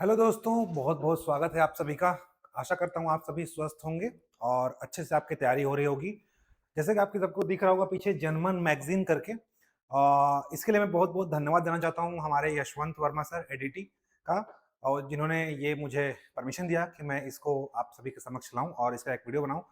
Hello दोस्तों, बहुत बहुत स्वागत है आप सभी का। आशा करता हूँ आप सभी स्वस्थ होंगे और अच्छे से आपकी तैयारी हो रही होगी। जैसे कि आपकी सबको दिख रहा होगा पीछे जनमन मैगजीन करके, इसके लिए मैं बहुत बहुत धन्यवाद देना चाहता हूँ हमारे यशवंत वर्मा सर एडिटी का, और जिन्होंने ये मुझे परमिशन दिया कि मैं इसको आप सभी के समक्ष लाऊं और इसका एक वीडियो बनाऊं।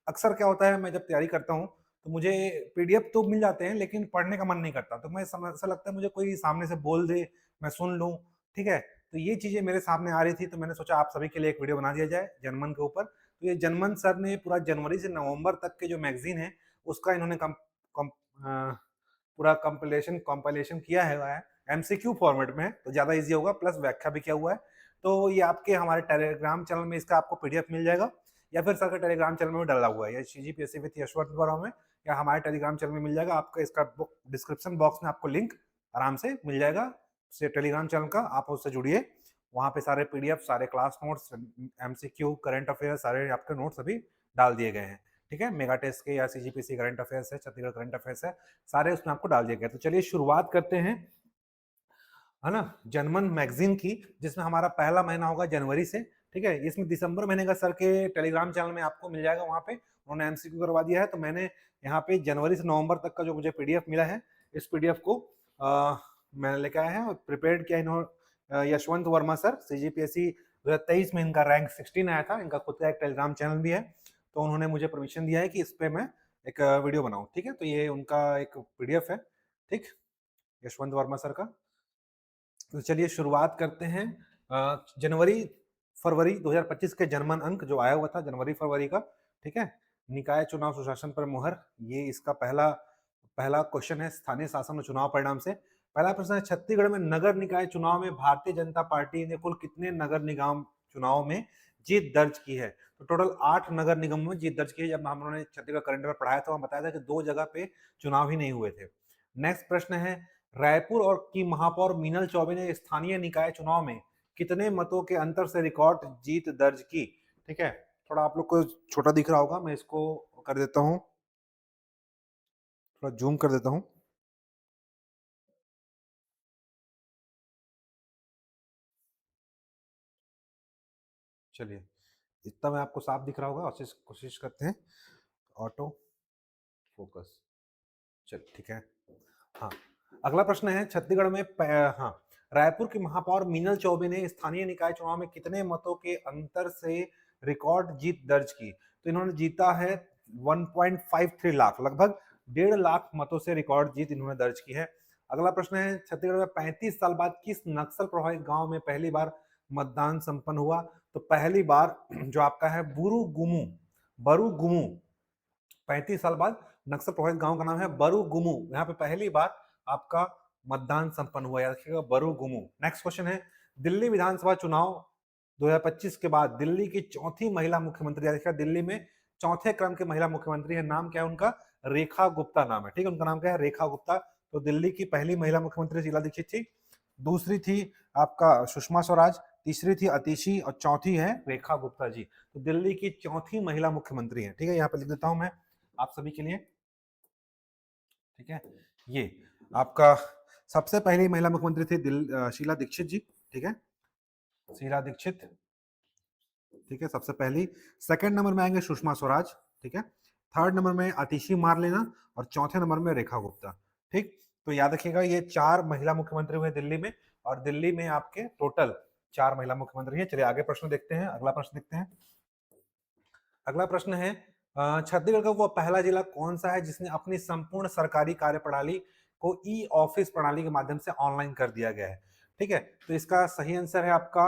अक्सर क्या होता है, मैं जब तैयारी करता हूँ तो मुझे पीडीएफ तो मिल जाते हैं लेकिन पढ़ने का मन नहीं करता, तो मैं ऐसा लगता है मुझे कोई सामने से बोल दे, मैं सुन लूँ। ठीक है, तो ये चीजें मेरे सामने आ रही थी, तो मैंने सोचा आप सभी के लिए एक वीडियो बना दिया जाए जनमन के ऊपर। तो ये जनमन सर ने पूरा जनवरी से नवंबर तक के जो मैगजीन है उसका इन्होंने कम, पूरा कंपिलेशन कंपाइलेशन किया है। एमसीक्यू फॉर्मेट में है तो ज्यादा इजी होगा, प्लस व्याख्या भी किया हुआ है। तो ये आपके हमारे टेलीग्राम चैनल में इसका आपको पीडीएफ मिल जाएगा, या फिर सर का टेलीग्राम चैनल में डाला हुआ है, या सीजीपीएससी विद यशवंत वर्मा में, या हमारे टेलीग्राम चैनल में मिल जाएगा। आपका इसका डिस्क्रिप्शन बॉक्स में आपको लिंक आराम से मिल जाएगा से टेलीग्राम चैनल का, आप उससे जुड़िए। वहाँ पे सारे पीडीएफ, सारे class notes, MCQ, current affair, सारे आपके नोट्स अभी डाल दिए गए हैं। ठीक है, मेगा टेस्ट के या सीजीपीसी करंट अफेयर्स है, छत्तीसगढ़ करंट अफेयर्स है, सारे उसमें आपको डाल दिए गए। तो चलिए शुरुआत करते हैं, है ना, जनमन मैगजीन की, जिसमें हमारा पहला महीना होगा जनवरी से। ठीक है, इसमें दिसंबर महीने का सर के टेलीग्राम चैनल में आपको मिल जाएगा, वहाँ पे उन्होंने एमसीक्यू करवा दिया है। तो मैंने यहाँ पे जनवरी से नवंबर तक का जो मुझे पीडीएफ मिला है, इस पीडीएफ को मैंने लेके आया है और प्रिपेयर किया इन्होंने यशवंत वर्मा सर। सीजीपीएससी 2023 में इनका रैंक 16 आया था, इनका खुद का एक टेलीग्राम चैनल भी है, तो उन्होंने मुझे परमिशन दिया है कि इस पे मैं एक वीडियो बनाऊं। ठीक है, तो ये उनका एक पीडीएफ है, ठीक, यशवंत वर्मा सर का। तो चलिए शुरुआत करते हैं। जनवरी फरवरी 2025 के जर्मन अंक जो आया हुआ था जनवरी फरवरी का। ठीक है, निकाय चुनाव सुशासन पर मुहर, ये इसका पहला पहला क्वेश्चन है स्थानीय शासन और चुनाव परिणाम से। पहला प्रश्न है, छत्तीसगढ़ में नगर निकाय चुनाव में भारतीय जनता पार्टी ने कुल कितने नगर निगम चुनाव में जीत दर्ज की है? तो टोटल 8 नगर निगमों में जीत दर्ज की है। जब हम लोगों ने छत्तीसगढ़ करंट में पढ़ाया था, हम बताया था कि 2 जगह पे चुनाव ही नहीं हुए थे। नेक्स्ट प्रश्न है, रायपुर और की महापौर मीनल चौबे ने स्थानीय निकाय चुनाव में कितने मतों के अंतर से रिकॉर्ड जीत दर्ज की? ठीक है, थोड़ा आप लोग को छोटा दिख रहा होगा, मैं इसको कर देता हूं, थोड़ा जूम कर देता हूं। चलिए, इतना मैं आपको साफ दिख रहा होगा, कोशिश करते हैं। ऑटो फोकस, चल ठीक है। हाँ, अगला प्रश्न है, छत्तीसगढ़ में हाँ, रायपुर की महापौर मीनल चौबे ने स्थानीय निकाय चुनाव में कितने मतों के अंतर से रिकॉर्ड जीत दर्ज की? तो इन्होंने जीता है 1.53 लाख, लगभग 1.5 लाख मतों से रिकॉर्ड जीत इन्होंने दर्ज की है। अगला प्रश्न है, छत्तीसगढ़ में 35 साल बाद किस नक्सल प्रभावित गांव में पहली बार मतदान संपन्न हुआ? तो पहली बार जो आपका है बुरुगुमु, बरुगुमु, 35 साल बाद नक्सल प्रभावित गांव का नाम है बरुगुमु, यहाँ पे पहली बार आपका मतदान संपन्न हुआ, याद रखिएगा बरुगुमु। नेक्स्ट क्वेश्चन है, दिल्ली विधानसभा चुनाव 2025 के बाद दिल्ली की चौथी महिला मुख्यमंत्री, याद रखिएगा दिल्ली में चौथे क्रम के महिला मुख्यमंत्री है, नाम क्या है उनका? रेखा गुप्ता नाम है। ठीक है, उनका नाम क्या है? रेखा गुप्ता। तो दिल्ली की पहली महिला मुख्यमंत्री शीला दीक्षित थी, दूसरी थी आपका सुषमा स्वराज, तीसरी थी अतिशी, और चौथी है रेखा गुप्ता जी। तो दिल्ली की चौथी महिला मुख्यमंत्री है। ठीक है, यहाँ पे लिख देता हूं मैं आप सभी के लिए। ठीक है, ये आपका सबसे पहली महिला मुख्यमंत्री थी शीला दीक्षित जी। ठीक है, शीला दीक्षित, ठीक है, सबसे पहली। सेकंड नंबर में आएंगे सुषमा स्वराज। ठीक है, थर्ड नंबर में आतिशी मार लेना, और चौथे नंबर में रेखा गुप्ता। ठीक, तो याद रखिएगा ये 4 महिला मुख्यमंत्री हुए दिल्ली में, और दिल्ली में आपके टोटल 4 महिला मुख्यमंत्री हैं। चलिए आगे प्रश्न देखते हैं, अगला प्रश्न देखते हैं। अगला प्रश्न है, छत्तीसगढ़ का वो पहला जिला कौन सा है जिसने अपनी संपूर्ण सरकारी कार्य प्रणाली को ई ऑफिस प्रणाली के माध्यम से ऑनलाइन कर दिया गया है? ठीक है, तो इसका सही आंसर है आपका,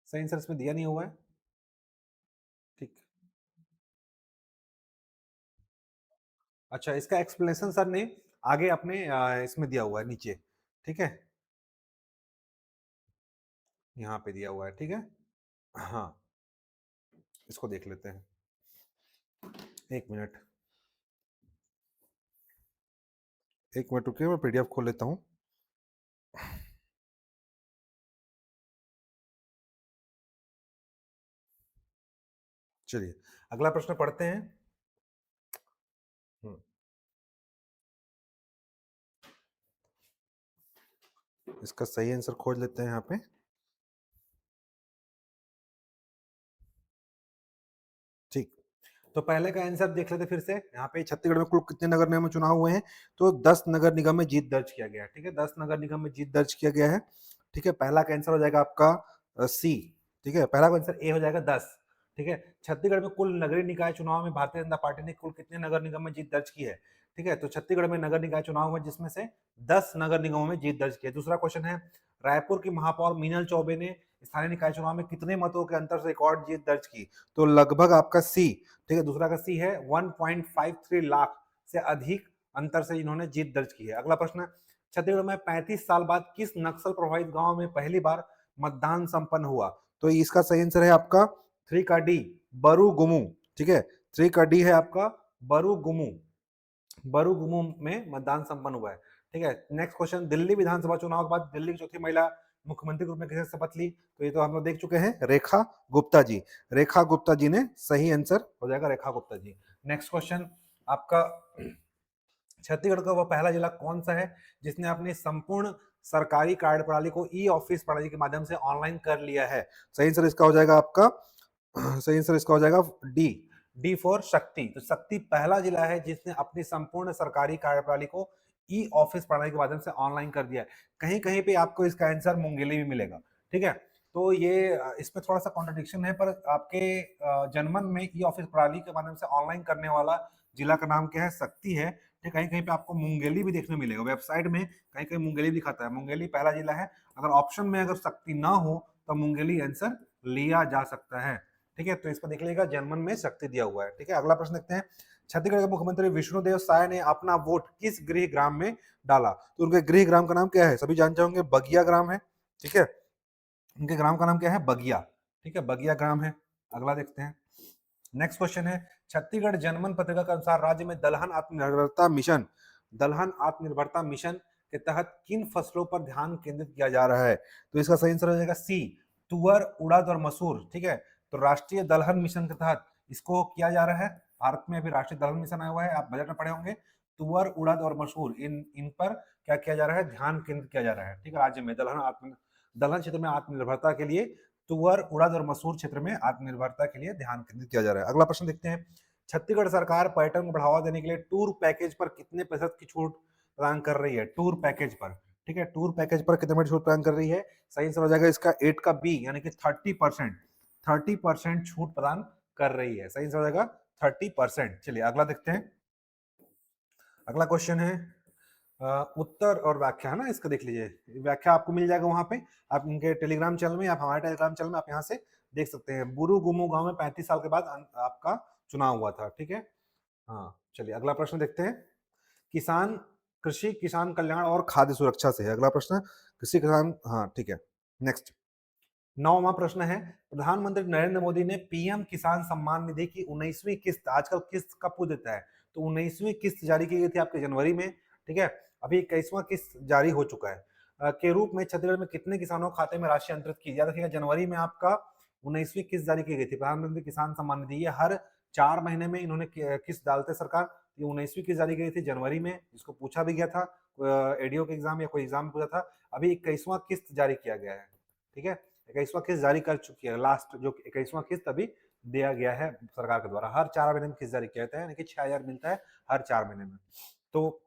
सही आंसर इसमें दिया नहीं हुआ है। ठीक, अच्छा, इसका एक्सप्लेनेशन सर ने आगे अपने इसमें दिया हुआ है नीचे। ठीक है, यहाँ पे दिया हुआ है। ठीक है, हाँ, इसको देख लेते हैं, एक मिनट, एक मिनट रुकिए, मैं पीडीएफ खोल लेता हूँ। चलिए अगला प्रश्न पढ़ते हैं। हम्म, इसका सही आंसर खोज लेते हैं यहाँ पे। तो पहले का आंसर देख लेते फिर से। यहाँ पे छत्तीसगढ़ में कुल कितने नगर निगम चुनाव हुए हैं, तो 10 नगर निगम में जीत दर्ज किया गया है। ठीक है, 10 नगर निगम में जीत दर्ज किया गया है। ठीक है, पहला का आंसर हो जाएगा आपका सी। ठीक है, पहला का आंसर ए हो जाएगा 10। ठीक है, छत्तीसगढ़ में कुल नगरीय निकाय चुनाव में भारतीय जनता पार्टी ने कुल कितने नगर निगम में जीत दर्ज की है। ठीक है, तो छत्तीसगढ़ में नगर निकाय चुनाव हुआ जिसमें से 10 नगर निगमों में जीत दर्ज की है। दूसरा क्वेश्चन है, रायपुर की महापौर मीनल चौबे ने स्थानीय निकाय चुनाव में कितने मतों के अंतर से रिकॉर्ड जीत दर्ज की, तो लगभग आपका सी। ठीक है, दूसरा का सी है 1.53 लाख से अधिक अंतर से इन्होंने जीत दर्ज की है। अगला प्रश्न, छत्तीसगढ़ में 35 साल बाद किस नक्सल प्रभावित गांव में पहली बार मतदान संपन्न हुआ, तो इसका सही आंसर है आपका 3 का डी, बरुगुमु। ठीक है, 3 का डी है आपका बरुगुमु। बरुगुमु में मतदान संपन्न हुआ है। ठीक है, नेक्स्ट क्वेश्चन, दिल्ली विधानसभा चुनाव के बाद दिल्ली की चौथी महिला मुख्यमंत्री के रूप में किसने शपथ ली, तो ये तो हम लोग देख चुके हैं, रेखा गुप्ता जी। रेखा गुप्ता जी ने सही आंसर हो जाएगा, रेखा गुप्ता जी। नेक्स्ट क्वेश्चन आपका, छत्तीसगढ़ का वह पहला जिला कौन सा है जिसने अपनी संपूर्ण सरकारी कार्य प्रणाली को ई ऑफिस प्रणाली के माध्यम से ऑनलाइन कर लिया है, सही आंसर इसका हो जाएगा आपका सही आंसर इसका हो जाएगा डी, डी फॉर शक्ति। तो शक्ति पहला जिला है जिसने अपनी संपूर्ण सरकारी कार्यप्रणाली को ई ऑफिस प्रणाली के माध्यम से ऑनलाइन कर दिया है। कहीं कहीं पे आपको इसका आंसर मुंगेली भी मिलेगा। ठीक है, तो ये इसमें थोड़ा सा कॉन्ट्रडिक्शन है, पर आपके जनमन में ई ऑफिस प्रणाली के माध्यम से ऑनलाइन करने वाला जिला का नाम क्या है, शक्ति है। ठीक, कहीं कहीं पे आपको मुंगेली भी देखने मिलेगा, वेबसाइट में कहीं कहीं मुंगेली दिखाता है, मुंगेली पहला जिला है। अगर ऑप्शन में अगर शक्ति ना हो तो मुंगेली आंसर लिया जा सकता है। ठीक है, तो इसको देख लीजिएगा, जनमन में शक्ति दिया हुआ है। ठीक है, अगला प्रश्न देखते हैं, छत्तीसगढ़ के मुख्यमंत्री विष्णुदेव साय ने अपना वोट किस गृह ग्राम में डाला, तो उनके गृह ग्राम का नाम क्या है, सभी जानते होंगे, बगिया ग्राम है। ठीक है, उनके ग्राम का नाम क्या है, बगिया। ठीक है, बगिया ग्राम है। अगला देखते हैं, नेक्स्ट क्वेश्चन है, छत्तीसगढ़ जनमन पत्रिका के अनुसार राज्य में दलहन आत्मनिर्भरता मिशन के तहत किन फसलों पर ध्यान केंद्रित किया जा रहा है, तो इसका सही आंसर हो जाएगा सी, तुअर, उड़द और मसूर। ठीक है, तो राष्ट्रीय दलहन मिशन के तहत इसको किया जा रहा है। भारत में अभी राष्ट्रीय दलहन मिशन आया हुआ है, आप बजट में पढ़े होंगे। तुअर, उड़द और मसूर, इन पर क्या किया जा रहा है, ध्यान केंद्रित किया जा रहा है। ठीक है, राज्य में दलहन क्षेत्र में आत्मनिर्भरता के लिए तुअर, उड़द और मसूर क्षेत्र में आत्मनिर्भरता के लिए ध्यान केंद्रित किया जा रहा है। अगला प्रश्न देखते हैं, छत्तीसगढ़ सरकार पर्यटन को बढ़ावा देने के लिए टूर पैकेज पर कितने प्रतिशत की छूट प्रदान कर रही है, टूर पैकेज पर। ठीक है, टूर पैकेज पर कितने छूट प्रदान कर रही है, सही आंसर हो जाएगा इसका 8 का बी, यानी कि 30% छूट प्रदान कर रही है, सही आंसर हो जाएगा 30%। चलिए अगला देखते हैं, अगला क्वेश्चन है उत्तर और व्याख्या है ना, इसका देख लीजिए, व्याख्या आपको मिल जाएगा वहां पे, आप इनके टेलीग्राम चैनल में, आप हमारे टेलीग्राम चैनल में आप यहाँ से देख सकते हैं। बुरुगुमु गांव में 35 साल के बाद आपका चुनाव हुआ था। ठीक है, हाँ चलिए अगला प्रश्न देखते हैं, किसान कृषि किसान कल्याण और खाद्य सुरक्षा से है अगला प्रश्न, कृषि किसान, हाँ ठीक है। नेक्स्ट 9वां प्रश्न है, प्रधानमंत्री नरेंद्र मोदी ने पीएम किसान सम्मान निधि की 19वीं किस्त, आजकल किस्त कब पूछ देता है, तो 19वीं किस्त जारी की गई थी आपके जनवरी में। ठीक है, अभी 21वां किस्त जारी हो चुका है। के रूप में छत्तीसगढ़ में कितने किसानों के खाते में राशि अंतरित की, याद रखिएगा जनवरी में आपका 19वीं किस्त जारी की गई थी, प्रधानमंत्री किसान सम्मान निधि। ये हर 4 महीने में इन्होंने किस्त डालते सरकार, ये 19वीं किस्त जारी की गई थी जनवरी में, इसको पूछा भी गया था एडीओ के एग्जाम या कोई एग्जाम पूछा था। अभी 21वां किस्त जारी किया गया है। ठीक है, 21वां किस्त जारी कर चुकी है, लास्ट जो 21वां किस्त अभी दिया गया है सरकार के द्वारा, हर 4 महीने में किस्त जारी किया जाता है, यानी कि 6000 मिलता है हर 4 महीने में। तो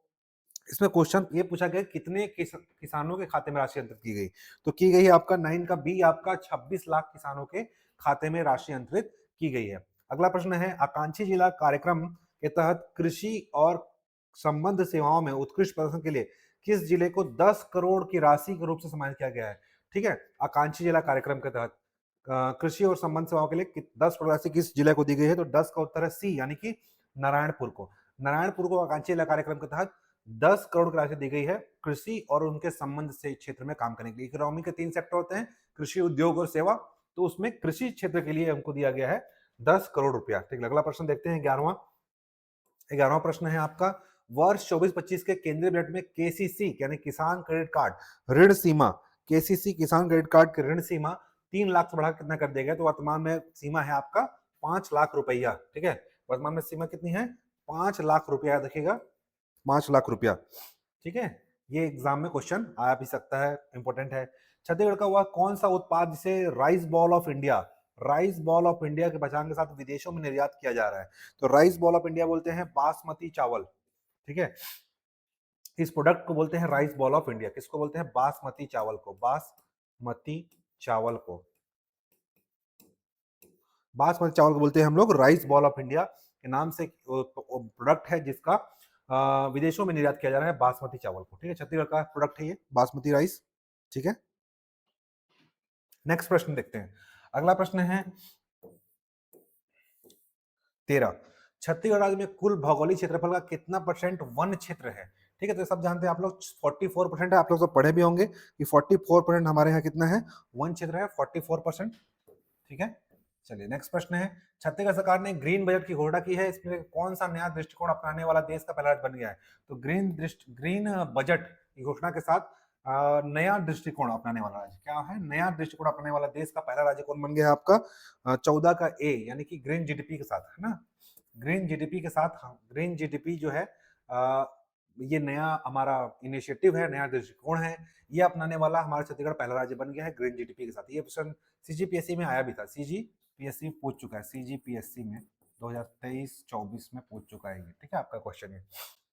इसमें क्वेश्चन ये पूछा गया कितने किसानों के खाते में राशि अंतरित की गई, तो की गई है आपका 9 का बी, आपका 26 लाख किसानों के खाते में राशि अंतरित की गई है। अगला प्रश्न है, आकांक्षी जिला कार्यक्रम के तहत कृषि और संबंध सेवाओं में उत्कृष्ट प्रदर्शन के लिए किस जिले को 10 करोड़ की राशि के रूप से सम्मानित किया गया है। ठीक है, आकांक्षी जिला कार्यक्रम के तहत कृषि और संबंध सेवाओं के लिए 10 करोड़ राशि किस जिले को दी गई है, तो 10 का उत्तर है सी, यानी कि नारायणपुर को। नारायणपुर को आकांक्षी जिला कार्यक्रम के तहत 10 करोड़ की राशि दी गई है कृषि और उनके संबंध से क्षेत्र में काम करने के लिए। इकोनॉमी के 3 सेक्टर होते हैं, कृषि, उद्योग और सेवा, तो उसमें कृषि क्षेत्र के लिए हमको दिया गया है 10 करोड़ रुपया। ठीक है, अगला प्रश्न देखते हैं, 11वां प्रश्न है आपका, वर्ष 24-25 के केंद्रीय बजट में केसीसी यानी किसान क्रेडिट कार्ड ऋण सीमा, केसीसी किसान क्रेडिट कार्ड की ऋण सीमा 3 लाख से बढ़ा कितना कर दिया गया, तो वर्तमान में सीमा है आपका 5 लाख रुपया। ठीक है, वर्तमान में सीमा कितनी है, 5 लाख रुपया, देखिएगा 5 लाख रुपया। ठीक है, ये एग्जाम में क्वेश्चन आ भी सकता है, इंपॉर्टेंट है। छत्तीसगढ़ का वह कौन सा उत्पाद जिसे rice ball of India rice ball of India की पहचान के साथ विदेशों में निर्यात किया जा रहा है? तो राइस बॉल ऑफ इंडिया बोलते हैं बासमती चावल, ठीक है। इस प्रोडक्ट को बोलते हैं राइस बॉल ऑफ इंडिया। किसको बोलते हैं? बासमती चावल को, बासमती चावल को, बासमती चावल को बोलते हैं हम लोग राइस बॉल ऑफ इंडिया के नाम से प्रोडक्ट है जिसका विदेशों में निर्यात किया जा रहा है, बासमती चावल को, ठीक है। छत्तीसगढ़ का प्रोडक्ट है ये बासमती राइस, ठीक है। नेक्स्ट प्रश्न देखते हैं। अगला प्रश्न है 13। छत्तीसगढ़ राज्य में कुल भौगोलिक क्षेत्रफल का कितना परसेंट वन क्षेत्र है? ठीक है, तो सब जानते हैं आप लोग 44% है। आप लोग तो पढ़े भी होंगे कि 44% हमारे यहाँ कितना है? वन क्षेत्र है 44%, ठीक है। चलिए नेक्स्ट प्रश्न है। छत्तीसगढ़ सरकार ने ग्रीन बजट की घोषणा की है, इसमें कौन सा नया दृष्टिकोण अपनाने वाला देश का पहला राज्य बन गया है? तो ग्रीन बजट की घोषणा के साथ नया दृष्टिकोण अपनाने वाला राज्य क्या है? नया दृष्टिकोण अपनाने वाला देश का पहला राज्य कौन बन गया है आपका? 14 का ए, यानी कि ग्रीन जीडीपी के साथ, है ना। ग्रीन जीडीपी के साथ, ग्रीन जीडीपी जो है ये नया हमारा इनिशिएटिव है, नया दृष्टिकोण है, ये अपनाने वाला हमारा छत्तीसगढ़ पहला राज्य बन गया है ग्रीन जीडीपी के साथ। ये प्रश्न सीजीपीएससी में आया भी था, सीजीपीएससी पूछ चुका है, सीजीपीएससी में 2023-24 में पूछ चुका है ये, ठीक है। आपका क्वेश्चन है।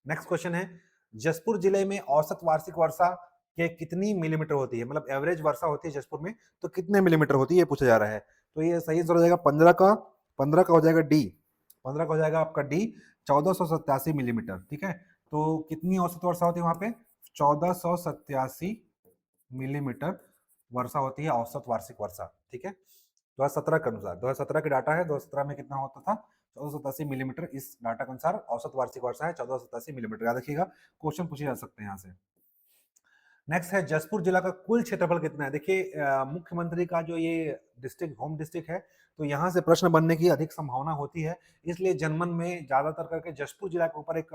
नेक्स्ट क्वेश्चन है, जशपुर जिले में औसत वार्षिक वर्षा के कितनी मिलीमीटर होती है? मतलब एवरेज वर्षा होती है जशपुर में, तो कितने मिलीमीटर होती है ये पूछा जा रहा है। तो ये सही हो जाएगा 15 का हो जाएगा डी, 15 का हो जाएगा आपका डी, 1487 मिलीमीटर, ठीक है। तो कितनी औसत वर्षा होती है वहां पे? 1487 मिलीमीटर वर्षा होती है, औसत वार्षिक वर्षा, ठीक है। 2017 के अनुसार, 2017 के डाटा है, 2017 में कितना होता था? 1487 मिलीमीटर। इस डाटा के अनुसार औसत वार्षिक वर्षा है 1487 मिलीमीटर, याद रखिएगा, क्वेश्चन पूछे जा सकते हैं यहाँ से। नेक्स्ट है, जशपुर जिला का कुल क्षेत्रफल कितना है? देखिए मुख्यमंत्री का जो ये डिस्ट्रिक्ट, होम डिस्ट्रिक्ट है, तो यहाँ से प्रश्न बनने की अधिक संभावना होती है, इसलिए जनमन में ज्यादातर करके जशपुर जिला के ऊपर एक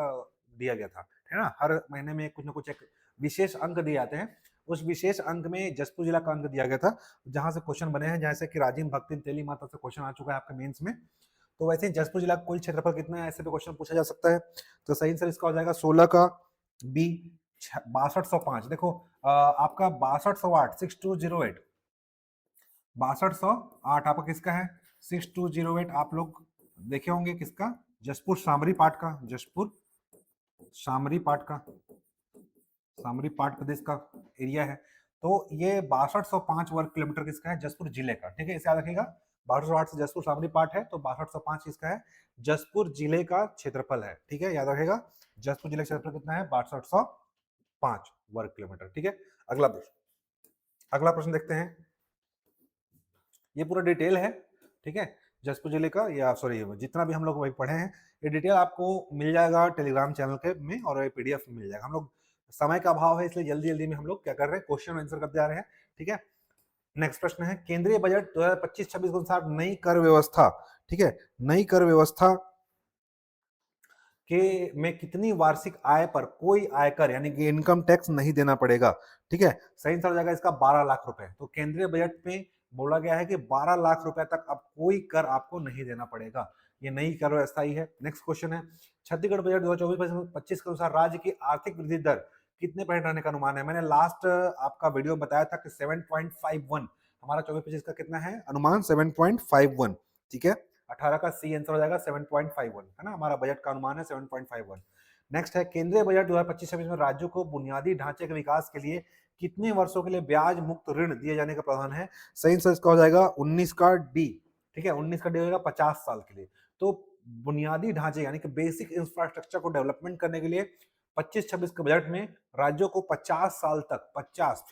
दिया गया था, है ना। हर महीने में कुछ ना कुछ एक विशेष अंक दिए जाते हैं, उस विशेष अंक में जशपुर जिला का अंक दिया गया था, जहां से क्वेश्चन बने हैं, जैसे कि राजीव भक्ति तेली माता से क्वेश्चन आ चुका है आपके मेंस में। तो वैसे ही जशपुर जिला का कुल क्षेत्रफल कितना है, ऐसे भी क्वेश्चन पूछा जा सकता है। तो सही आंसर इसका हो जाएगा 16 का बी, 6205। देखो आपका 6208, 6208, 6208 आपका किसका है? 6208 आप लोग देखे होंगे किसका? जशपुर सामरी पाठ का, जशपुर सामरी पाठ का, सामरी पाठ प्रदेश का एरिया है। तो ये 6205 वर्ग किलोमीटर किसका है? जशपुर जिले का, ठीक है। इसे याद रखिएगा, 6208 से जशपुर सामरी पाठ है, तो 6205 किसका है? जशपुर जिले का क्षेत्रफल है, ठीक है। याद रखिएगा, जशपुर जिले का क्षेत्रफल कितना है? 6205 वर्ग किलोमीटर, ठीक है। अगला प्रश्न देखते हैं। ये पूरा डिटेल है, ठीक है, जशपुर जिले का, या सॉरी जितना भी हम लोग वही पढ़े हैं, ये डिटेल आपको मिल जाएगा टेलीग्राम चैनल के में, और ये पीडीएफ मिल जाएगा। हम लोग समय का अभाव है, इसलिए जल्दी जल्दी में हम लोग क्या कर रहे हैं, क्वेश्चन आंसर करते जा रहे हैं, ठीक है। नेक्स्ट प्रश्न है, केंद्रीय बजट 2025-26 के अनुसार नई कर व्यवस्था, ठीक है, नई कर व्यवस्था के में कितनी वार्षिक आय पर कोई आयकर यानी कि इनकम टैक्स नहीं देना पड़ेगा? ठीक है, सही आंसर हो जाएगा इसका 12 लाख रुपए। तो केंद्रीय बजट में बोला गया है कि 12 लाख रुपए तक अब कोई कर आपको नहीं देना पड़ेगा, ये नई कर व्यवस्था ही है। नेक्स्ट क्वेश्चन है, छत्तीसगढ़ बजट 2024-25 के अनुसार राज्य की आर्थिक वृद्धि दर कितने % रहने का अनुमान है? मैंने लास्ट आपका वीडियो बताया था कि 7.51 हमारा 24-25 का कितना है अनुमान? 7.51, ठीक है। 18 का सी आंसर हो जाएगा 7.51, है ना, हमारा बजट का अनुमान है 7.51। नेक्स्ट है, केंद्रीय बजट 2025-26 में राज्यों को बुनियादी ढांचे के विकास के लिए कितने वर्षों के लिए ब्याज मुक्त ऋण दिए जाने का प्रावधान है? सही आंसर इसका हो जाएगा 19 का डी, ठीक है, 19 का डी होगा 50 साल के लिए। तो बुनियादी ढांचे यानी कि बेसिक इंफ्रास्ट्रक्चर को डेवलपमेंट करने के लिए 25-26 के बजट में राज्यों को 50 साल तक, 50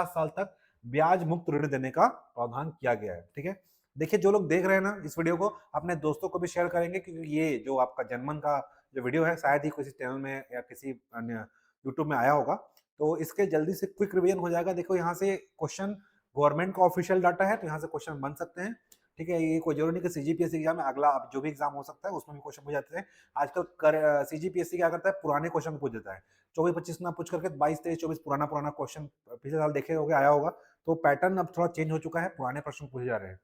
साल तक ब्याज मुक्त ऋण देने का प्रावधान किया गया है, ठीक है। देखिए, जो लोग देख रहे हैं ना इस वीडियो को, अपने दोस्तों को भी शेयर करेंगे, क्योंकि ये जो आपका जनमन का जो वीडियो है शायद ही किसी चैनल में या किसी अन्य यूट्यूब में आया होगा, तो इसके जल्दी से क्विक रिवीजन हो जाएगा। देखो यहाँ से क्वेश्चन गवर्नमेंट का ऑफिशियल डाटा है, तो यहाँ से क्वेश्चन बन सकते हैं, ठीक है। ये कोई जरूरी नहीं कि सीजीपीएससी एग्जाम है, अगला अब जो भी एग्जाम हो सकता है उसमें भी क्वेश्चन पूछ जाते हैं। आजकल सीजीपीएससी क्या करता है, पुराने क्वेश्चन पूछ देता है, 24-25 ना पूछ करके 22-23-24 पुराना क्वेश्चन पिछले साल देखे होगे, आया होगा। तो पैटर्न अब थोड़ा चेंज हो चुका है, पुराने प्रश्न पूछे जा रहे हैं।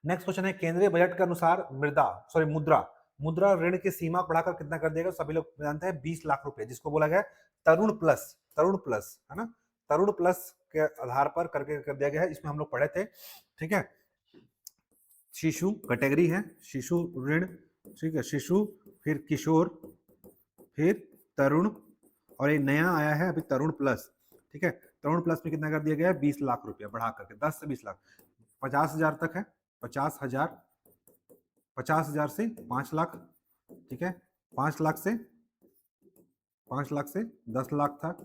नेक्स्ट क्वेश्चन है, केंद्रीय बजट के अनुसार मुद्रा ऋण की सीमा बढ़ाकर कितना कर देगा? सभी लोग जानते हैं 20 लाख रुपए, जिसको बोला गया तरुण प्लस, है ना, तरुण प्लस के आधार पर करके कर दिया गया है, इसमें हम लोग पढ़े थे, ठीक है। शिशु कैटेगरी है, शिशु ऋण, ठीक है, शिशु, फिर किशोर, फिर तरुण, और ये नया आया है अभी तरुण प्लस, ठीक है। तरुण प्लस में कितना कर दिया गया है, 20 लाख रुपया बढ़ा करके, 10 से 20 लाख, 50,000 तक है, 50,000, 50,000 से 5 लाख, ठीक है, 5 लाख से 5 लाख से 10 लाख था,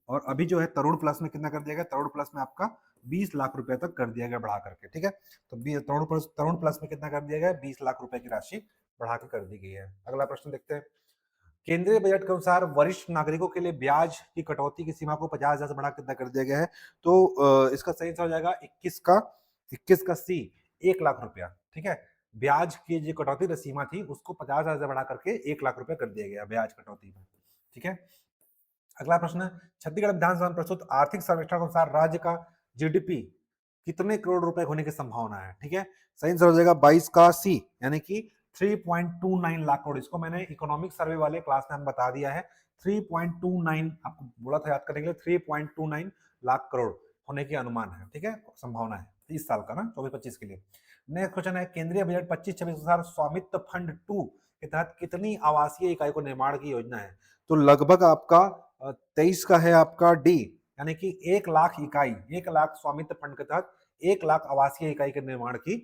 और अभी जो है तरुण प्लस में कितना कर दिया गया, तरुण प्लस में आपका 20 लाख रुपए तक कर दिया गया बढ़ा करके, ठीक है। तो तरुण प्लस में कितना कर दिया गया, 20 लाख रुपए की राशि बढ़ा कर दी गई है। अगला प्रश्न देखते हैं। केंद्रीय बजट के अनुसार वरिष्ठ नागरिकों के लिए ब्याज की कटौती की सीमा को 50,000 से बढ़ा कितना कर दिया गया है, तो इसका सही हो जाएगा 21 का सी, 1 लाख रुपया, ठीक है। ब्याज की जो कटौती सीमा थी उसको 50,000 से बढ़ा करके 1 लाख रुपया कर दिया गया ब्याज कटौती में, ठीक है। अगला प्रश्न, छत्तीसगढ़ विधानसभा में प्रस्तुत आर्थिक सर्वेक्षण के अनुसार राज्य का जीडीपी कितने करोड़ रुपए होने की संभावना है, ठीक है। सही आंसर हो जाएगा 22 का सी, यानी कि 3.29 लाख करोड़। इसको मैंने इकोनॉमिक सर्वे वाले क्लास में हम बता दिया है, 3.29, आपको बोला था याद करने के लिए, 3.29 लाख करोड़ होने की अनुमान है, ठीक है, संभावना है इस साल का ना, 24-25 के लिए। नेक्स्ट क्वेश्चन है, केंद्रीय बजट 25-26 के अनुसार स्वामित्व फंड 2 के तहत कितनी आवासीय इकाई को निर्माण की योजना है, तो लगभग आपका 23 का है आपका डी, यानी कि 1 लाख इकाई, 1 लाख स्वामित्व फंड के तहत 1 लाख आवासीय इकाई के निर्माण की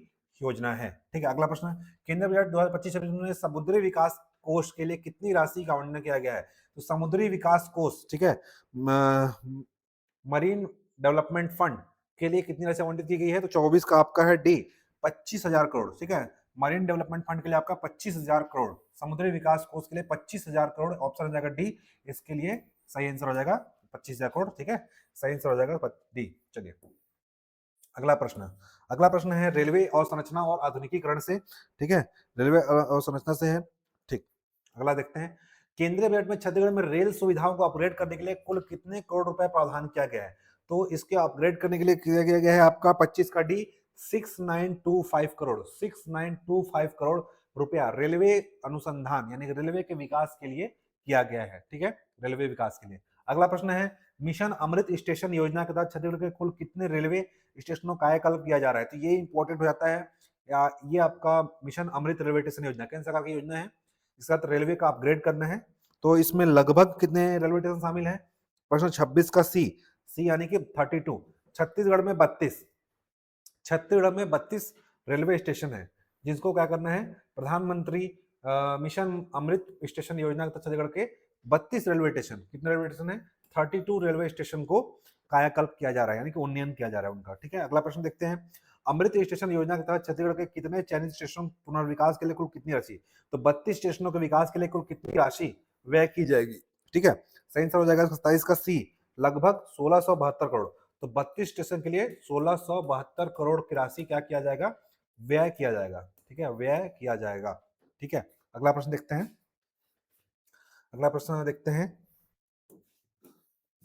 योजना है, ठीक है। अगला प्रश्न, केंद्र बजट 2025-26 में समुद्री विकास कोष के लिए कितनी राशि का आवंटन किया गया है, तो समुद्री विकास कोष, ठीक है, मरीन डेवलपमेंट फंड के लिए कितनी राशि आवंटित की गई है, तो 24 का आपका है डी, 25,000 करोड़, ठीक है। मरीन डेवलपमेंट फंड के लिए आपका 25,000 करोड़, समुद्री विकास कोष के लिए 25,000 करोड़, ऑप्शन हो जाएगा डी, इसके लिए सही आंसर हो जाएगा 25,000 करोड़, ठीक है, सही आंसर हो जाएगा डी। चलिए अगला प्रश्न है रेलवे अवसंरचना और आधुनिकीकरण से, ठीक है, रेलवे अवसंरचना से है, ठीक। अगला देखते हैं, केंद्रीय बजट में छत्तीसगढ़ में रेल सुविधाओं को अपग्रेड करने के लिए कुल कितने करोड़ रुपए प्रावधान किया गया है, तो इसके अपग्रेड करने के लिए किया गया है आपका 25 का डी, 6925 करोड़, 6925 करोड़ रुपया रेलवे अनुसंधान यानी कि रेलवे के विकास के लिए किया गया है, ठीक है, रेलवे विकास के लिए। अगला प्रश्न है, मिशन अमृत स्टेशन योजना के तहत छत्तीसगढ़ के कुल कितने रेलवे स्टेशनों का कायाकल्प किया जा रहा है, तो ये इंपॉर्टेंट हो जाता है, या ये आपका मिशन अमृत रेलवे स्टेशन योजना केंद्र सरकार की योजना है, इसका रेलवे का अपग्रेड करना है, तो इसमें लगभग कितने रेलवे स्टेशन शामिल है, प्रश्न 26 का सी, यानी कि 32, छत्तीसगढ़ में 32 रेलवे स्टेशन है, जिसको क्या करना है, प्रधानमंत्री मिशन अमृत स्टेशन योजना के तहत छत्तीसगढ़ के 32 रेलवे स्टेशन, कितने रेलवे स्टेशन है, 32 रेलवे स्टेशन को कायाकल्प किया जा रहा है, यानी कि उन्नयन किया जा रहा है उनका, ठीक है। अगला प्रश्न देखते हैं, अमृत स्टेशन योजना के तहत छत्तीसगढ़ के कितने चयनित स्टेशन पुनर्विकास के लिए कुल कितनी राशि, तो 32 स्टेशनों के विकास के लिए कुल कितनी राशि व्यय की जाएगी, ठीक है, सही आंसर हो जाएगा 27 का सी, लगभग 1672 करोड़, तो 32 स्टेशन के लिए 1672 करोड़ की राशि क्या किया जाएगा, व्यय किया जाएगा, ठीक है, व्यय किया जाएगा, ठीक है। अगला प्रश्न देखते हैं,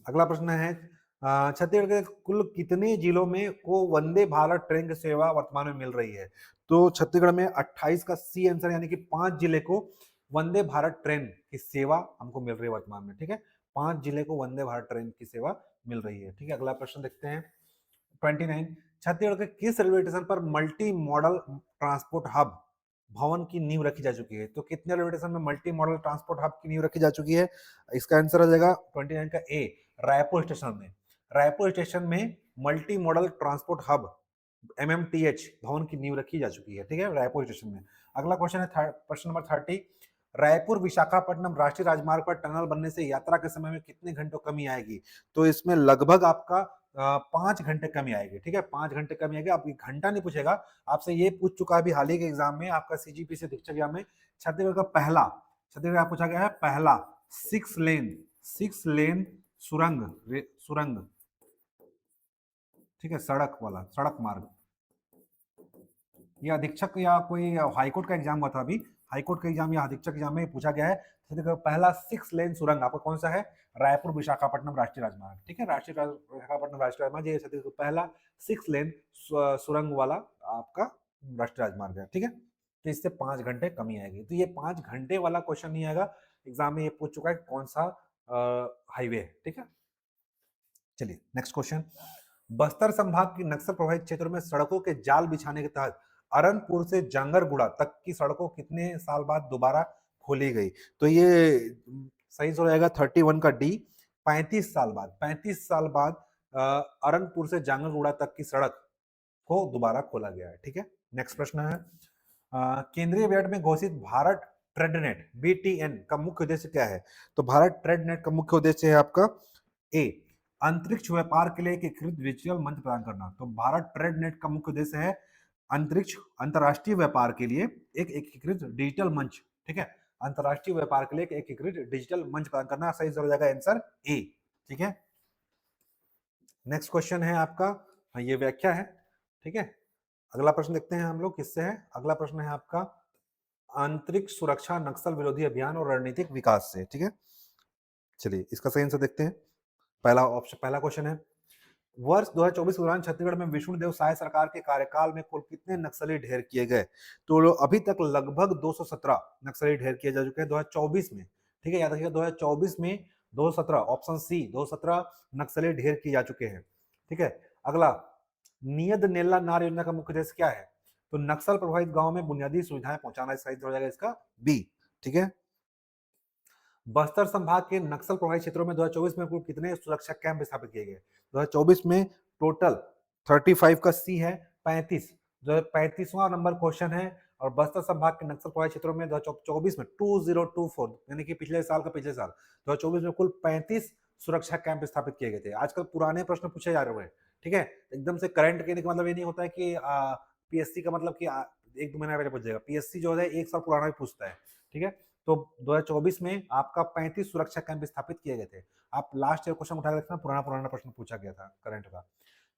अगला प्रश्न है, छत्तीसगढ़ के कुल कितने जिलों में को वंदे भारत ट्रेन की सेवा वर्तमान में मिल रही है, तो छत्तीसगढ़ में 28 का सी आंसर, यानी कि 5 जिले को वंदे भारत ट्रेन की सेवा हमको मिल रही है वर्तमान में, ठीक है, 5 जिले को वंदे भारत ट्रेन की सेवा मिल रही है, ठीक है। अगला प्रश्न देखते हैं 29, छत्तीसगढ़ के किस रेलवे स्टेशन पर मल्टी मॉडल ट्रांसपोर्ट हब भवन की नींव रखी जा चुकी है, तो कितने रेलवे स्टेशन में मल्टी मॉडल ट्रांसपोर्ट हब की नींव रखी जा चुकी है, इसका आंसर हो जाएगा 29 का ए, रायपुर स्टेशन में, रायपुर स्टेशन में multi modal transport hub MMTH भवन की नींव रखी जा चुकी है, ठीक है, रायपुर स्टेशन में। अगला क्वेश्चन है प्रश्न नंबर 30, रायपुर विशाखापट्टनम राष्ट्रीय राजमार्ग पर टनल बनने से यात्रा के समय में कितने घंटों कमी आएगी, तो इसमें लगभग आपका 5 घंटे कमी आएगी, ठीक है, 5 घंटे कमी आएगी, आपकी घंटा नहीं पूछेगा, आपसे ये पूछ चुका है अभी हाल ही के एग्जाम में, आपका CGP से अधीक्षक एग्जाम में, छत्तीसगढ़ का पहला, छत्तीसगढ़ पूछा गया है पहला 6 लेन सुरंग, ठीक है, सड़क मार्ग, ये अधीक्षक या कोई हाईकोर्ट का एग्जाम हुआ था अभी, हाईकोर्ट का एग्जाम या अधीक्षक एग्जाम में पूछा गया है, पहला 6 लेन सुरंग आपका कौन सा है, रायपुर विशाखापट्टनम राष्ट्रीय राजमार्ग, ठीक है, विशाखापट्टनम राष्ट्रीय राजमार्ग, ये छत्तीसगढ़ पहला 6 लेन सुरंग वाला आपका राष्ट्रीय राजमार्ग है, ठीक है, तो इससे 5 घंटे कमी आएगी, तो ये 5 घंटे वाला क्वेश्चन नहीं आएगा एग्जाम में, ये पूछ चुका है कौन सा हाईवे है, ठीक है। चलिए नेक्स्ट क्वेश्चन। बस्तर संभाग की नक्सल प्रभावित क्षेत्रों में सड़कों के जाल बिछाने के तहत अरनपुर से जंगरगुड़ा तक की सड़कों कितने साल बाद दोबारा खोली गई? तो ये सही हो जाएगा 31 का डी, 35 साल बाद। 35 साल बाद अरनपुर से जांगरगुड़ा तक की सड़क को दोबारा खोला गया है। ठीक है, नेक्स्ट प्रश्न है केंद्रीय बजट में घोषित भारत ट्रेडनेट बीटीएन का मुख्य उद्देश्य क्या है? तो भारत ट्रेडनेट का मुख्य उद्देश्य है आपका ए अंतरिक्ष व्यापार के लिए एक एकीकृत डिजिटल मंच प्रदान करना। तो भारत ट्रेडनेट का मुख्य उद्देश्य है अंतरिक्ष अंतरराष्ट्रीय व्यापार के लिए एक एकीकृत डिजिटल मंच। ठीक है, अंतरराष्ट्रीय व्यापार के लिए एक एकीकृत डिजिटल मंच प्रदान करना। सही हो जाएगा आंसर ए। ठीक है, नेक्स्ट क्वेश्चन है आपका, ये व्याख्या है। ठीक है, अगला प्रश्न देखते हैं हम लोग किससे है। अगला प्रश्न है आपका आंतरिक सुरक्षा नक्सल विरोधी अभियान और रणनीतिक विकास से। ठीक है, चलिए इसका सही आंसर देखते हैं। पहला क्वेश्चन है वर्ष 2024 के दौरान छत्तीसगढ़ में विष्णुदेव साय सरकार के कार्यकाल में कुल कितने नक्सली ढेर किए गए? तो अभी तक लगभग 217 नक्सली ढेर किए जा चुके हैं 2024 में। ठीक है, याद रखिएगा 2024 में 217, ऑप्शन सी 217 नक्सली ढेर किए जा चुके हैं। ठीक है, अगला नियत नेला नार योजना का मुख्य उद्देश्य क्या है? तो नक्सल प्रभावित गांव में बुनियादी सुविधाएं पहुंचाना। सही हो जाएगा इसका बी। ठीक है, बस्तर संभाग के नक्सल प्रभावित क्षेत्रों में 2024 में कुल कितने सुरक्षा कैंप स्थापित किए गए? 2024 में टोटल 35 का सी है 35, जो 35वां नंबर क्वेश्चन है। और बस्तर संभाग के नक्सल प्रभावित क्षेत्रों में 2024 में 2024 यानी कि पिछले साल 2024 में कुल 35 सुरक्षा कैंप स्थापित किए गए थे। आजकल पुराने प्रश्न पूछे जा रहे हैं। ठीक है, एकदम से करंट कहने का मतलब ये नहीं होता है कि पीएससी का मतलब कि एक दो महीना पहले पूछ जाएगा। पीएससी जो है एक साल पुराना भी पूछता है। ठीक है, तो 2024 में आपका 35 सुरक्षा कैंप स्थापित किए गए थे। आप लास्ट ईयर क्वेश्चन उठा रखना, पुराना प्रश्न पूछा गया था करंट का।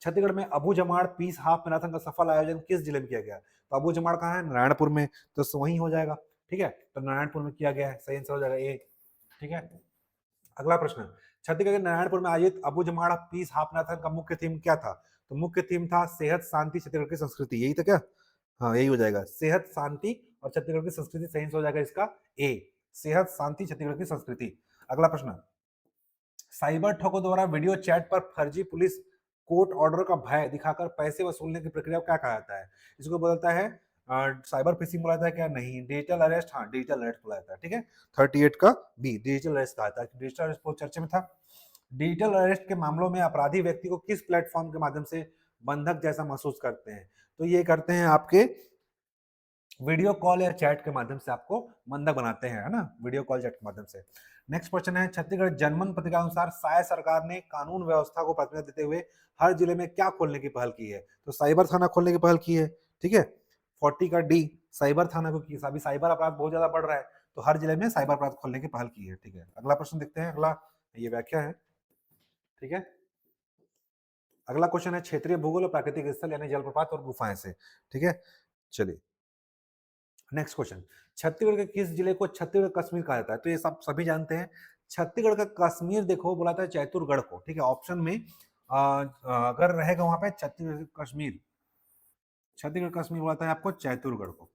छत्तीसगढ़ में अबू जमाड़ पीस हाफ मैराथन का सफल आयोजन किस जिले में किया गया? तो अबू जमाड़ कहाँ है? नारायणपुर में, तो वही हो जाएगा। ठीक है, तो नारायणपुर में किया गया है। सही आंसर हो जाएगा ए। ठीक है, अगला प्रश्न, छत्तीसगढ़ के नारायणपुर में आयोजित अबू जमाड़ पीस हाफ मैराथन का मुख्य थीम क्या था? तो मुख्य थीम था सेहत शांति छत्तीसगढ़ की संस्कृति। यही था क्या? हाँ, यही हो जाएगा, सेहत शांति और छत्तीसगढ़ की संस्कृति। सही हो जाएगा इसका ए, सेहत शांति छत्तीसगढ़ की संस्कृति। अगला प्रश्न, साइबर ठगों द्वारा वीडियो चैट पर फर्जी पुलिस कोर्ट ऑर्डर का भय दिखाकर पैसे वसूलने की प्रक्रिया को क्या कहा जाता है? इसको बोलता है साइबर फिशिंग बोला जाता है क्या? नहीं, डिजिटल अरेस्ट। हाँ, डिजिटल अरेस्ट बोला जाता है। ठीक है, 38 का बी, डिजिटल अरेस्ट कहा जाता है। डिजिटल अरेस्ट बहुत चर्चे में था। डिजिटल अरेस्ट के मामलों में अपराधी व्यक्ति को किस प्लेटफॉर्म के माध्यम से बंधक जैसा महसूस करते हैं? तो ये करते हैं आपके वीडियो कॉल या चैट के माध्यम से आपको बंधक बनाते हैं, है ना, वीडियो कॉल चैट के माध्यम से। नेक्स्ट क्वेश्चन है छत्तीसगढ़ जनमन पत्रिका के अनुसार साय सरकार ने कानून व्यवस्था को प्राथमिकता देते हुए हर जिले में क्या खोलने की पहल की है? तो साइबर थाना खोलने की पहल की है। ठीक है, 40 का डी, साइबर थाना को की। अभी साइबर अपराध बहुत ज्यादा बढ़ रहा है, तो हर जिले में साइबर अपराध खोलने की पहल की है। ठीक है, अगला प्रश्न देखते हैं। अगला ये व्याख्या है। ठीक है, अगला क्वेश्चन है क्षेत्रीय भूगोल और प्राकृतिक स्थल यानी जलप्रपात और गुफाएं से। ठीक है, चलिए नेक्स्ट क्वेश्चन, छत्तीसगढ़ के किस जिले को छत्तीसगढ़ कश्मीर कहा जाता है? तो ये सब सभी जानते हैं। छत्तीसगढ़ का कश्मीर देखो बोला था चैतुरगढ़ को। ठीक है, ऑप्शन में अगर रहेगा वहां पे छत्तीसगढ़ कश्मीर, छत्तीसगढ़ कश्मीर बोला था आपको चैतुरगढ़ को।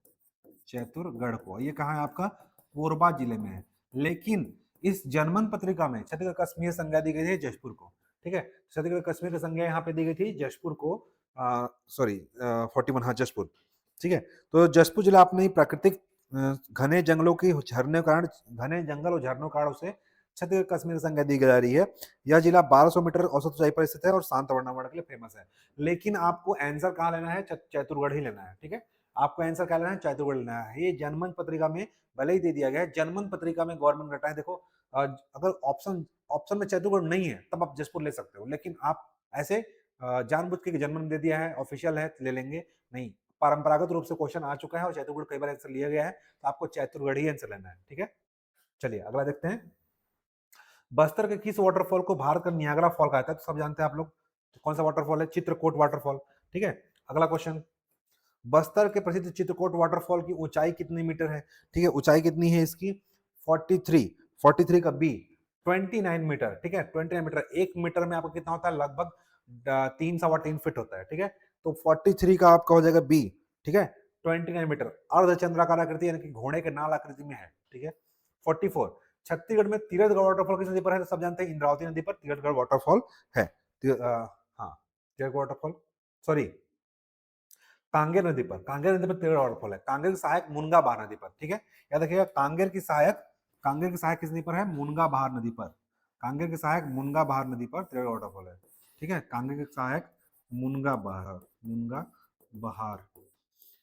चैतुरगढ़ को ये कहाँ है? आपका कोरबा जिले में है। लेकिन इस जनमन पत्रिका में छत्तीसगढ़ कश्मीर संज्ञा दी गई थी जशपुर को। ठीक है, छत्तीसगढ़ कश्मीर की संज्ञा यहाँ पे दी गई थी जशपुर को। सॉरी 41, हाँ जशपुर। ठीक है, तो जशपुर जिला अपने प्राकृतिक घने जंगलों की झरने कारण, घने जंगल और झरनों कारण उसे छत्तीसगढ़ कश्मीर संज्ञा दी जा रही है। यह जिला 1200 मीटर औसत ऊंचाई पर स्थित है और शांत वातावरण के लिए फेमस है। लेकिन आपको आंसर कहाँ लेना है? चैतुरगढ़ ही लेना है। ठीक है, आपको आंसर क्या लेना है? चैतुरगढ़ लेना है। ये जनमन पत्रिका में भले ही दे दिया गया है, जनमन पत्रिका में गवर्नमेंट घटा है। देखो अगर ऑप्शन में चैतुरगढ़ नहीं है तब आप जशपुर ले सकते हो, लेकिन आप ऐसे जानबूझ के जनमन दे दिया है, ऑफिशियल है, ले लेंगे नहीं। परंपरागत रूप से क्वेश्चन आ चुका है और चैतुरगढ़ कई बार आंसर लिया गया है, तो आपको चैतुरगढ़ ही आंसर लेना है। ठीक है, चलिए अगला देखते हैं। बस्तर के किस वाटरफॉल को भारत का नियाग्रा फॉल कहा जाता है? तो सब जानते हैं आप लोग। तो कौन सा वाटरफॉल है? चित्रकोट वाटरफॉल। ठीक है, अगला क्वेश्चन, बस्तर के प्रसिद्ध चित्रकोट वाटरफॉल की ऊंचाई कितनी मीटर है? ठीक है, ऊंचाई कितनी है इसकी? 43 का बी, 29 मीटर। ठीक है, 29 मीटर। 1 मीटर में आपको कितना होता है? लगभग 3 फीट होता है। ठीक है, तो 43 का आपका हो जाएगा बी। ठीक है, 29 मीटर अर्धचंद्राकार आकृति यानी कि घोड़े के नाल आकृति में है। ठीक है, 44 छत्तीसगढ़ में तीरथगढ़ वाटरफॉल किस नदी पर है? तो सब जानते हैं इंद्रावती नदी पर तीरथगढ़ वाटरफॉल है। हाँ, तिरक वाटरफॉल, सॉरी, कांगेर नदी पर तिरक वाटरफॉल है। कांगेर की सहायक मुनगा बहार नदी पर, ठीक है, याद रखिएगा। कांगेर की सहायक किस नदी पर है? मुनगा बहार नदी पर। कांगेर की सहायक मुनगा बहार नदी पर तिरक वाटरफॉल है, ठीक है। कांगेर की सहायक मुनगा बहार,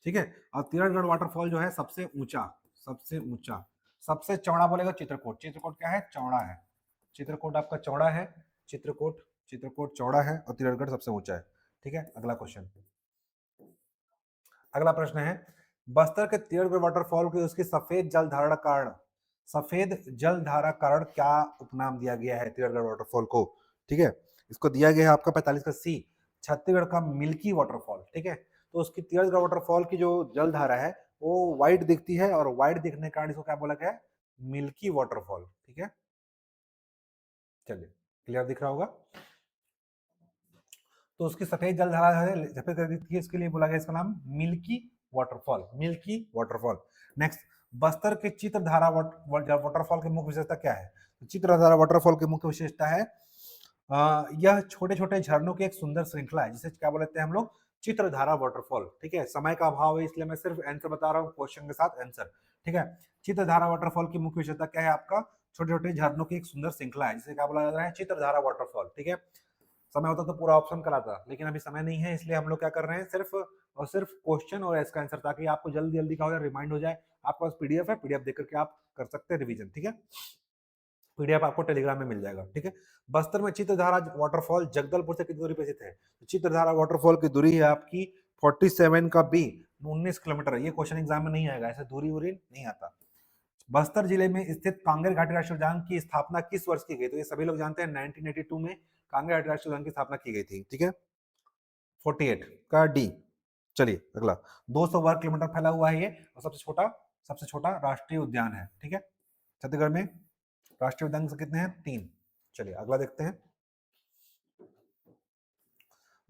ठीक है। और तिरगढ़ वाटरफॉल जो है सबसे ऊंचा, सबसे चौड़ा बोलेगा चित्रकूट। चित्रकूट क्या है? चौड़ा है। चित्रकूट आपका चौड़ा है। चित्रकूट चौड़ा है और तिरगढ़ सबसे ऊंचा है, ठीक है। अगला क्वेश्चन, अगला प्रश्न है, बस्तर के तिरगढ़ वाटरफॉल की उसकी सफेद जल धारा कारण क्या उपनाम दिया गया है तिरगढ़ वाटरफॉल को? ठीक है, इसको दिया गया है आपका 45 का सी, छत्तीसगढ़ का मिल्की वाटरफॉल, ठीक है। तो उसकी तिरगढ़ वाटरफॉल की जो जल धारा है वो व्हाइट दिखती है, और व्हाइट दिखने के कारण इसको क्या बोला गया है? मिल्की वाटरफॉल, ठीक है। चलिए, क्लियर दिख रहा होगा। तो उसकी सफेद जल धारा है, सफेद दिखती है, इसके लिए बोला गया इसका नाम milky waterfall, milky waterfall. Next, Bastar के चित्रधारा वाटरफॉल की मुख्य विशेषता क्या है? चित्रधारा वाटरफॉल की मुख्य विशेषता है यह छोटे छोटे झरनों की एक सुंदर श्रृंखला है, जिसे क्या बोलते हैं हम लोग? चित्रधारा वाटरफॉल, ठीक है। समय का अभाव है इसलिए मैं सिर्फ आंसर बता रहा हूँ, क्वेश्चन के साथ आंसर, ठीक है। चित्रधारा वाटरफॉल की मुख्य विशेषता क्या है आपका? छोटे छोटे झरनों की एक सुंदर श्रृंखला है, जिसे क्या बोला जाता है? चित्रधारा वाटरफॉल, ठीक है। समय होता तो पूरा ऑप्शन कराता, लेकिन अभी समय नहीं है, इसलिए हम लोग क्या कर रहे हैं? सिर्फ और सिर्फ क्वेश्चन और इसका आंसर, ताकि आपको जल्दी जल्दी का हो जाए, रिमाइंड हो जाए। आपके पास पीडीएफ है, पीडीएफ देख करके आप कर सकते हैं रिवीजन, ठीक है। पीडीएफ आपको टेलीग्राम में मिल जाएगा, ठीक है। बस्तर में चित्रधारा वाटरफॉल जगदलपुर से कितनी दूरी पर स्थित है? तो चित्रधारा वाटरफॉल की दूरी है आपकी 47 का बी, 19 किलोमीटर है। ये क्वेश्चन एग्जाम में नहीं आएगा, ऐसे दूरी वूरी नहीं आता। बस्तर जिले में स्थित कांगेर घाटी राष्ट्रीय उद्यान की स्थापना किस वर्ष की गई? तो ये सभी लोग जानते हैं, 1982 में कांगेर घाटी राष्ट्रीय उद्यान की स्थापना की गई थी, ठीक है। 48 का डी। चलिए अगला, 200 वर्ग किलोमीटर फैला हुआ है ये, और सबसे छोटा राष्ट्रीय उद्यान है, ठीक है। छत्तीसगढ़ में राष्ट्रीय उद्यान से कितने हैं? 3। चलिए अगला देखते हैं,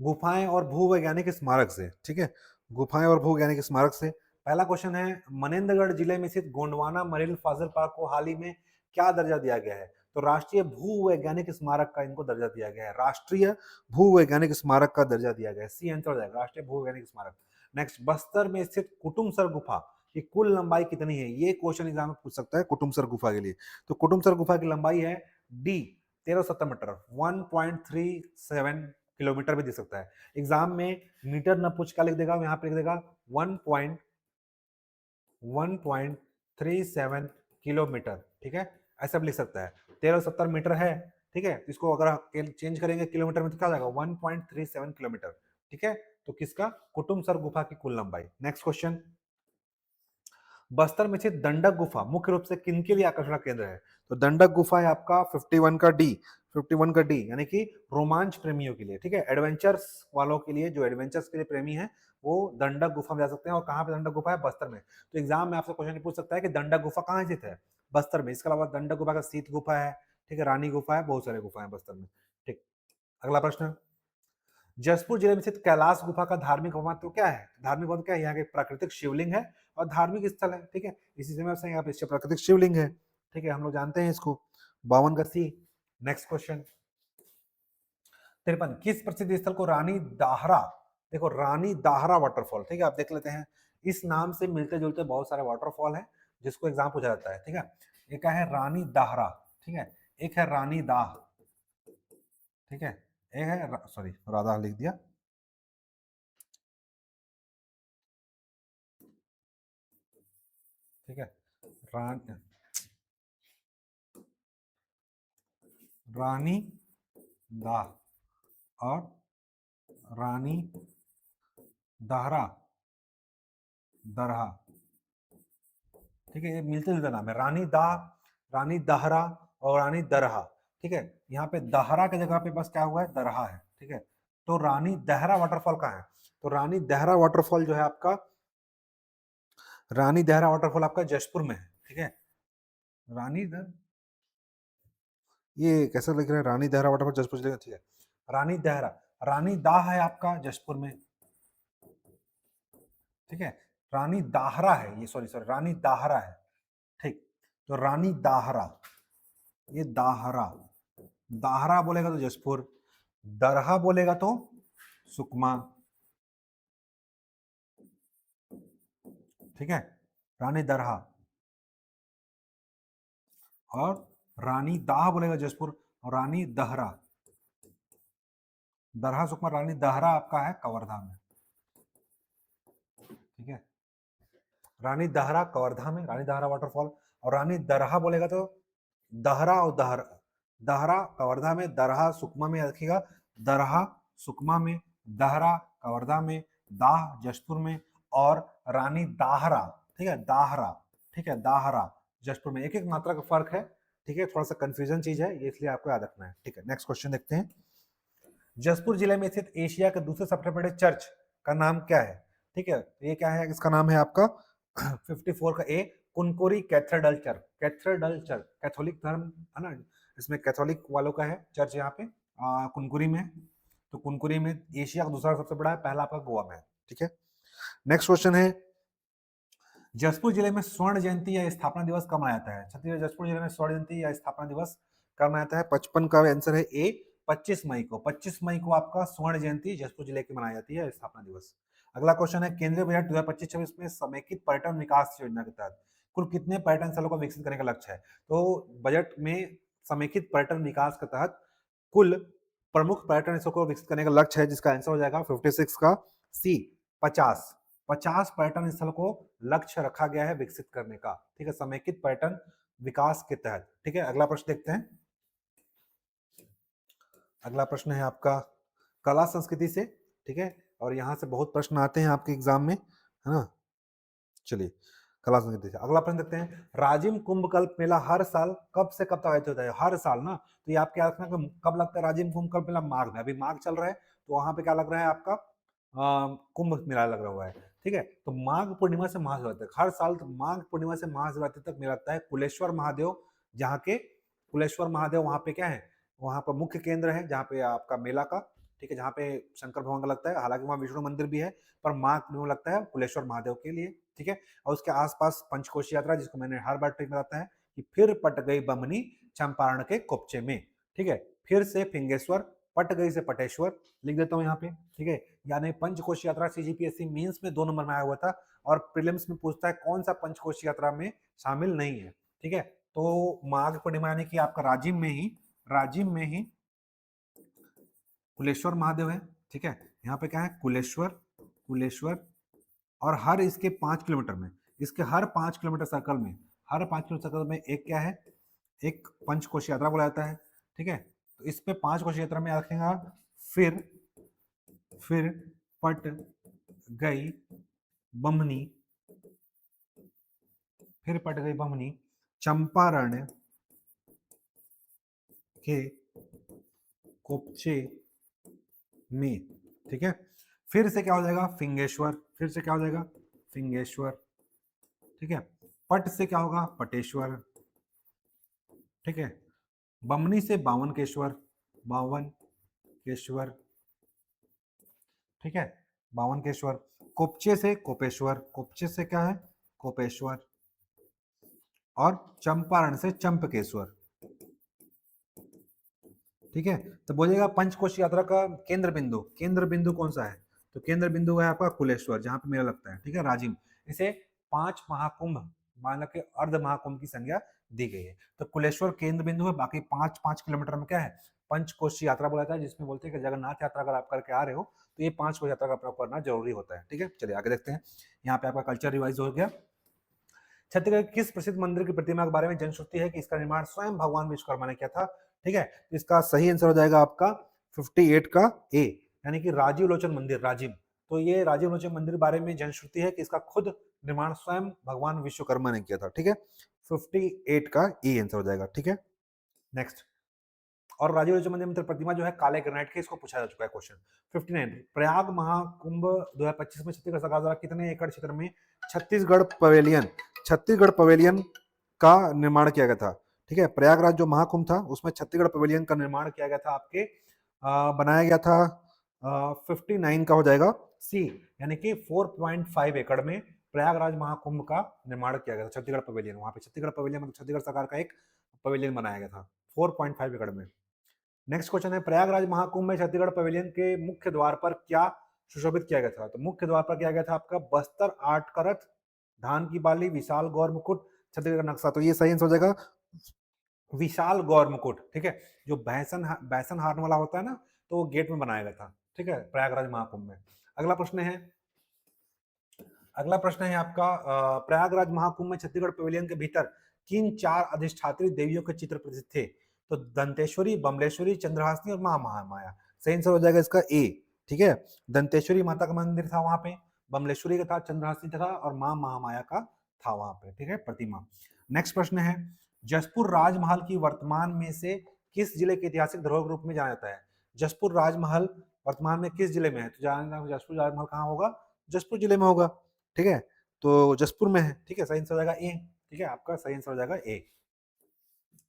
गुफाएं और भूवैज्ञानिक स्मारक से, ठीक है। गुफाएं और भूवैज्ञानिक स्मारक से पहला क्वेश्चन है, मनेन्द्रगढ़ जिले में स्थित गोंडवाना मरीन फाजिल पार्क को हाल ही में क्या दर्जा दिया गया है? तो राष्ट्रीय भूवैज्ञानिक स्मारक का इनको दर्जा दिया गया है, राष्ट्रीय भूवैज्ञानिक स्मारक का दर्जा दिया गया है, सी आंसर हो जाएगा, राष्ट्रीय भूवैज्ञानिक स्मारक। नेक्स्ट, बस्तर में स्थित कुटुमसर गुफा की कुल लंबाई कितनी है? ये क्वेश्चन एग्जाम में पूछ सकता है कुटुमसर गुफा के लिए। तो कुटुमसर गुफा की लंबाई है डी 1370 मीटर, 1.37 किलोमीटर भी दे सकता है। एग्जाम में मीटर न पूछ क्या लिख देगा, यहाँ पे लिख देगा 1.37 किलोमीटर, ठीक है, ऐसा भी लिख सकता है। 1370 मीटर है, ठीक है। इसको अगर चेंज करेंगे किलोमीटर में तो क्या हो जाएगा? 1.37 किलोमीटर, ठीक है। तो किसका? कुटुमसर गुफा की कुल लंबाई। नेक्स्ट क्वेश्चन, बस्तर में स्थित दंडक गुफा मुख्य रूप से किनके लिए आकर्षण केंद्र है? तो दंडक गुफा है आपका 51 का डी, 51 का डी, यानी कि रोमांच प्रेमियों के लिए, ठीक है, एडवेंचर्स वालों के लिए, जो एडवेंचर्स के लिए प्रेमी है वो दंडक गुफा में जा सकते हैं। और कहाँ पे दंडक गुफा है? बस्तर में। तो एग्जाम में आपसे क्वेश्चन पूछ सकता है कि दंडक गुफा कहाँ स्थित है? बस्तर में। इसके अलावा दंडक गुफा का सीत गुफा है, ठीक है, रानी गुफा है, बहुत सारे गुफा है बस्तर में, ठीक। अगला प्रश्न, जसपुर जिले में स्थित कैलाश गुफा का धार्मिक महत्व क्या है? धार्मिक महत्व क्या है? यहाँ के प्राकृतिक शिवलिंग है और धार्मिक स्थल है, ठीक है। इसी समय से यहाँ पे प्राकृतिक शिवलिंग है, ठीक है, हम लोग जानते हैं इसको। 52 का सी। नेक्स्ट क्वेश्चन, 53, किस प्रसिद्ध स्थल को रानी दाहरा, देखो रानी दाहरा वाटरफॉल, ठीक है, आप देख लेते हैं। इस नाम से मिलते जुलते बहुत सारे वाटरफॉल है जिसको एग्जाम पूछा जाता है, ठीक है। एक है रानी दाहरा, ठीक है, एक है रानी दाह, ठीक है, एक है सॉरी राधा लिख दिया, ठीक है। रानी दाह और रानी दाहरा दरहा, ठीक है, ये मिलते जुलते नाम है, रानी दाह, रानी दाहरा और रानी दरहा, ठीक है। यहाँ पे दाहरा की जगह पे बस क्या हुआ है? दरहा है, ठीक है। तो रानी दहरा वाटरफॉल कहाँ है? तो रानी दहरा वाटरफॉल जो है आपका, रानी दहरा वाटरफॉल आपका जशपुर में है, ठीक है। रानी दर ये कैसा लिख रहा है? रानी दहरा वाटरफॉल जशपुर जिले का, ठीक है। रानी दहरा, रानी दाह है आपका जशपुर में, ठीक है। रानी दाहरा है ये, सॉरी सॉरी, रानी दाहरा है, ठीक। तो रानी दाहरा, ये दाहरा, दाहरा बोलेगा तो जशपुर, दरहा बोलेगा तो सुकमा, ठीक है, रानी दरहा। और रानी दाह बोलेगा जसपुर, और रानी दहरा, दरहा सुकमा रानी दहरा आपका है कवर्धा में, ठीक है, रानी दहरा कवर्धा में, रानी दहरा वाटरफॉल। और रानी दरहा बोलेगा तो दहरा और दहरा, दहरा कवर्धा में, दरहा सुकमा में रखिएगा, दरहा सुकमा में, दहरा कवर्धा में, दाह जशपुर में, और रानी दाहरा, ठीक है, दाहरा, ठीक है, दाहरा जशपुर में। एक एक मात्रा का फर्क है, ठीक है, थोड़ा सा कंफ्यूजन चीज है ये, इसलिए आपको याद रखना है, ठीक है। नेक्स्ट क्वेश्चन देखते हैं। जसपुर जिले में स्थित एशिया के दूसरे सबसे बड़े चर्च का नाम क्या है, ठीक है, ये क्या है, इसका नाम है आपका 54 का A, Kunkuri cathedral church, cathedral church, Catholic धर्म है ना, इसमें कैथोलिक वालों का है चर्च यहाँ पे कुनकुरी में। तो कुनकुरी में एशिया का दूसरा सबसे बड़ा है, पहला आपका गोवा में है, ठीक है। नेक्स्ट क्वेश्चन है, जसपुर जिले में स्वर्ण जयंती या स्थापना दिवस कब मनाया जाता है, छत्तीसगढ़ जसपुर जिले में स्वर्ण जयंती या स्थापना दिवस कब मनाया जाता है, 55 का आंसर है ए, 25 मई को, 25 मई को आपका स्वर्ण जयंती जसपुर जिले की मनाई जाती है स्थापना दिवस। अगला क्वेश्चन है, केंद्रीय बजट 2025-26 में समेकित पर्यटन विकास योजना के तहत कुल कितने पर्यटन स्थलों को विकसित करने का लक्ष्य है। तो बजट में समेकित पर्यटन विकास के तहत कुल प्रमुख पर्यटन स्थलों को विकसित करने का लक्ष्य है, जिसका आंसर हो जाएगा 56 का सी, 50, 50 पर्यटन स्थल को लक्ष्य रखा गया है विकसित करने का, ठीक है, समेकित पर्यटन विकास के तहत, ठीक है। अगला प्रश्न देखते हैं। अगला प्रश्न है आपका कला संस्कृति से, ठीक है, और यहां से बहुत प्रश्न आते हैं आपके एग्जाम में, है ना। चलिए कला संस्कृति से अगला प्रश्न देखते हैं। राजिम कुंभ कल्प मेला हर साल कब से कब तक आयोजित होता है, हर साल ना, तो ये आप क्या रखना कब लगता है राजिम कुंभ कल्प मेला, माघ में, अभी माघ चल रहा है, तो वहां पे क्या लग रहा है आपका कुंभ मेला लग रहा हुआ है, ठीक है। तो माघ पूर्णिमा से महाशिवरात्रि तक हर साल, तो माघ पूर्णिमा से महाशिवरात्रि तक मेला लगता है कुलेश्वर महादेव, जहाँ के कुलेश्वर महादेव वहां पे क्या है, वहां पर मुख्य केंद्र है जहाँ पे आपका मेला का, ठीक है, जहाँ पे शंकर भगवान का लगता है, हालांकि वहाँ विष्णु मंदिर भी है, पर माघ पूर्णिमा लगता है कुलेश्वर महादेव के लिए, ठीक है। और उसके आसपास पंचकोशी यात्रा, जिसको मैंने हर बार ट्रिक में बताता है कि फिर पट गई बमनी चंपारण के कुपचे में, ठीक है, फिर से फिंगेश्वर, पट गई से पटेश्वर, लिख देता हूँ यहाँ पे, ठीक है। यानी पंचकोशी यात्रा सीजीपीएससी मेंस में 2 नंबर में आया हुआ था, और प्रीलिम्स में पूछता है कौन सा पंचकोशी यात्रा में शामिल नहीं है, ठीक है। तो माघ पूर्णिमा यानी कि आपका राजिम में ही कुलेश्वर महादेव है, ठीक है, यहाँ पे क्या है कुलेश्वर, कुलेश्वर, और हर इसके 5 किलोमीटर में, इसके हर 5 किलोमीटर सर्कल में, हर 5 किलोमीटर सर्कल में एक क्या है, एक पंचकोश यात्रा बोला जाता है, ठीक है। तो इस पे 5 कोश यात्रा में रखेगा, फिर फिर पट गई बमनी, फिर पट गई बमनी चंपारण के कोपचे में, ठीक है। फिर से क्या हो जाएगा फिंगेश्वर, फिर से क्या हो जाएगा फिंगेश्वर, ठीक है। पट से क्या होगा पटेश्वर, ठीक है। बमनी से बावनकेश्वर, बावनकेश्वर, ठीक है, बावनकेश्वर। कोपचे से कोपेश्वर, कोपचे से क्या है कोपेश्वर, और चंपारण से चंपकेश्वर, ठीक है। तो बोलिएगा पंचकोश यात्रा का केंद्र बिंदु, केंद्र बिंदु कौन सा है, तो केंद्र बिंदु है आपका कुलेश्वर, जहां पे मेला लगता है, ठीक है, राजिम। इसे 5 महाकुंभ मान के अर्ध महाकुंभ की संज्ञा दी गई है। तो कुलेश्वर केंद्र बिंदु है, बाकी 5-5 किलोमीटर में क्या है पंचकोशी यात्रा बोला जाता है, जिसमें बोलते हैं कि जगन्नाथ यात्रा अगर आप करके आ रहे हो तो ये 5 कोश यात्रा का करना जरूरी होता है, ठीक है। चलिए आगे देखते हैं। यहाँ पे आपका कल्चर रिवाइज हो गया। छत्तीसगढ़ किस प्रसिद्ध मंदिर की प्रतिमा के बारे में जनश्रुति है कि इसका निर्माण स्वयं भगवान विश्वकर्मा ने किया था, ठीक है। इसका सही आंसर हो जाएगा आपका 58 का ए, यानी कि राजीव लोचन मंदिर, राजिम। तो ये राजीव लोचन मंदिर बारे में जनश्रुति है कि इसका खुद निर्माण स्वयं भगवान विश्वकर्मा ने किया था, ठीक है। 58 का ए आंसर हो जाएगा, ठीक है। नेक्स्ट, और राजीव लोचन मंदिर में प्रतिमा जो है काले ग्रेनाइट की, इसको पूछा जा चुका है क्वेश्चन। 59, प्रयाग महाकुंभ 2025 में छत्तीसगढ़ सरकार द्वारा कितने एकड़ क्षेत्र में छत्तीसगढ़ पवेलियन, छत्तीसगढ़ पवेलियन का निर्माण किया गया था, ठीक है। प्रयागराज जो महाकुंभ था उसमें छत्तीसगढ़ पवेलियन का निर्माण किया गया था, आपके बनाया गया था 59 का हो जाएगा सी, यानी कि 4.5 एकड़ में प्रयागराज महाकुंभ का निर्माण किया गया था, छत्तीसगढ़ पवेलियन, वहां पे छत्तीसगढ़ पवेलियन मतलब छत्तीसगढ़ सरकार का एक पवेलियन बनाया गया था 4.5 एकड़ में। नेक्स्ट क्वेश्चन है, प्रयागराज महाकुंभ में छत्तीसगढ़ पवेलियन के मुख्य द्वार पर क्या सुशोभित किया गया था? तो मुख्य द्वार पर किया गया था आपका बस्तर आर्ट का रथ, धान की बाली, विशाल गौर मुकुट, छत्तीसगढ़ का नक्शा। तो ये सही आंसर हो जाएगा विशाल गौर मुकुट। ठीक है, जो बैसन हारने वाला होता है ना, तो वो गेट में बनाया गया था। ठीक है, प्रयागराज महाकुंभ में। अगला प्रश्न है, आपका प्रयागराज महाकुंभ में छत्तीसगढ़ पवेलियन के भीतर किन चार अधिष्ठात्री देवियों के चित्र प्रदर्शित थे? तो दंतेश्वरी, बमलेश्वरी, चंद्रहासिनी और महामाया। सही आंसर हो जाएगा इसका ए। ठीक है, दंतेश्वरी माता का मंदिर था वहां पे, बमलेश्वरी का था, चंद्रहासिनी था और मां महामाया का था वहां पे। ठीक है, प्रतिमा। नेक्स्ट प्रश्न है, जसपुर राजमहल की वर्तमान में से किस जिले के ऐतिहासिक धरोहर के रूप में जाना जाता है? जसपुर राजमहल वर्तमान में किस जिले में है? तो जानना, जसपुर राजमहल कहाँ होगा? जसपुर जिले में होगा। ठीक है, तो जसपुर में है। ठीक है, सही आंसर हो जाएगा ए। ठीक है, आपका सही आंसर हो जाएगा ए।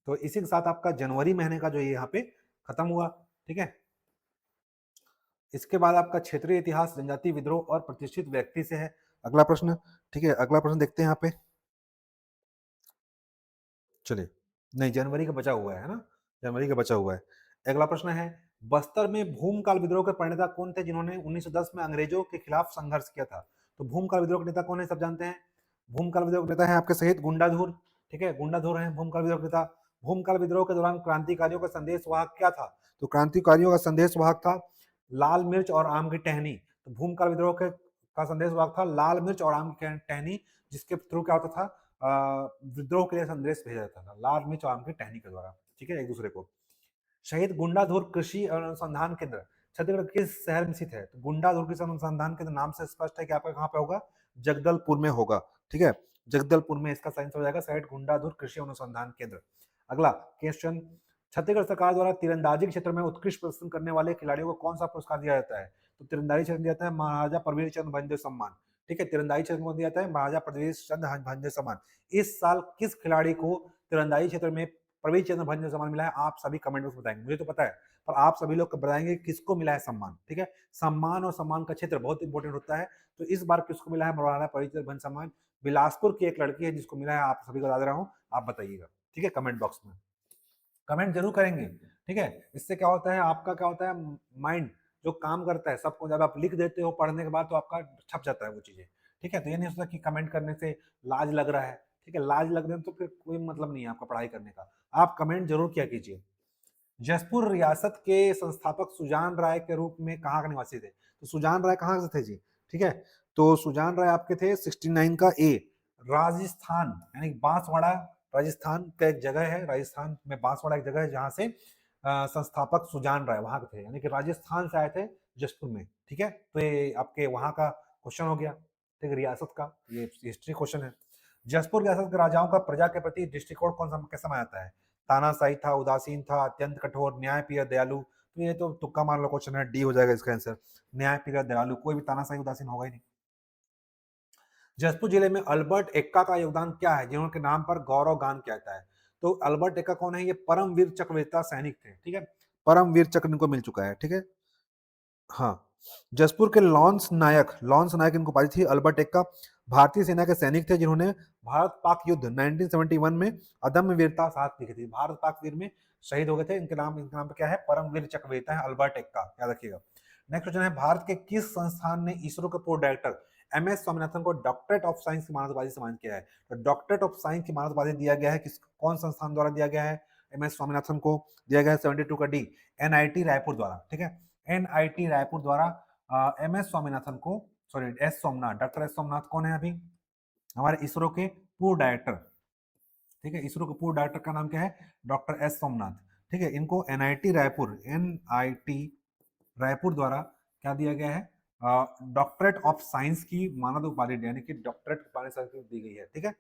तो इसी के साथ आपका जनवरी महीने का जो ये यहाँ पे खत्म हुआ। ठीक है, इसके बाद आपका क्षेत्रीय इतिहास, जनजाति विद्रोह और प्रतिष्ठित व्यक्ति से है अगला प्रश्न। ठीक है, अगला प्रश्न देखते हैं यहाँ पे। चलिए, नहीं, जनवरी का बचा हुआ है ना, जनवरी का बचा हुआ है। अगला प्रश्न है, बस्तर में भूमकाल विद्रोह के प्रणेता कौन थे जिन्होंने 1910 में अंग्रेजों के खिलाफ संघर्ष किया था? तो भूमकाल विद्रोह के नेता कौन है, सब जानते हैं। भूमकाल विद्रोह के नेता है आपके शहीद गुंडाधुर। ठीक है, गुंडाधुर है भूमकाल विद्रोह के नेता। भूमकाल विद्रोह के दौरान क्रांतिकारियों का संदेश वाहक क्या था? तो क्रांतिकारियों का संदेश वाहक था लाल मिर्च और आम की टहनी। तो भूमकाल विद्रोह के का संदेश वाहक था लाल मिर्च और आम की टहनी, जिसके थ्रू क्या होता था, विद्रोह के लिए संदेश भेजा जाता था लाल मिर्च और आम की टहनी के द्वारा। ठीक है, एक दूसरे को। शहीद गुंडाधुर कृषि अनुसंधान केंद्र छत्तीसगढ़ किस शहर में स्थित है? तो गुंडाधुर कृषि अनुसंधान केंद्र नाम से स्पष्ट है कि आपका कहाँ पे होगा, जगदलपुर में होगा। ठीक है, जगदलपुर में इसका साइंस हो जाएगा शहीद गुंडाधुर कृषि अनुसंधान केंद्र। अगला क्वेश्चन, छत्तीसगढ़ सरकार द्वारा तीरंदाजी के क्षेत्र में उत्कृष्ट प्रदर्शन करने वाले खिलाड़ियों को कौन सा पुरस्कार दिया जाता है? तो तीरंदाजी क्षेत्र दिया जाता है महाराजा परवीर चंद्र भंजदेव सम्मान। ठीक है, तीरंदाजी क्षेत्र को दिया जाता है महाराजा परवीर चंद्र भंजदेव सम्मान। इस साल किस खिलाड़ी को तीरंदाजी क्षेत्र में प्रवीण चंद्र भंज सम्मान मिला है? आप सभी कमेंट में बताएंगे, मुझे तो पता है, पर आप सभी लोग बताएंगे किसको मिला है सम्मान। ठीक है, सम्मान और सम्मान का क्षेत्र बहुत इंपॉर्टेंट होता है। तो इस बार किसको मिला है महाराणा प्रवीण चंद्र भंज सम्मान? बिलासपुर की एक लड़की है जिसको मिला है, आप सभी को बता दे रहा हूँ, आप बताइएगा। ठीक है, कमेंट बॉक्स में कमेंट जरूर करेंगे। ठीक है, इससे क्या होता है, आपका क्या होता है, माइंड जो काम करता है सबको, जब आप लिख देते हो पढ़ने के बाद तो आपका छप जाता है वो चीजें। ठीक है, तो ये नहीं होता कि कमेंट करने से लाज लग रहा है। ठीक है, लाज लग रहे तो फिर कोई मतलब नहीं है आपका पढ़ाई करने का। आप कमेंट जरूर किया कीजिए। जसपुर रियासत के संस्थापक सुजान राय के रूप में कहाँ के निवासी थे? तो सुजान राय कहाँ से थे जी? ठीक है, तो सुजान राय आपके थे 69 का ए, राजस्थान, यानी बांसवाड़ा राजस्थान का एक जगह है, राजस्थान में बांसवाड़ा एक जगह है जहां से संस्थापक सुजान राय वहां के थे, यानी कि राजस्थान से आए थे जसपुर में। ठीक है, तो ये आपके वहां का क्वेश्चन हो गया। ठीक है, रियासत का ये हिस्ट्री क्वेश्चन है। जसपुर रियासत के राजाओं का प्रजा के प्रति दृष्टिकोण कौन सा कैसा माना जाता है? तानाशाही था, उदासीन था, अत्यंत कठोर, न्यायप्रिय, दयालु। तो ये तो तुक्का मार लो क्वेश्चन है, डी हो जाएगा इसका आंसर, न्यायप्रिय दयालु। कोई भी तानाशाही उदासीन होगा ही नहीं। जसपुर जिले में अल्बर्ट एक्का का योगदान क्या है जिन्होंने नाम पर गौरव गान किया जाता है? तो अल्बर्ट एक्का कौन है? ये परमवीर चक्र विजेता सैनिक थे। ठीक है, परमवीर चक्र इनको मिल चुका है। ठीक है, हाँ। जसपुर के लॉन्स नायक इनको पाई थी अल्बर्ट एक्का, भारतीय सेना के सैनिक थे जिन्होंने भारत पाक युद्ध 1971 में अदम्य वीरता साथ लिखी थी। भारत पाक वीर में शहीद हो गए थे। इनके नाम पे क्या है, परमवीर चक्र विजेता है अल्बर्ट एक्का, याद रखिएगा। नेक्स्ट क्वेश्चन है, भारत के किस संस्थान ने इसरो के पूर्व डायरेक्टर एमएस स्वामीनाथन को डॉक्टरेट ऑफ साइंस की मानद उपाधि से सम्मानित किया है? तो डॉक्टरेट ऑफ साइंस की मानद उपाधि दिया गया है किस, कौन संस्थान द्वारा दिया गया है? एमएस स्वामीनाथन को दिया गया है 72 का डी, एनआईटी रायपुर द्वारा। ठीक है, एनआईटी रायपुर द्वारा एम एस स्वामीनाथन को, sorry S Somnath, doctor S Somnath कौन है अभी हमारे इसरो के पूर्व डायरेक्टर? ठीक है, इसरो के पूर्व डायरेक्टर का नाम क्या है? Doctor S Somnath. ठीक है, इनको एनआईटी रायपुर द्वारा क्या दिया गया है? डॉक्टरेट ऑफ साइंस की मानद उपाधि, यानी कि डॉक्टरेट उपाधि दी गई है। ठीक है,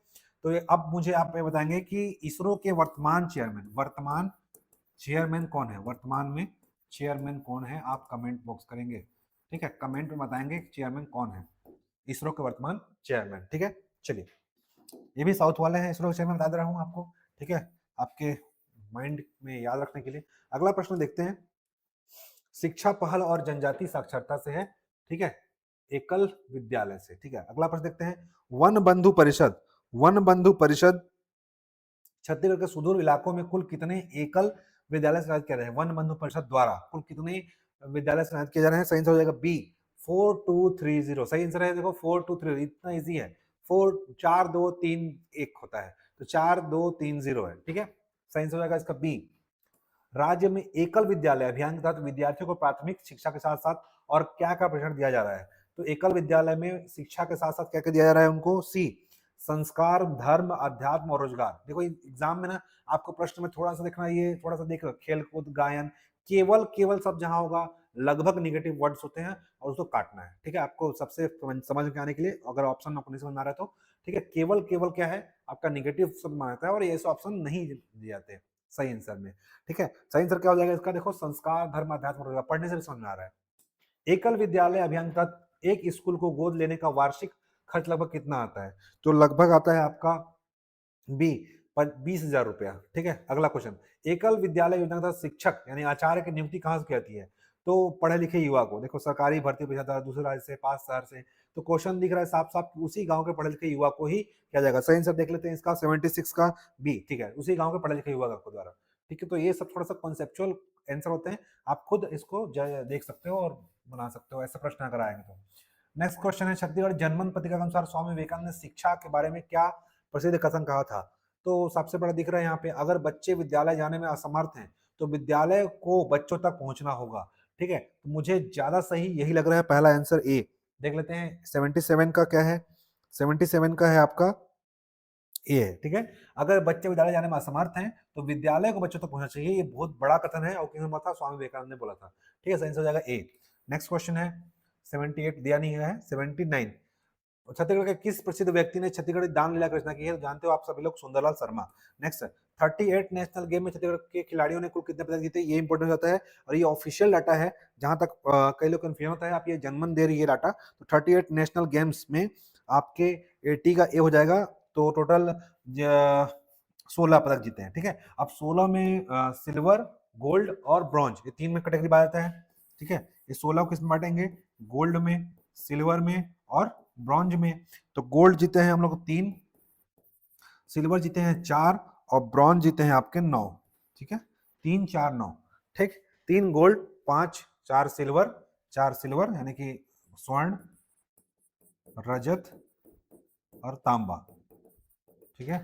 तो ये अब मुझे आप ये बताएंगे कि इसरो के वर्तमान चेयरमैन कौन है? वर्तमान में चेयरमैन कौन है? आप कमेंट बॉक्स करेंगे। ठीक है, कमेंट में बताएंगे चेयरमैन कौन है इसरो के वर्तमान चेयरमैन। ठीक है, चलिए, ये भी साउथ वाले हैं इसरो के चेयरमैन, बता दे रहा हूं आपको। ठीक है, आपके माइंड में याद रखने के लिए। अगला प्रश्न देखते हैं, शिक्षा पहल और जनजाति साक्षरता से है। ठीक है, एकल विद्यालय से। ठीक है, अगला प्रश्न देखते हैं, वन बंधु परिषद छत्तीसगढ़ के सुदूर इलाकों में कुल कितने एकल विद्यालय संचालित किया जा रहा है वन बंधु परिषद द्वारा, कुल कितने विद्यालय संचालित किए जा रहे हैं? सही आंसर हो जाएगा बी 4230। सही आंसर है देखो 4230, इतना इजी है। 4 4 2 3 1 होता है, तो 4230 है, ठीक है। सही आंसर हो जाएगा इसका बी। राज्य में एकल विद्यालय अभियान के तहत विद्यार्थियों को प्राथमिक शिक्षा के साथ साथ और क्या क्या प्रशिक्षण दिया जा रहा है? तो एकल विद्यालय में शिक्षा के साथ साथ क्या क्या दिया जा रहा है उनको? सी संस्कार, धर्म, अध्यात्म और रोजगार। देखो एग्जाम में ना आपको प्रश्न में थोड़ा सा देखना, ये थोड़ा सा देख लो, खेल कूद, गायन, केवल केवल सब जहां होगा लगभग निगेटिव वर्ड्स होते हैं और उसको काटना है, ठीक है। आपको सबसे समझ में आने के लिए, अगर ऑप्शन आपको नहीं समझ में आ रहा है तो ठीक है, केवल केवल क्या है आपका निगेटिव शब्द माना जाता है और ऐसे ऑप्शन नहीं दिए जाते सही आंसर में, ठीक है। सही आंसर क्या हो जाएगा इसका? देखो संस्कार, धर्म, अध्यात्म, रोजगार। पढ़ने से भी समझ में आ रहा है। एकल विद्यालय अभियान के तहत एक स्कूल को गोद लेने का वार्षिक खर्च लगभग कितना आता है? तो लगभग आता है आपका बी 20,000 रुपया, ठीक है। अगला क्वेश्चन, एकल विद्यालय योजना का शिक्षक यानी आचार्य की नियुक्ति कहां से की जाती है? तो पढ़े लिखे युवा को, देखो सरकारी भर्ती पेशादार, दूसरे राज्य से, पास शहर से, तो क्वेश्चन दिख रहा है साफ साफ उसी गांव के पढ़े लिखे युवा को ही किया जाएगा। सही आंसर देख लेते हैं इसका 76 का बी, ठीक है, उसी गांव के पढ़े लिखे युवा को द्वारा, ठीक है। तो ये सब थोड़ा सा कॉन्सेप्चुअल आंसर होते हैं, आप खुद इसको देख सकते हो और बना सकते हो ऐसा प्रश्न अगर आएंगे तो। नेक्स्ट क्वेश्चन है, छत्तीसगढ़ जनमन पत्रिका के अनुसार स्वामी विवेकानंद ने शिक्षा के बारे में क्या प्रसिद्ध कथन कहा था? तो सबसे बड़ा दिख रहा है यहाँ पे, अगर बच्चे विद्यालय जाने में असमर्थ हैं तो विद्यालय को बच्चों तक पहुंचना होगा, ठीक है। तो मुझे ज्यादा सही यही लग रहा है, पहला आंसर ए। देख लेते हैं 77 का क्या है? 77 का है आपका ए है, ठीक है। अगर बच्चे विद्यालय जाने में असमर्थ हैं तो विद्यालय को बच्चों तक पहुंचना चाहिए, ये बहुत बड़ा कथन है और किसने बोला था? स्वामी विवेकानंद ने बोला था, ठीक है। सही आंसर हो जाएगा ए। नेक्स्ट क्वेश्चन है 78 दिया नहीं है, 79, छत्तीसगढ़ के किस प्रसिद्ध व्यक्ति ने छत्तीसगढ़ दान लीला की रचना की है? जानते हो आप सभी लोग, Sundarlal Sharma. Next 38 national game में छत्तीसगढ़ के खिलाड़ियों ने कुल कितने पदक जीते? ये इंपॉर्टेंट होता है और ये ऑफिशियल डाटा है, जहां तक कई लोग कंफ्यूजन होता है, आप ये जनमन दे रही है डाटा। तो 38 नेशनल गेम्स में आपके 80 का ए हो जाएगा, तो टोटल 16 पदक जीते हैं, ठीक है। अब 16 में सिल्वर, गोल्ड और ब्रॉन्ज, ये तीन में कैटेगरी बांटा जाता है, ठीक है। ये 16 किस में बांटेंगे? गोल्ड में, सिल्वर में और ब्रॉन्ज में। तो गोल्ड जीते हैं हम लोग 3, सिल्वर जीते हैं 4 और ब्रॉन्ज जीते हैं आपके 9, ठीक है। 3 4 9, ठीक। 3 गोल्ड, 5 4 सिल्वर, 4 सिल्वर यानी कि स्वर्ण, रजत और तांबा, ठीक है।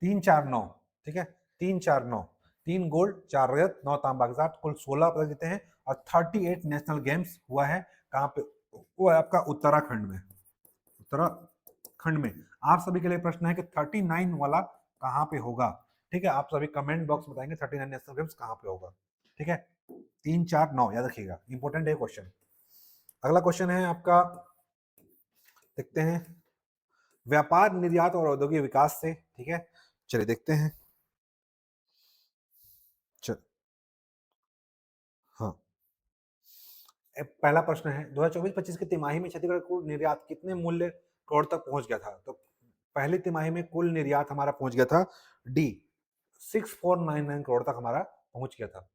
3 4 9, ठीक है। 3 4 9, 3 गोल्ड, 4 रजत, 9 तांबा के साथ कुल 16 पदक जीते हैं और 38 नेशनल गेम्स हुआ है कहाँ पे? वो है आपका उत्तराखंड में, उत्तराखंड में। आप सभी के लिए प्रश्न है कि 39 वाला कहाँ पे होगा, ठीक है। आप सभी कमेंट बॉक्स में बताएंगे 39 नेशनल गेम्स कहाँ पे होगा, ठीक है। 3 4 9 याद रखिएगा, इंपॉर्टेंट है क्वेश्चन। अगला क्वेश्चन है आपका, देखते हैं, व्यापार, निर्यात और औद्योगिक विकास से, ठीक है। चलिए देखते हैं, चल हाँ, पहला प्रश्न है 2024-25 की तिमाही में छत्तीसगढ़ को निर्यात कितने मूल्य करोड़ तक पहुंच गया था? तो पहली तिमाही में कुल निर्यात हमारा पहुंच गया था डी 6499 करोड़ तक हमारा पहुंच गया था।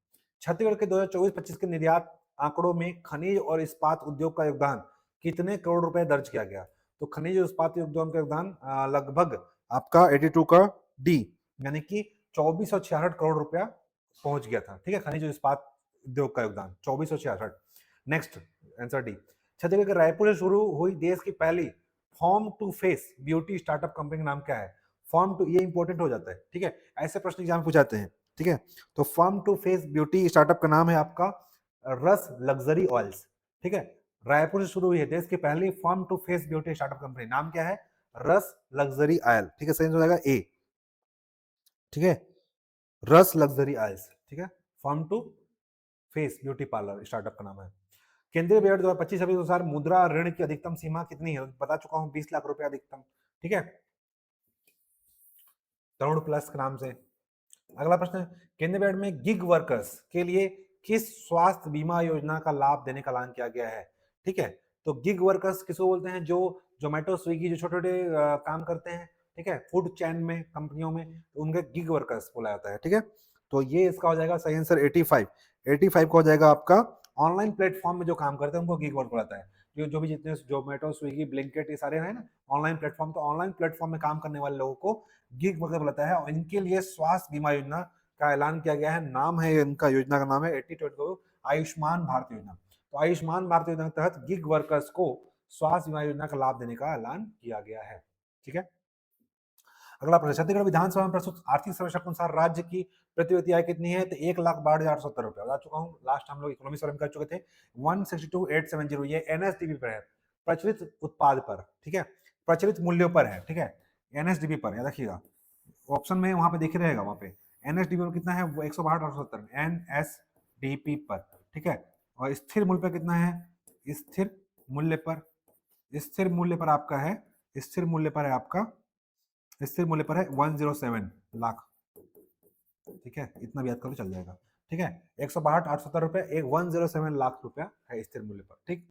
छत्तीसगढ़ के 2024-25 के निर्यात आंकड़ों में खनिज और इस्पात उद्योग का योगदान कितने करोड़ रुपए दर्ज किया गया? तो खनिज और इस्पात उद्योग का योगदान लगभग आपका 82 का डी यानी कि 2466 करोड़ रुपया पहुंच गया था, ठीक है। खनिज और इस्पात उद्योग का योगदान 2466। Next answer D. छत्तीसगढ़ के रायपुर से शुरू हुई देश की पहली form to face beauty startup company का नाम क्या है? फॉर्म टू, ये इंपॉर्टेंट हो जाता है, ठीक है। ऐसे प्रश्न एग्जाम पूछाते हैं, ठीक है। तो form to face beauty startup का नाम है आपका रस लग्जरी ऑयल्स, ठीक है। रायपुर से शुरू हुई है देश की पहली form to face beauty startup company, नाम क्या है? रस लग्जरी ऑयल, ठीक है। सही हो जाएगा ए, ठीक है। रस लग्जरी ऑयल्स, ठीक है। Form to face beauty parlour startup का नाम है। केंद्रीय बजट 2025 के अनुसार मुद्रा ऋण की अधिकतम सीमा कितनी है? बता चुका हूं 20 लाख रुपए अधिकतम, ठीक है, करोड़ प्लस के नाम से। अगला प्रश्न, केंद्रीय बजट में गिग वर्कर्स के लिए किस स्वास्थ्य बीमा योजना का लाभ देने का ऐलान किया गया है? ठीक है, तो गिग वर्कर्स किसको बोलते हैं? जो जोमेटो, स्विगी, जो छोटे छोटे काम करते हैं, ठीक है, फूड चैन में, कंपनियों में, तो उनके गिग वर्कर्स बोला जाता है, ठीक है। तो ये इसका हो जाएगा सही आंसर 85। 85 का हो जाएगा आपका, ऑनलाइन प्लेटफॉर्म में जो काम करते हैं उनको गिग वर्क बोला है। जो भी जितने जोमेटो, स्विगी, ब्लिंकिट, ये सारे हैं ना ऑनलाइन प्लेटफॉर्म, तो ऑनलाइन प्लेटफॉर्म में काम करने वाले लोगों को गिग वर्कर बोलता है और इनके लिए स्वास्थ्य बीमा योजना का ऐलान किया गया है। नाम है इनका, योजना का नाम है 80-20 आयुष्मान भारत योजना। तो आयुष्मान भारत योजना के तहत गिग वर्कर्स को स्वास्थ्य बीमा योजना का लाभ देने का ऐलान किया गया है। ठीक है, अगला प्रश्न, छत्तीसगढ़ विधानसभा में प्रस्तुत आर्थिक सर्वेक्षण के अनुसार राज्य की प्रति व्यक्ति आय कितनी है? तो 1,62,870 बता चुका हूँ, लास्ट हम लोग इकोनॉमी सर्वे में कर चुके थे। 162,870 ये एनएसडीबी पर है, प्रचलित उत्पाद पर, ठीक है, प्रचलित मूल्यों पर है, ठीक है, एनएसडीबी पर, याद रखिएगा, ऑप्शन में वहां पे देख रहेगा, वहां पे एनएसडीपी में कितना है? वो 162,870 एनएसडीपी पर, ठीक है। और स्थिर मूल्य पर कितना है? स्थिर मूल्य पर, स्थिर मूल्य पर आपका है, स्थिर मूल्य पर है आपका, स्थिर मूल्य पर है 107 लाख, ठीक है, इतना भी याद करो चल जाएगा, ठीक है। 162,870 रुपए, एक 107 लाख रुपया है स्थिर मूल्य पर, ठीक।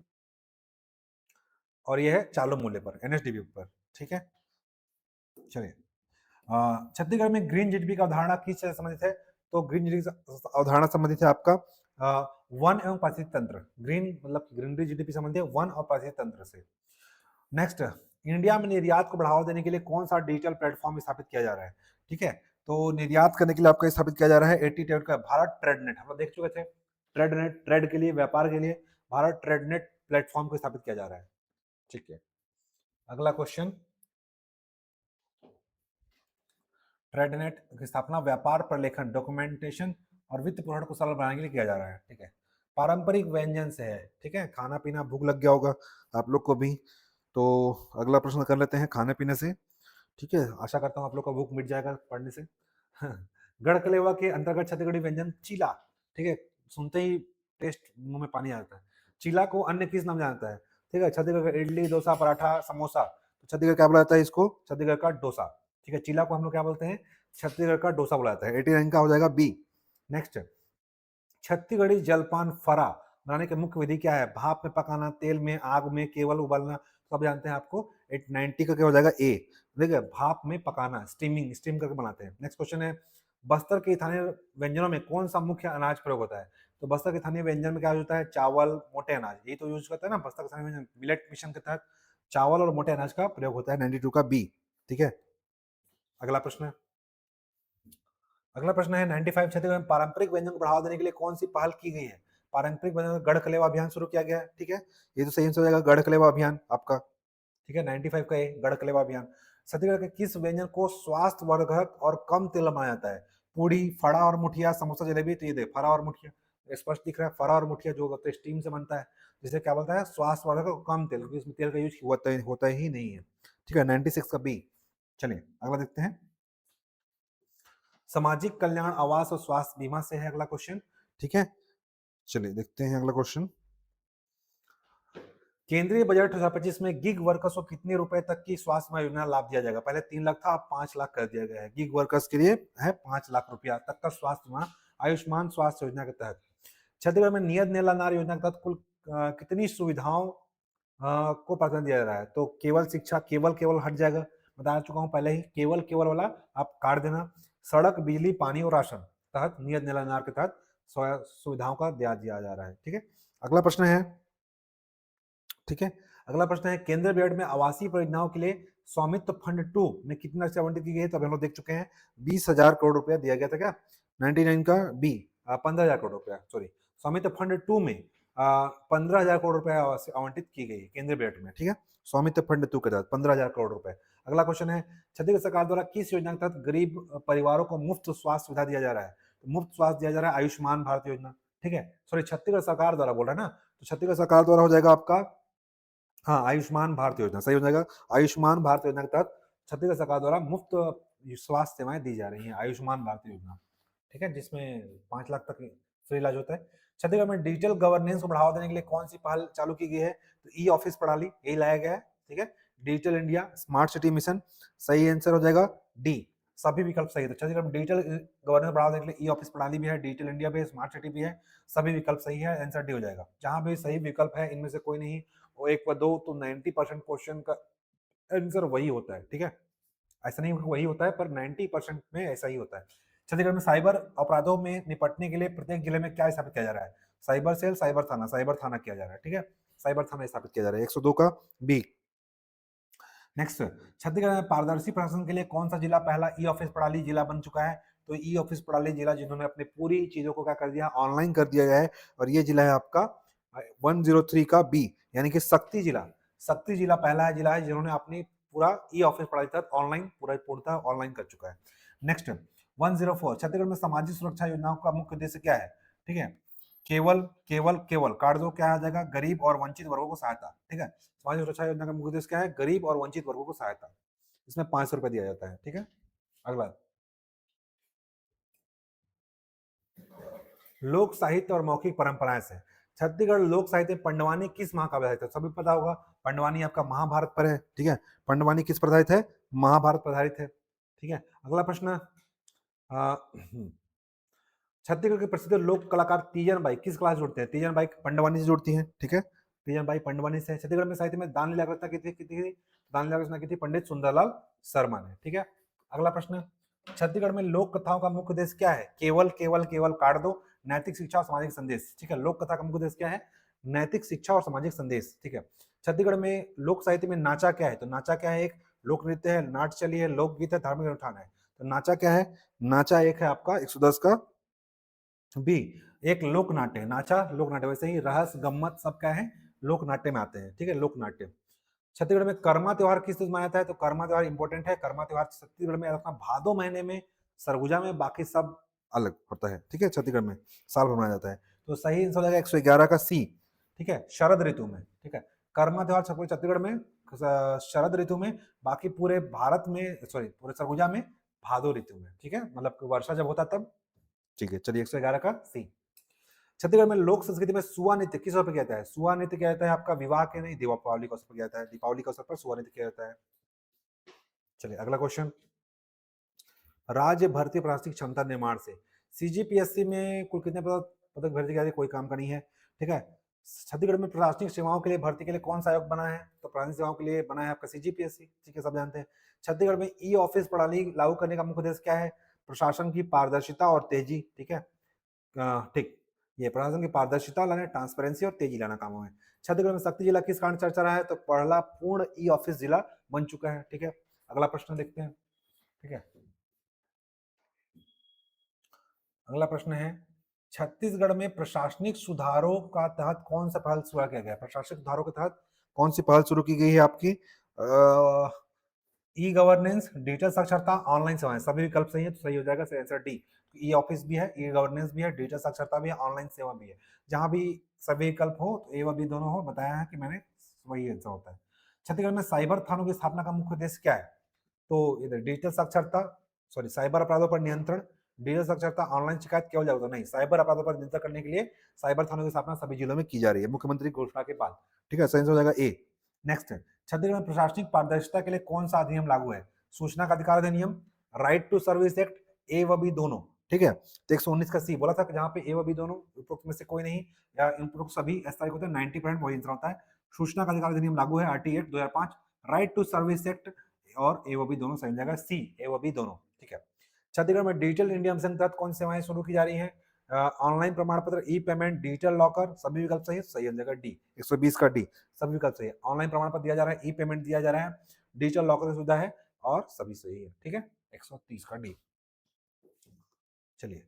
और यह है चालू मूल्य पर, एनएसडीपी पर, ठीक है। चलिए, छत्तीसगढ़ में ग्रीन जीडीपी का अवधारणा किस से संबंधित है? तो ग्रीन जीडीपी अवधारणा संबंधित है आपका वन एवं पारिस्थितिक तंत्र, ग्रीन मतलब ग्रीनरी जीडीपी संबंधित है वन और पारिस्थितिक तंत्र से। नेक्स्ट, इंडिया में निर्यात को बढ़ावा देने के लिए कौन सा डिजिटल प्लेटफॉर्म स्थापित किया जा रहा है? ठीक है, तो निर्यात करने के लिए आपका स्थापित किया जा रहा है 80 का भारत ट्रेडनेट, हम लोग देख चुके थे, ट्रेडनेट, ट्रेड के लिए, व्यापार के लिए भारत ट्रेडनेट प्लेटफॉर्म को स्थापित किया जा रहा है, ठीक है। अगला क्वेश्चन, ट्रेडनेट की स्थापना व्यापार प्रलेखन, डॉक्यूमेंटेशन और वित्त पोषण को सरल बनाने के लिए किया जा रहा है, ठीक है। पारंपरिक व्यंजन से है, ठीक है, खाना पीना, भूख लग गया होगा आप लोग को भी, तो अगला प्रश्न कर लेते हैं खाने पीने से, ठीक है। आशा करता हूँ आप लोग का भूख मिट जाएगा पढ़ने से। गढ़कलेवा के अंतर्गत छत्तीसगढ़ी व्यंजन चीला, ठीक है, सुनते ही टेस्ट मुंह में पानी आ जाता है। चीला को अन्य किस नाम जानता है? ठीक है, छत्तीसगढ़ का इडली, डोसा, पराठा, समोसा, तो छत्तीसगढ़ क्या बोला जाता है इसको? छत्तीसगढ़ का डोसा, ठीक है। चीला को हम लोग क्या बोलते हैं? छत्तीसगढ़ का डोसा बोला जाता है। 89 का हो जाएगा बी। नेक्स्ट, छत्तीसगढ़ी जलपान फरा बनाने की मुख्य विधि क्या है? भाप में पकाना, तेल में, आग में, केवल उबालना, सब जानते हैं आपको। 90 का क्या हो जाएगा? ए। देखिए, भाप में पकाना, स्टीमिंग, स्टीम करके बनाते हैं। नेक्स्ट क्वेश्चन है, बस्तर के स्थानीय व्यंजनों में कौन सा मुख्य अनाज प्रयोग होता है? तो बस्तर के स्थानीय व्यंजन में क्या होता है? चावल, मोटे अनाज, यही तो यूज करता है ना बस्तर के स्थानीय व्यंजन, मिलेट मिशन के तहत चावल और मोटे अनाज का प्रयोग होता है। 92 का बी, ठीक है। अगला प्रश्न है, अगला प्रश्न है 95, छत्तीसगढ़ में पारंपरिक व्यंजन को बढ़ावा देने के लिए कौन सी पहल की गई है? पारंपरिक व्यंजन गढ़ कलेवा अभियान शुरू किया गया है, ठीक है, ये तो सही आंसर हो जाएगा, गढ़ कलेवा अभियान आपका, ठीक है। 95 का ये गढ़ कलेवा अभियान। छत्तीसगढ़ के किस व्यंजन को स्वास्थ्य वर्धक और कम तेल बनाया जाता है? पूड़ी, फड़ा और मुठिया, समोसा, जलेबी, तो ये देख फड़ा और मुठिया स्पष्ट दिख रहा है, फड़ा और मुठिया जो होता है स्टीम से बनता है, जिसे क्या बोलता है? स्वास्थ्य वर्धक और कम तेल, क्योंकि इसमें तेल का यूज होता ही नहीं है, ठीक है। 96 का बी। चलिए अगला देखते हैं, सामाजिक कल्याण, आवास और स्वास्थ्य बीमा से है अगला क्वेश्चन, ठीक है। चलिए देखते हैं अगला क्वेश्चन, केंद्रीय बजट 2025 में गिग वर्कर्स को कितने रुपए तक की स्वास्थ्य बीमा योजना लाभ दिया जाएगा? पहले 3 लाख था, अब 5 लाख कर दिया गया है। गिग वर्कर्स के लिए है 5 लाख रुपया तक का स्वास्थ्य बीमा आयुष्मान स्वास्थ्य योजना के तहत। छत्तीसगढ़ में नियत निरालानार योजना के तहत कुल कितनी सुविधाओं को प्राधान्य दिया जा रहा है? तो केवल शिक्षा, केवल केवल हट जाएगा, बता चुका हूं पहले ही, केवल केवल वाला आप काट देना। सड़क, बिजली, पानी और राशन तहत नियत निरालानार के तहत सुविधाओं का दिया जा रहा है, ठीक है। अगला प्रश्न है, ठीक है, अगला प्रश्न है, केंद्रीय बजट में आवासीय परियोजनाओं के लिए स्वामित्व फंड 2 में कितना राशि आवंटित की गई है? तो हम लोग देख चुके हैं 20,000 करोड़ रुपया दिया गया था क्या? 99 का बी, 15,000 करोड़ रुपया, सॉरी, स्वामित्व फंड 2 में 15,000 करोड़ रुपया आवंटित की गई केंद्रीय बजट में, ठीक है। स्वामित्व फंड 2 के तहत 15,000 करोड़ रुपए। अगला क्वेश्चन है, छत्तीसगढ़ सरकार द्वारा किस योजना के तहत गरीब परिवारों को मुफ्त स्वास्थ्य सुविधा दिया जा रहा है? तो मुफ्त स्वास्थ्य दिया जा रहा है आयुष्मान भारत योजना, ठीक है, सॉरी छत्तीसगढ़ सरकार द्वारा बोल रहा है ना, तो छत्तीसगढ़ सरकार द्वारा हो जाएगा आपका, हाँ, आयुष्मान भारत योजना सही हो जाएगा। आयुष्मान भारत योजना के तहत छत्तीसगढ़ सरकार द्वारा मुफ्त स्वास्थ्य सेवाएं दी जा रही हैं, आयुष्मान भारत योजना, ठीक है, जिसमें 5 लाख तक फ्री इलाज होता है। छत्तीसगढ़ में डिजिटल गवर्नेंस को बढ़ावा देने के लिए कौन सी पहल चालू की गई है? तो ई ऑफिस प्रणाली यही लाया गया है, ठीक है। Digital India smart city mission, सही आंसर हो जाएगा डी, सभी विकल्प सही है। तो छत्तीसगढ़ में डिजिटल गवर्नेंस बढ़ावा देने के लिए ई ऑफिस प्रणाली भी है, डिजिटल इंडिया भी है, स्मार्ट सिटी भी है, सभी विकल्प सही है, आंसर डी हो जाएगा। जहां भी सही विकल्प है इनमें से कोई नहीं, वो एक व दो, तो 90% क्वेश्चन का आंसर वही होता है, ठीक है। ऐसा नहीं वही होता है, पर 90% में ऐसा ही होता है। छत्तीसगढ़ में साइबर अपराधों में निपटने के लिए प्रत्येक जिले में क्या स्थापित किया जा रहा है? साइबर सेल, साइबर थाना किया जा रहा है, ठीक है, साइबर थाना स्थापित किया जा रहा है। 102 का बी। नेक्स्ट, छत्तीसगढ़ में पारदर्शी प्रशासन के लिए कौन सा जिला पहला ई ऑफिस प्रणाली जिला बन चुका है? तो ई ऑफिस प्रणाली जिला जिन्होंने अपनी पूरी चीजों को क्या कर दिया, ऑनलाइन कर दिया गया है, और ये जिला है आपका 103 का बी, यानी कि शक्ति जिला। शक्ति जिला पहला जिला है जिन्होंने अपनी पूरा ई ऑफिस प्रणाली तहत ऑनलाइन पूरा पूर्णतः ऑनलाइन कर चुका है। नेक्स्ट 104, छत्तीसगढ़ में सामाजिक सुरक्षा योजनाओं का मुख्य उद्देश्य क्या है? ठीक है, केवल केवल केवल कार्ड दो, क्या आ जाएगा, गरीब और वंचित वर्गों को सहायता। ठीक है, सामाजिक सुरक्षा योजना का मुख्य उद्देश्य क्या है? गरीब और वंचित वर्गों को सहायता। इसमें 500 रुपए दिया जाता है। ठीक है, अगला लोक साहित्य और मौखिक परंपराएं से। छत्तीसगढ़ लोक साहित्य पंडवानी किस महाकाव्य आधारित है? सभी पता होगा, पंडवानी आपका महाभारत पर है। ठीक है, पंडवानी किस पर आधारित है? महाभारत पर आधारित है। ठीक है, अगला प्रश्न, छत्तीसगढ़ के प्रसिद्ध लोक कलाकार तीजन बाई किस कला से जुड़ते हैं? तीजन बाई पंडवानी से जुड़ती हैं। ठीक है, तीजन बाई पंडवानी से। छत्तीसगढ़ में साहित्य में दान लीला रचना की थी, दान लीला रचना की थी पंडित सुंदरलाल शर्मा ने। ठीक है, अगला प्रश्न, छत्तीसगढ़ में लोक कथाओं का मुख्य उद्देश्य क्या है? केवल केवल केवल काट दो, नैतिक शिक्षा और सामाजिक संदेश। ठीक है, लोक कथा का मुख्य उद्देश्य क्या है? नैतिक शिक्षा और सामाजिक संदेश। ठीक है, छत्तीसगढ़ में लोक साहित्य में नाचा क्या है? तो नाचा क्या है? एक लोक नृत्य है, नाट चली है, लोकगीत है, धार्मिक अनुष्ठान है। तो नाचा क्या है? नाचा एक है आपका 110 का बी, एक लोक नाट्य। नाचा लोक नाट्य, वैसे ही रहस गम्मत सब क्या है? लोक नाट्य में आते हैं। ठीक है, लोक नाट्य। छत्तीसगढ़ में कर्मा त्योहार किस दिन मनाया जाता है? तो कर्मा त्योहार इंपॉर्टेंट है। कर्मा त्योहार छत्तीसगढ़ में अपना भादो महीने में, सरगुजा में, बाकी सब अलग होता है। ठीक है, छत्तीसगढ़ में साल भर मनाया जाता है। तो सही आंसर हो जाएगा 111 का सी। ठीक है, शरद ऋतु में। ठीक है, कर्मा त्योहार छत्तीसगढ़ में शरद ऋतु में, बाकी पूरे भारत में, सॉरी पूरे सरगुजा में भादो ऋतु में। ठीक है, मतलब वर्षा जब होता तब। ठीक है, चलिए 111 का सी। छत्तीसगढ़ में लोक संस्कृति में सुआ नृत्य किस अवसर पर किया जाता है? सुआ नृत्य किया जाता है आपका विवाह के नहीं, दीपावली के अवसर पर किया जाता है। दीपावली के अवसर पर सुआ नृत्य किया जाता है। चलिए अगला क्वेश्चन, राज्य भर्ती प्रशासनिक क्षमता निर्माण से। सीजीपीएससी में कुल कितने पदक भर्ती किया? कोई काम का नहीं है। ठीक है, छत्तीसगढ़ में प्रशासनिक सेवाओं के लिए भर्ती के लिए कौन सा आयोग बना है? तो प्रशासनिक सेवाओं के लिए बना है आपका सीजीपीएससी। ठीक है, सब जानते हैं। छत्तीसगढ़ में ई ऑफिस प्रणाली लागू करने का मुख्य उद्देश्य क्या है? प्रशासन की पारदर्शिता और तेजी। ठीक है, ठीक, ये प्रशासन की पारदर्शिता लाना, ट्रांसपेरेंसी और तेजी लाना कामों में। छत्तीसगढ़ में शक्ति जिला किस कारण चर्चा रहा है? तो पहला पूर्ण ई ऑफिस जिला बन चुका है। ठीक है, अगला प्रश्न देखते हैं। ठीक है, अगला प्रश्न है, छत्तीसगढ़ में प्रशासनिक सुधारों का तहत कौन सा पहल शुरू किया गया? प्रशासनिक सुधारों के तहत कौन सी पहल शुरू की गई है आपकी? ई गवर्नेंस, डिजिटल साक्षरता, ऑनलाइन सेवाएं। सभी विकल्प सही है तो सही हो जाएगा आंसर डी। ई ऑफिस भी है, ई गवर्नेंस भी है, डिजिटल साक्षरता भी है, ऑनलाइन सेवा भी है। जहां भी सभी विकल्प हो तो ए व बी दोनों हो, बताया है कि मैंने, वही आंसर होता है। छत्तीसगढ़ में साइबर थानों की स्थापना का मुख्य उद्देश्य क्या है? तो इधर डिजिटल साक्षरता, सॉरी साइबर अपराधों पर नियंत्रण, डिजिटल साक्षरता, ऑनलाइन शिकायत केवल जागरूकता नहीं, साइबर अपराधों पर नियंत्रण करने के लिए साइबर थानों की स्थापना सभी जिलों में की जा रही है मुख्यमंत्री घोषणा के बाद। ठीक है, सही हो जाएगा ए। नेक्स्ट है, छत्तीसगढ़ में प्रशासनिक पारदर्शिता के लिए कौन सा अधिनियम लागू है? सूचना का अधिकार अधिनियम, राइट टू सर्विस एक्ट, ए व बी दोनों। ठीक है, तो 119 का सी बोला था कि जहां पे ए व बी दोनों उपरोक्त में से कोई नहीं, या उपरोक्त सभी ऐसा होता है, 90% वही आंसर होता है। सूचना का अधिकार अधिनियम लागू है, RT act 2005, right to service act और ए व बी दोनों सही जाएगा सी, ए व बी दोनों। ठीक है, छत्तीसगढ़ में डिजिटल इंडिया मिशन के तहत कौन सी सेवाएं शुरू की जा रही हैं? ऑनलाइन प्रमाण पत्र, ई पेमेंट, डिजिटल लॉकर। सभी विकल्प सही है, सही हो जाएगा डी, 120 का डी। सभी विकल्प सही है, ऑनलाइन प्रमाण पत्र दिया जा रहा है, ई पेमेंट दिया जा रहा है, डिजिटल लॉकर की सुविधा है, और सभी सही है। ठीक है, 130 का डी। चलिए,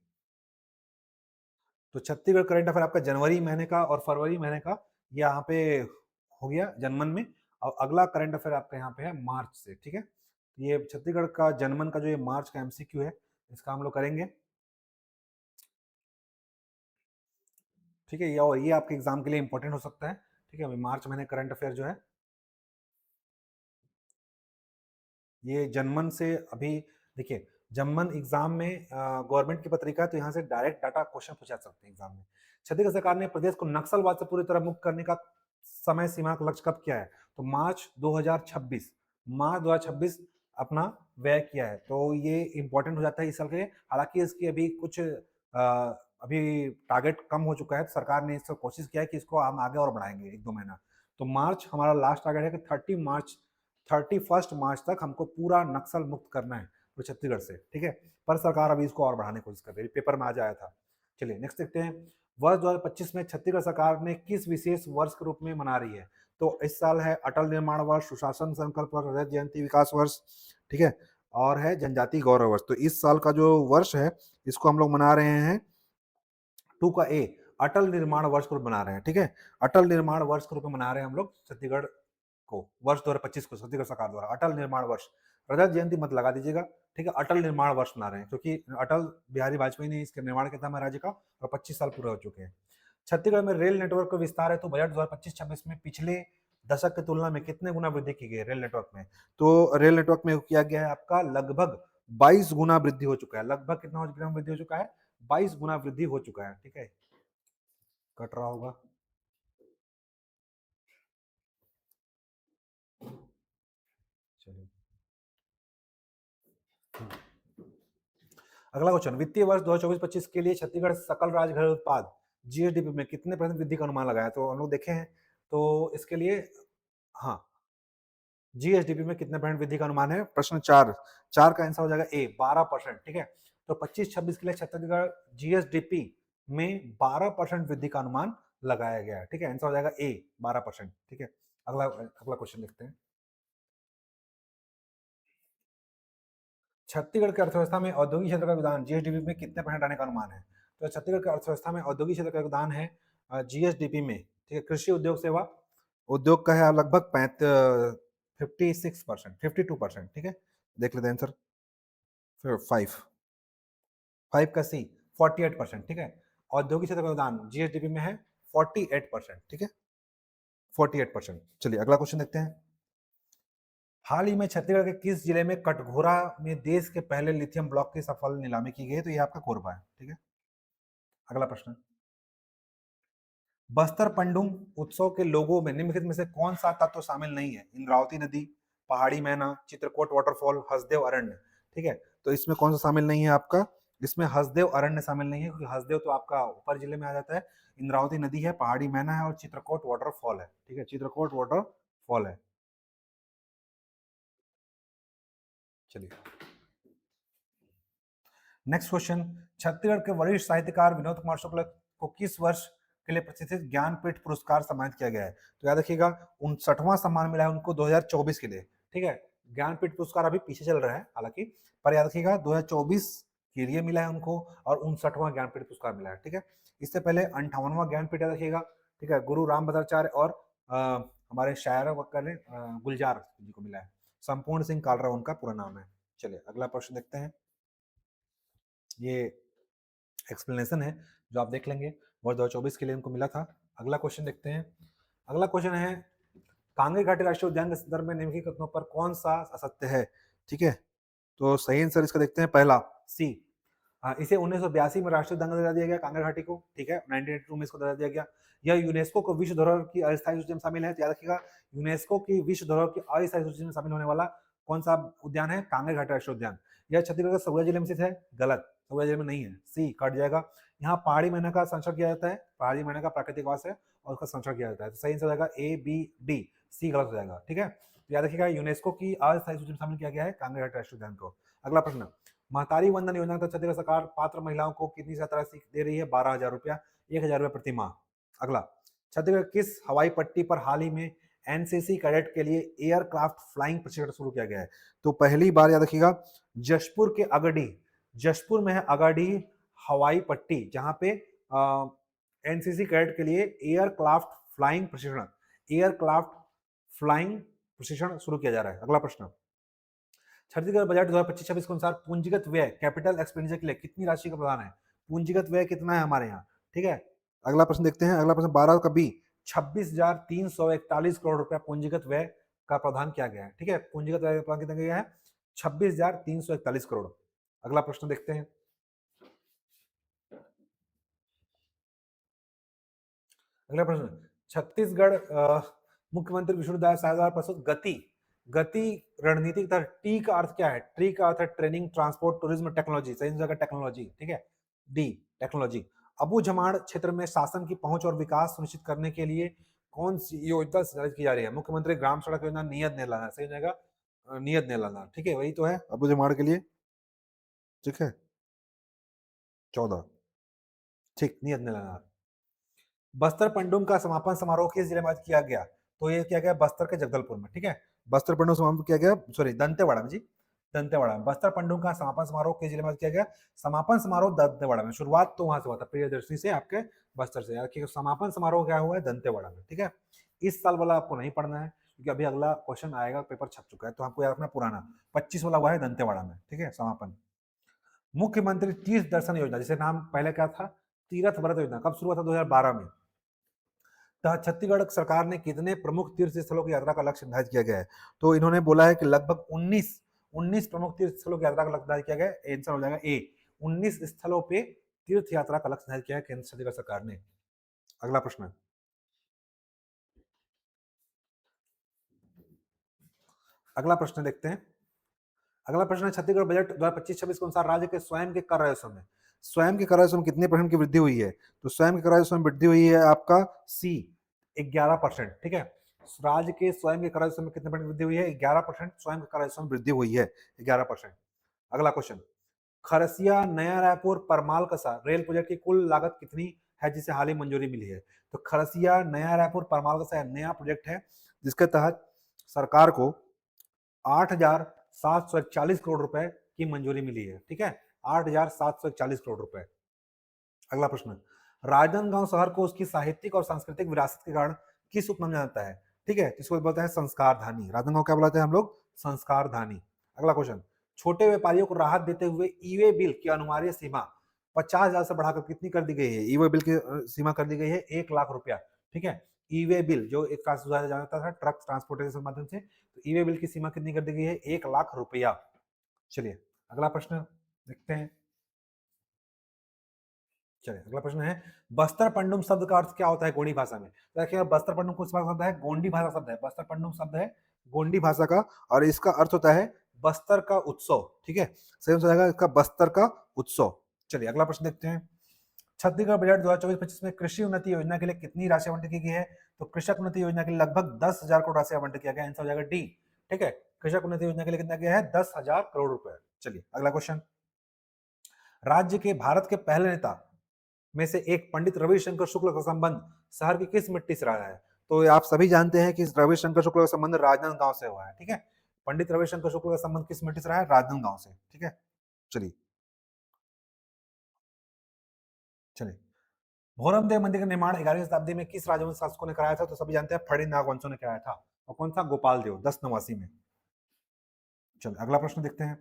तो छत्तीसगढ़ करंट अफेयर आपका जनवरी महीने का और फरवरी महीने का यहाँ पे हो गया जनमन में, और अगला करंट अफेयर आपका यहाँ पे है मार्च से। ठीक है, ये छत्तीसगढ़ का जनमन का जो ये मार्च का एमसीक्यू है, इसका हम लोग करेंगे। ठीक है, और ये आपके एग्जाम के लिए इंपॉर्टेंट हो सकता है। ठीक है, अभी मार्च महीने करंट अफेयर जो है ये जनमन से, अभी देखिए जनमन एग्जाम में गवर्नमेंट की पत्रिका है, तो यहाँ से डायरेक्ट डाटा क्वेश्चन पूछा सकते हैं एग्जाम में। छत्तीसगढ़ सरकार ने प्रदेश को नक्सलवाद से पूरी तरह मुक्त करने का समय सीमा का लक्ष्य कब किया है? तो मार्च 2026, मार्च 2026 अपना व्यय किया है। तो ये इंपॉर्टेंट हो जाता है इस साल के लिए। हालांकि इसकी अभी कुछ अभी टारगेट कम हो चुका है, तो सरकार ने इसको कोशिश किया है कि इसको हम आगे और बढ़ाएंगे 1-2 महीना। तो मार्च हमारा लास्ट टारगेट है कि 31 मार्च तक हमको पूरा नक्सल मुक्त करना है तो छत्तीसगढ़ से। ठीक है, पर सरकार अभी इसको और बढ़ाने की कोशिश कर रही है, पेपर में आज आया था। चलिए नेक्स्ट देखते हैं, वर्ष 2025 में छत्तीसगढ़ सरकार ने किस विशेष वर्ष के रूप में मना रही है? तो इस साल है अटल निर्माण वर्ष, सुशासन संकल्प वर्ष, रजत जयंती, विकास वर्ष। ठीक है, और है जनजाति गौरव वर्ष। तो इस साल का जो वर्ष है इसको हम लोग मना रहे हैं 2 का ए, अटल निर्माण वर्ष के रूप में मना रहे हैं, ठीक है। अटल निर्माण वर्ष के रूप में मना रहे हैं हम लोग छत्तीसगढ़ को, वर्ष 2025 को छत्तीसगढ़ सरकार द्वारा अटल निर्माण वर्ष। रजत जयंती मत लगा दीजिएगा, ठीक है। अटल निर्माण वर्ष मना रहे हैं क्योंकि अटल बिहारी वाजपेयी ने इसके निर्माण किया था हमारे राज्य का और 25 साल पूरे हो चुके हैं। छत्तीसगढ़ में रेल नेटवर्क का विस्तार है, तो बजट 2025-26 में पिछले दशक की तुलना में कितने गुना वृद्धि की गई है रेल नेटवर्क में? तो रेल नेटवर्क में किया गया है आपका लगभग 22 गुना वृद्धि हो चुका है। लगभग कितना गुना वृद्धि हो चुका है? 22 गुना वृद्धि हो चुका है, ठीक है। कट रहा होगा। चलिए अगला क्वेश्चन, वित्तीय वर्ष 2024-25 के लिए छत्तीसगढ़ सकल राज्य घरेलू उत्पाद जीएसडीपी में कितने % वृद्धि का अनुमान लगाया? तो हम लोग देखे हैं, तो इसके लिए हाँ, जीएसडीपी में कितने % वृद्धि का अनुमान है? प्रश्न 4 का आंसर हो जाएगा ए 12%, ठीक है। तो 25-26 के लिए छत्तीसगढ़ जीएसडीपी में 12% वृद्धि का अनुमान लगाया गया है, ठीक है। आंसर हो जाएगा ए 12%, ठीक है। अगला अगला क्वेश्चन देखते हैं। छत्तीसगढ़ की अर्थव्यवस्था में औद्योगिक क्षेत्र का योगदान जीएसडीपी में कितने % आने का अनुमान है? तो छत्तीसगढ़ की अर्थव्यवस्था में औद्योगिक क्षेत्र का योगदान है जीएसडीपी में, ठीक है। कृषि उद्योग सेवा उद्योग का है लगभग 56%, 52%, ठीक है। देख लेते हैं आंसर। 5 का सी 48%, ठीक है। औद्योगिक क्षेत्र का योगदान जीएसडीपी में है 48%, ठीक है। 48%। चलिए अगला क्वेश्चन देखते हैं। हाल ही में छत्तीसगढ़ के किस जिले में कटघोरा में देश के पहले लिथियम ब्लॉक की सफल नीलामी की गई? तो ये आपका कोरबा है, ठीक है। अगला प्रश्न, बस्तर पंडुम उत्सव के लोगों में निम्नलिखित में से कौन सा तत्व शामिल नहीं है? इंद्रावती नदी, पहाड़ी मैना, चित्रकोट वाटरफॉल, हसदेव अरण्य, ठीक है। तो इसमें कौन सा शामिल नहीं है आपका? इसमें हसदेव अरण्य शामिल नहीं है क्योंकि हसदेव तो आपका ऊपर जिले में आ जाता है। इंद्रावती नदी है, पहाड़ी मैना है और चित्रकोट वाटरफॉल है, ठीक है। चित्रकोट वाटरफॉल है। चलिए नेक्स्ट क्वेश्चन, छत्तीसगढ़ के वरिष्ठ साहित्यकार विनोद कुमार शुक्ल को किस वर्ष के लिए प्रतिष्ठित ज्ञानपीठ पुरस्कार सम्मानित किया गया है? तो याद रखिएगा 59वां सम्मान मिला है उनको 2024 के लिए, ठीक है। ज्ञानपीठ पुरस्कार अभी पीछे चल रहा है हालांकि, पर याद रखिएगा 2024 के लिए मिला है उनको और 59वां ज्ञानपीठ पुरस्कार मिला है, ठीक है। इससे पहले 58वां ज्ञानपीठ याद रखिएगा, ठीक है, गुरु रामभद्राचार्य और हमारे शायर गुलजार जी को मिला है। संपूर्ण सिंह कालरा उनका पूरा नाम है। चलिए अगला प्रश्न देखते हैं। ये एक्सप्लेनेशन है जो आप देख लेंगे, वर्ष 2024 के लिए उनको मिला था। अगला क्वेश्चन देखते हैं। अगला क्वेश्चन है, कांगेर घाटी राष्ट्रीय उद्यान के संदर्भ में निम्नलिखित कथनों पर कौन सा असत्य है? ठीक है, तो सही आंसर इसका देखते हैं, पहला सी। इसे 1982 में राष्ट्रीय उद्यान का दर्जा दिया गया कांगेर घाटी को, ठीक है। 1982 में इसको दर्जा दिया गया। यह यूनेस्को को विश्व धरोहर की अस्थायी सूची में शामिल है। तो याद रखिएगा यूनेस्को की विश्व धरोहर की अस्थायी सूची में शामिल होने वाला कौन सा उद्यान है? कांगेर घाटी राष्ट्रीय उद्यान। यह छत्तीसगढ़ के सरगुजा जिले में स्थित है, गलत, सरगुजा जिले में नहीं है, सी कट जाएगा। यहाँ पहाड़ी मैना का संरक्षण किया जाता है, पहाड़ी मैना का प्राकृतिक आवास है और उसका संरक्षण किया जाता है। तो सही आंसर हो जाएगा ए बी डी, सी गलत हो जाएगा, ठीक है। तो याद रखिएगा यूनेस्को की अस्थायी सूची में शामिल किया गया है कांगेर घाटी राष्ट्रीय उद्यान को। अगला प्रश्न, महतारी वंदन योजना के तहत छत्तीसगढ़ सरकार पात्र महिलाओं को कितनी सहायता राशि दे रही है? 12,000 रुपया, 1,000 रुपया प्रति माह। अगला, छत्तीसगढ़ किस हवाई पट्टी पर हाल ही में एनसीसी कैडेट के लिए एयरक्राफ्ट फ्लाइंग प्रशिक्षण शुरू किया गया है? तो पहली बार याद रखिएगा जशपुर के अगडी, जशपुर में है अगडी हवाई पट्टी, जहां पे एनसीसी कैडेट के लिए एयरक्राफ्ट फ्लाइंग प्रशिक्षण, एयरक्राफ्ट फ्लाइंग प्रशिक्षण शुरू किया जा रहा है। अगला प्रश्न, छत्तीसगढ़ बजट 2025-26 के अनुसार पूंजीगत व्यय कैपिटल एक्सपेंडिचर के लिए कितनी राशि का प्रावधान है? पूंजीगत व्यय कितना है हमारे यहाँ, ठीक है। अगला प्रश्न देखते हैं। अगला प्रश्न 12 का बी, 26,341 करोड़ रुपया पूंजीगत व्यय का प्रावधान किया गया है, ठीक है। पूंजीगत व्यय का प्रावधान कितना गया है? 26,341 करोड़। अगला प्रश्न देखते हैं। अगला प्रश्न, छत्तीसगढ़ मुख्यमंत्री विष्णुदास सायदार प्रस्तुत गति, गति रणनीति का टी का अर्थ क्या है? टी का अर्थ है ट्रेनिंग, ट्रांसपोर्ट, टूरिज्म, टेक्नोलॉजी। सही जगह टेक्नोलॉजी, ठीक है, डी टेक्नोलॉजी। अबू जमाड़ क्षेत्र में शासन की पहुंच और विकास सुनिश्चित करने के लिए कौन सी योजना संचालित की जा रही है? मुख्यमंत्री ग्राम सड़क योजना, नियत नेलाना। सही जगह नियत नेलाना, ठीक है, वही तो है अबू जमाड़ के लिए, ठीक है। 14, ठीक, नियत नेलाना। बस्तर पंडुम का समापन समारोह किस जिले में किया गया? तो ये किया गया बस्तर के जगदलपुर में, ठीक है। बस्तर पंडुम समापन किया गया, सॉरी, दंतेवाड़ा में जी, दंतेवाड़ा में। बस्तर पंडुम का समापन समारोह किस जिले में किया गया? समापन समारोह दंतेवाड़ा में। शुरुआत तो वहां से हुआ था, प्रियदर्शनी से, आपके बस्तर से। यार समापन समारोह क्या हुआ है? दंतेवाड़ा में। ठीक है, इस साल वाला आपको नहीं पढ़ना है क्योंकि अभी अगला क्वेश्चन आएगा, पेपर छप चुका है, तो आपको याद रखना पुराना 25 वाला हुआ है दंतेवाड़ा में। ठीक है, समापन। मुख्यमंत्री तीर्थ दर्शन योजना, जिसे नाम पहले क्या था? तीर्थ व्रत योजना, कब शुरू हुआ था? 2012 में। छत्तीसगढ़ सरकार ने कितने प्रमुख तीर्थ स्थलों की यात्रा का लक्ष्य निर्धारित किया गया है? तो इन्होंने बोला है कि लगभग 19 प्रमुख तीर्थ स्थलों की यात्रा का लक्ष्य निर्धारित किया गया है। आंसर हो जाएगा ए, 19 स्थलों पे तीर्थ यात्रा का लक्ष्य निर्धारित किया है केंद्र छत्तीसगढ़ सरकार ने। अगला प्रश्न, अगला प्रश्न देखते हैं। अगला प्रश्न है, छत्तीसगढ़ बजट 2025-26 के अनुसार राज्य के स्वयं के कर राजस्व में, स्वयं के कर राजस्व में कितने परसेंट की वृद्धि हुई है? तो स्वयं के कर राजस्व में वृद्धि हुई है आपका सी, 11%। ठीक है, राज्य के स्वयं के कर राजस्व में कितने परसेंट वृद्धि हुई है? 11% स्वयं के कर राजस्व में वृद्धि हुई है, 11%। अगला क्वेश्चन, खरसिया नया रायपुर परमाल कसा रेल प्रोजेक्ट की कुल लागत कितनी है जिसे हाल ही मंजूरी मिली है? तो खरसिया नया रायपुर परमाल कसा नया प्रोजेक्ट है जिसके तहत सरकार को 8,741 करोड़ रुपए की मंजूरी मिली है। ठीक है, 8,741 करोड़ रुपए। अगला प्रश्न, राजनांदगांव शहर को उसकी साहित्यिक और सांस्कृतिक विरासत के कारण किस उपनाम जाना जाता है? ठीक है, इसको बोलते हैं संस्कार धानी। राजनांदगांव क्या बुलाते हैं हम लोग? संस्कार धानी। अगला क्वेश्चन, छोटे व्यापारियों को राहत देते हुए ई वे बिल की अनुमानीय सीमा 50,000 से बढ़ाकर कितनी कर दी गई है? ई वे बिल की सीमा कर दी गई है 1,00,000 रुपया। ठीक है, ई वे बिल जो एक ट्रांस जाता था ट्रक ट्रांसपोर्टेशन के माध्यम से, तो ई वे बिल की सीमा कितनी कर दी गई है? 1,00,000 रुपया। चलिए अगला प्रश्न देखते हैं। चलिए अगला प्रश्न है, बस्तर पंडुम शब्द का अर्थ क्या होता है गोंडी भाषा में? तो देखिए बस्तर पंडुम कुछ शब्द है, गोंडी भाषा शब्द है। बस्तर पंडुम शब्द है गोंडी भाषा का और इसका अर्थ होता है बस्तर का उत्सव। ठीक है, सही हो जाएगा इसका बस्तर का उत्सव। चलिए अगला प्रश्न देखते हैं। छत्तीसगढ़ बजट 2024-25 में कृषि उन्नति योजना के लिए कितनी राशि आवंटित की गई है? तो कृषक उन्नति योजना के लिए लगभग 10,000 करोड़ राशि आवंटित किया गया। आंसर हो जाएगा डी। ठीक है, कृषक उन्नति योजना के लिए कितना गया है? 10,000 करोड़ रुपए। चलिए अगला क्वेश्चन, राज्य के भारत के पहले नेता में से एक पंडित रविशंकर शुक्ल का संबंध शहर की किस मिट्टी से रहा है? तो आप सभी जानते हैं कि रविशंकर शुक्ल का संबंध राजनांदगांव से हुआ है। ठीक है, पंडित रविशंकर शुक्ल का संबंध किस मिट्टी से रहा है? राजनांदगांव से। ठीक है, चलिए चलिए भोरम देव मंदिर का निर्माण 11वीं शताब्दी में किस राजवंश शासकों ने कराया था? तो सभी जानते हैं फड़ी नागवंशों ने कराया था। और कौन सा? गोपाल देव 1089 में। चलिए अगला प्रश्न देखते हैं।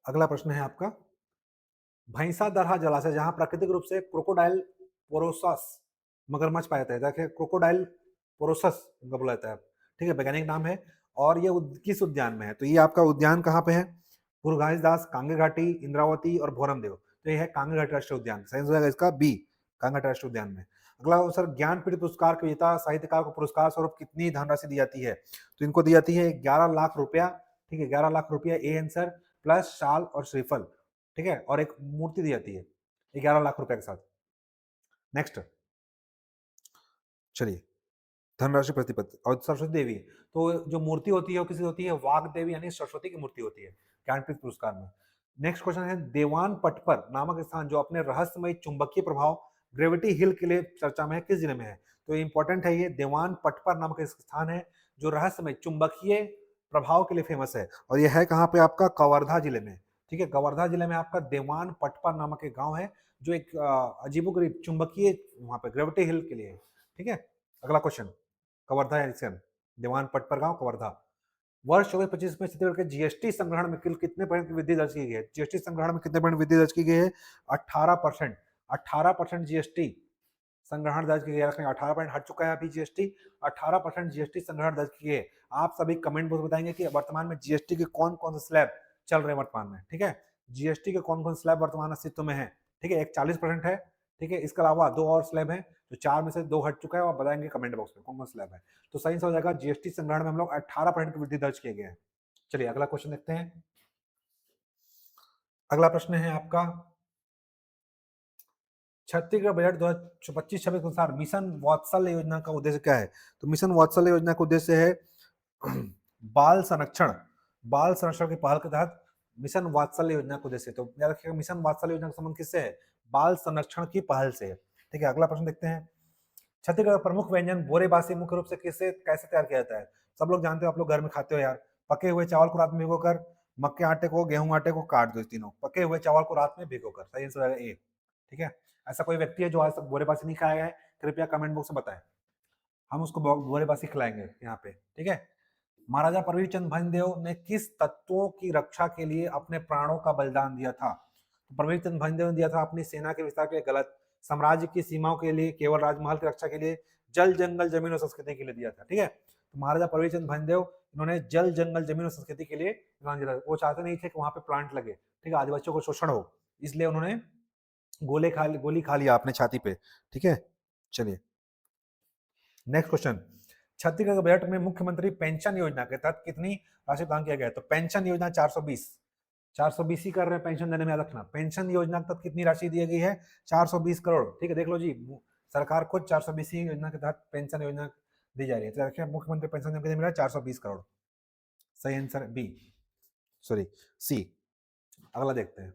अगला प्रश्न है आपका, भैंसा दरहा जलाशय जहां प्राकृतिक रूप से क्रोकोडाइल पोरोसस मगरमच्छ पाया जाता है, देखिए क्रोकोडाइल पोरोसस बोला जाता है। ठीक है, वैज्ञानिक नाम है। और ये किस उद्यान में है? तो ये आपका उद्यान कहाँ पे है? गुरु घासीदास, कांगे घाटी, इंद्रावती और भोरम देव। तो ये है कांगे घाटी राष्ट्रीय उद्यान। सही हो जाएगा इसका बी, कांगे घाटी राष्ट्रीय उद्यान में। अगला सर, ज्ञानपीठ पुरस्कार के विजेता साहित्यकार को पुरस्कार स्वरूप कितनी धनराशि दी जाती है? तो इनको दी जाती है 11,00,000 रुपया। ठीक है, 11,00,000 रुपया ए आंसर, प्लस शाल और श्रीफल। ठीक है, और एक मूर्ति दी जाती है 11,00,000 रुपए के साथ। नेक्स्ट, चलिए धनराशि प्रतिपत्ति और सरस्वती देवी। तो जो मूर्ति होती है वो किसी होती है? वाग देवी यानी सरस्वती की मूर्ति होती है ज्ञानपीठ पुरस्कार में। नेक्स्ट क्वेश्चन है, देवान पटपर नामक स्थान जो अपने रहस्यमय चुंबकीय प्रभाव ग्रेविटी हिल के लिए चर्चा में है, किस जिले में है? तो इंपॉर्टेंट है ये, देवान पटपर नामक स्थान है जो रहस्यमय चुंबकीय प्रभाव के लिए फेमस है। और यह है कहाँ पे? आपका कवर्धा जिले में। ठीक है, कवर्धा जिले में आपका देवान पटपर नामक एक गांव है जो एक अजीबोगरीब चुंबकीय वहां पे ग्रेविटी हिल के लिए है। ठीक है, अगला क्वेश्चन, कवर्धा एडिशन, दीवान पटपर गांव कवर्धा। वर्ष 24-25 में छत्तीसगढ़ के जीएसटी संग्रहण में कितने परसेंट की वृद्धि दर्ज की गई है? जीएसटी संग्रहण में कितने परसेंट वृद्धि दर्ज की गई है? 18%। 18% जीएसटी संग्रहण दर्ज की गई है। 18% हट चुका है अभी जीएसटी, 18% जीएसटी संग्रहण दर्ज की गई है। आप सभी कमेंट बॉक्स बताएंगे कि वर्तमान में जीएसटी के कौन कौन से स्लैब चल रहे हैं वर्तमान में। ठीक है, जीएसटी के कौन कौन स्लैब वर्तमान अस्तित्व में है? ठीक है, एक 40% है। ठीक है, इसके अलावा 2 और स्लैब हैं, तो 4 में से 2 हट चुका है और बताएंगे कमेंट बॉक्स में कौन कौन स्लैब है। तो सही हो जाएगा जीएसटी संग्रहण में हम लोग 18% की वृद्धि दर्ज किए गए हैं। चलिए अगला क्वेश्चन देखते हैं। अगला प्रश्न है आपका, छत्तीसगढ़ बजट 2025-26 के अनुसार मिशन वात्सल्य योजना का उद्देश्य क्या है? तो मिशन वात्सल्य योजना का उद्देश्य है बाल संरक्षण। बाल संरक्षण की पहल के तहत मिशन वात्सल्य योजना का उद्देश्य, तो याद रखिएगा मिशन वात्सल्य योजना का संबंध किससे है? बाल संरक्षण की पहल से। ठीक है, अगला प्रश्न देखते हैं। छत्तीसगढ़ का प्रमुख व्यंजन बोरेबासी मुख्य रूप से किससे कैसे तैयार किया जाता है? सब लोग जानते हो, आप लोग घर में खाते हो यार। पके हुए चावल को रात में भिगोकर, मक्के आटे को, गेहूं आटे को काट दो, तीनों पके हुए चावल को रात में भिगोकर। सही आंसर है ए। ठीक है, ऐसा कोई व्यक्ति है जो आज तक बोरे बासी नहीं खाया है, कृपया कमेंट बॉक्स में बताएं, हम उसको बोरे बासी खिलाएंगे यहाँ पे। ठीक है, महाराजा परवीर चंद भंजदेव ने किस तत्वों की रक्षा के लिए अपने प्राणों का बलिदान दिया था? परवीर चंद भंजदेव ने दिया था अपनी सेना के विस्तार के लिए, गलत। साम्राज्य की सीमाओं के लिए, केवल राजमहल की रक्षा के लिए, जल जंगल जमीन और संस्कृति के लिए दिया था। ठीक है, तो महाराजा परवीर चंद भंजदेव इन्होंने जल जंगल जमीन और संस्कृति के लिए बलिदान दिया था। वो चाहते नहीं थे कि वहां पे प्लांट लगे, ठीक है, आदिवासियों को शोषण हो, इसलिए उन्होंने गोली खा लिया अपने छाती पे। ठीक है, चलिए नेक्स्ट क्वेश्चन। छत्तीसगढ़ के बजट में मुख्यमंत्री पेंशन योजना के तहत कितनी राशि प्रदान किया गया? तो पेंशन योजना 420 ही कर रहे हैं पेंशन देने में, याद रखना। पेंशन योजना के तहत कितनी राशि दी गई है? 420 करोड़। ठीक है, देख लो जी, सरकार खुद 420 योजना के तहत पेंशन योजना दी जा रही है। तो देखिए मुख्यमंत्री पेंशन योजना मिला 420 करोड़। सही आंसर बी, सॉरी सी। अगला देखते हैं,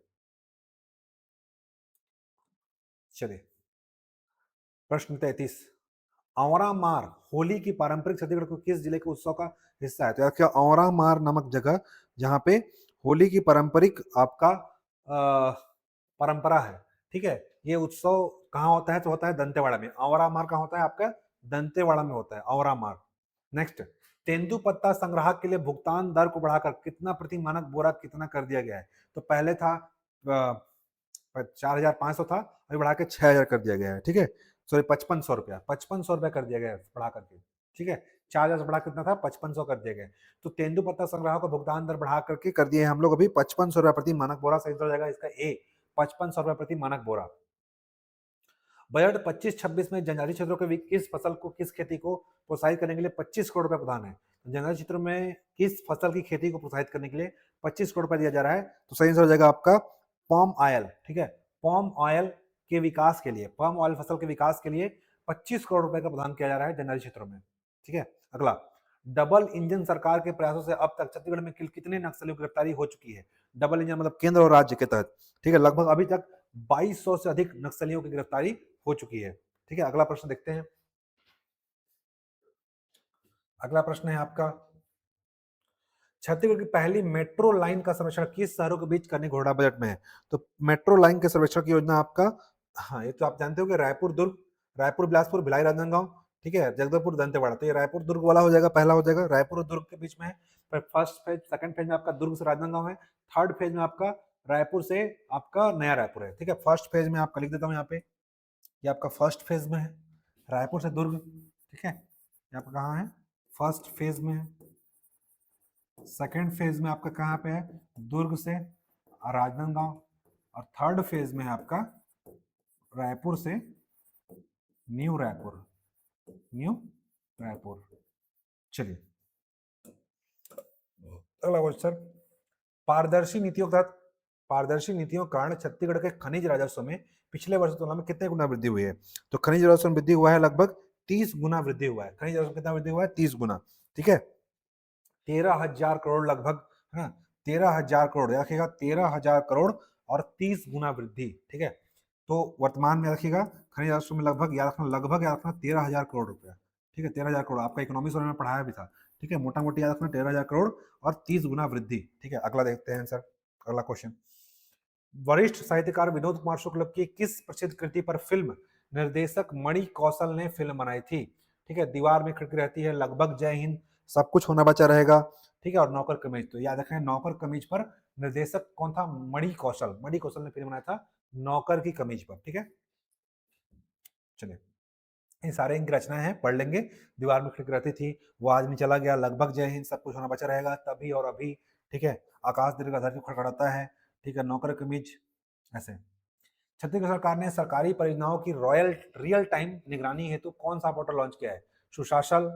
चलिए प्रश्न 33। औरा मार होली की पारंपरिक छत्तीसगढ़ को किस जिले के उत्सव का हिस्सा है? तो यार औरा मार नामक जगह जहाँ पे होली की पारंपरिक आपका परंपरा है। ठीक है, ये उत्सव कहाँ होता है? तो होता है दंतेवाड़ा में। औरा मार कहाँ होता है? आपका दंतेवाड़ा में होता है औरा मार। नेक्स्ट, तेंदुपत्ता संग्राहक के लिए भुगतान दर को बढ़ाकर कितना प्रति मानक बोरा कितना कर दिया गया है? तो पहले था 4,500 था, अभी बढ़ा के 6,000 कर दिया गया है। ठीक है, सॉरी 5500 रुपया कर दिया गया है बढ़ा करके। ठीक है, 4,000 से बढ़ा कितना था? 5500 कर दिया गया। तो तेंदुपत्ता संग्राहक को भुगतान दर बढ़ा करके कर दिए हम लोग अभी 5500 रुपया प्रति मानक बोरा। सही हो जाएगा इसका ए, 5500 रुपया प्रति मानक बोरा। बजट 25-26 में जनजातीय क्षेत्रों के किस फसल को, किस खेती को प्रोत्साहित करने के लिए 25 करोड़ रुपए प्रदान है? जनजातीय क्षेत्र में किस फसल की खेती को प्रोत्साहित करने के लिए 25 करोड़ रुपए दिया जा रहा है? तो सही आंसर हो जाएगा आपका पाम ऑयल। ठीक है, पाम ऑयल के विकास के लिए, पाम ऑयल फसल के विकास के लिए 25 करोड़ रुपए का प्रदान किया जा रहा है जनजातीय क्षेत्रों में। ठीक है, अगला, डबल इंजन सरकार के प्रयासों से अब तक छत्तीसगढ़ में कितने नक्सलियों की गिरफ्तारी हो चुकी है? डबल इंजन मतलब केंद्र और राज्य के तहत। ठीक है, लगभग अभी तक 2200 से अधिक नक्सलियों की गिरफ्तारी हो चुकी है। ठीक है, अगला प्रश्न देखते हैं। अगला प्रश्न है आपका, छत्तीसगढ़ की पहली मेट्रो लाइन का सर्वेक्षण किस शहरों के बीच करने घोड़ा बजट में है? तो मेट्रो लाइन के सर्वेक्षण की योजना आपका, हाँ ये तो आप जानते हो कि रायपुर दुर्ग, रायपुर बिलासपुर, भिलाई राजनांदगांव, ठीक है, जगदलपुर दंतेवाड़ा। तो ये रायपुर दुर्ग वाला हो जाएगा, पहला हो जाएगा, रायपुर और दुर्ग के बीच में है। फिर फर्स्ट फेज, सेकंड फेज में आपका दुर्ग से राजनांदगांव है, थर्ड फेज में आपका रायपुर से आपका नया रायपुर है। ठीक है, फर्स्ट फेज में आपका लिख देता हूँ यहाँ पे, ये आपका फर्स्ट फेज में है रायपुर से दुर्ग। ठीक है, ये आपका कहाँ है? फर्स्ट फेज में है। सेकेंड फेज में आपका कहाँ पे है? दुर्ग से राजनांदगांव। और थर्ड फेज में है आपका रायपुर से न्यू रायपुर, न्यू रायपुर। चलिए अगला क्वेश्चन, पारदर्शी नीतियों के तहत, पारदर्शी नीतियों के कारण छत्तीसगढ़ के खनिज राजस्व में पिछले वर्ष की तुलना में कितने गुना वृद्धि हुई है? तो खनिज राजस्व में वृद्धि हुआ है, लगभग 30 गुना वृद्धि हुआ है। खनिज राजस्व कितना वृद्धि हुआ है? 30 गुना। ठीक है, 13,000 करोड़ लगभग, है ना, 13,000 करोड़ रखिएगा, 13,000 करोड़ और 30 गुना वृद्धि। ठीक है, तो वर्तमान में रखिएगा खनिज राजस्व में लगभग याद रखना 13,000 करोड़ रुपया। ठीक है, 13,000 करोड़ आपका इकोनॉमिक्स में पढ़ाया भी था। ठीक है, मोटा मोटी याद रखना 13,000 करोड़ और 30 गुना वृद्धि। ठीक है, अगला देखते हैं सर, अगला क्वेश्चन, वरिष्ठ साहित्यकार विनोद कुमार शुक्ल की किस प्रसिद्ध कृति पर फिल्म निर्देशक मणि कौशल ने फिल्म बनाई थी? ठीक है, दीवार में खिड़की रहती है, लगभग जय हिंद, सब कुछ होना बचा रहेगा। ठीक है, और नौकर कमीज। तो याद रखें नौकर कमीज पर निर्देशक कौन था? मणि कौशल। मणि कौशल ने फिल्म बनाया था नौकर की कमीज पर। ठीक है, चलिए ये सारे इनकी रचनाएं हैं, पढ़ लेंगे। दीवार में खिड़की रहती थी, वो आदमी चला गया, लगभग जय हिंद, सब कुछ होना बचा रहेगा, तभी और अभी। ठीक है, आकाश दीर्घ धरती खड़खड़ाता है। ठीक है, नौकर कमीज, ऐसे। छत्तीसगढ़ सरकार ने सरकारी परियोजनाओं की रियल टाइम निगरानी हेतु कौन सा पोर्टल लॉन्च किया है? सुशासन,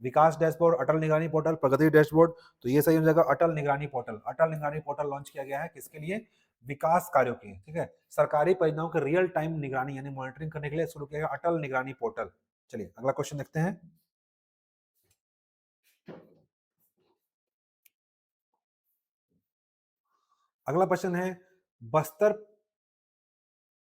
विकास डैशबोर्ड, अटल निगरानी पोर्टल, प्रगति डैशबोर्ड। तो ये सही हो जाएगा अटल निगरानी पोर्टल। अटल निगरानी पोर्टल लॉन्च किया गया है किसके लिए? विकास कार्यों की। ठीक है, सरकारी परियोजनाओं के रियल टाइम निगरानी यानी मॉनिटरिंग करने के लिए शुरू किया गया अटल निगरानी पोर्टल। चलिए अगला क्वेश्चन देखते हैं, अगला प्रश्न है, बस्तर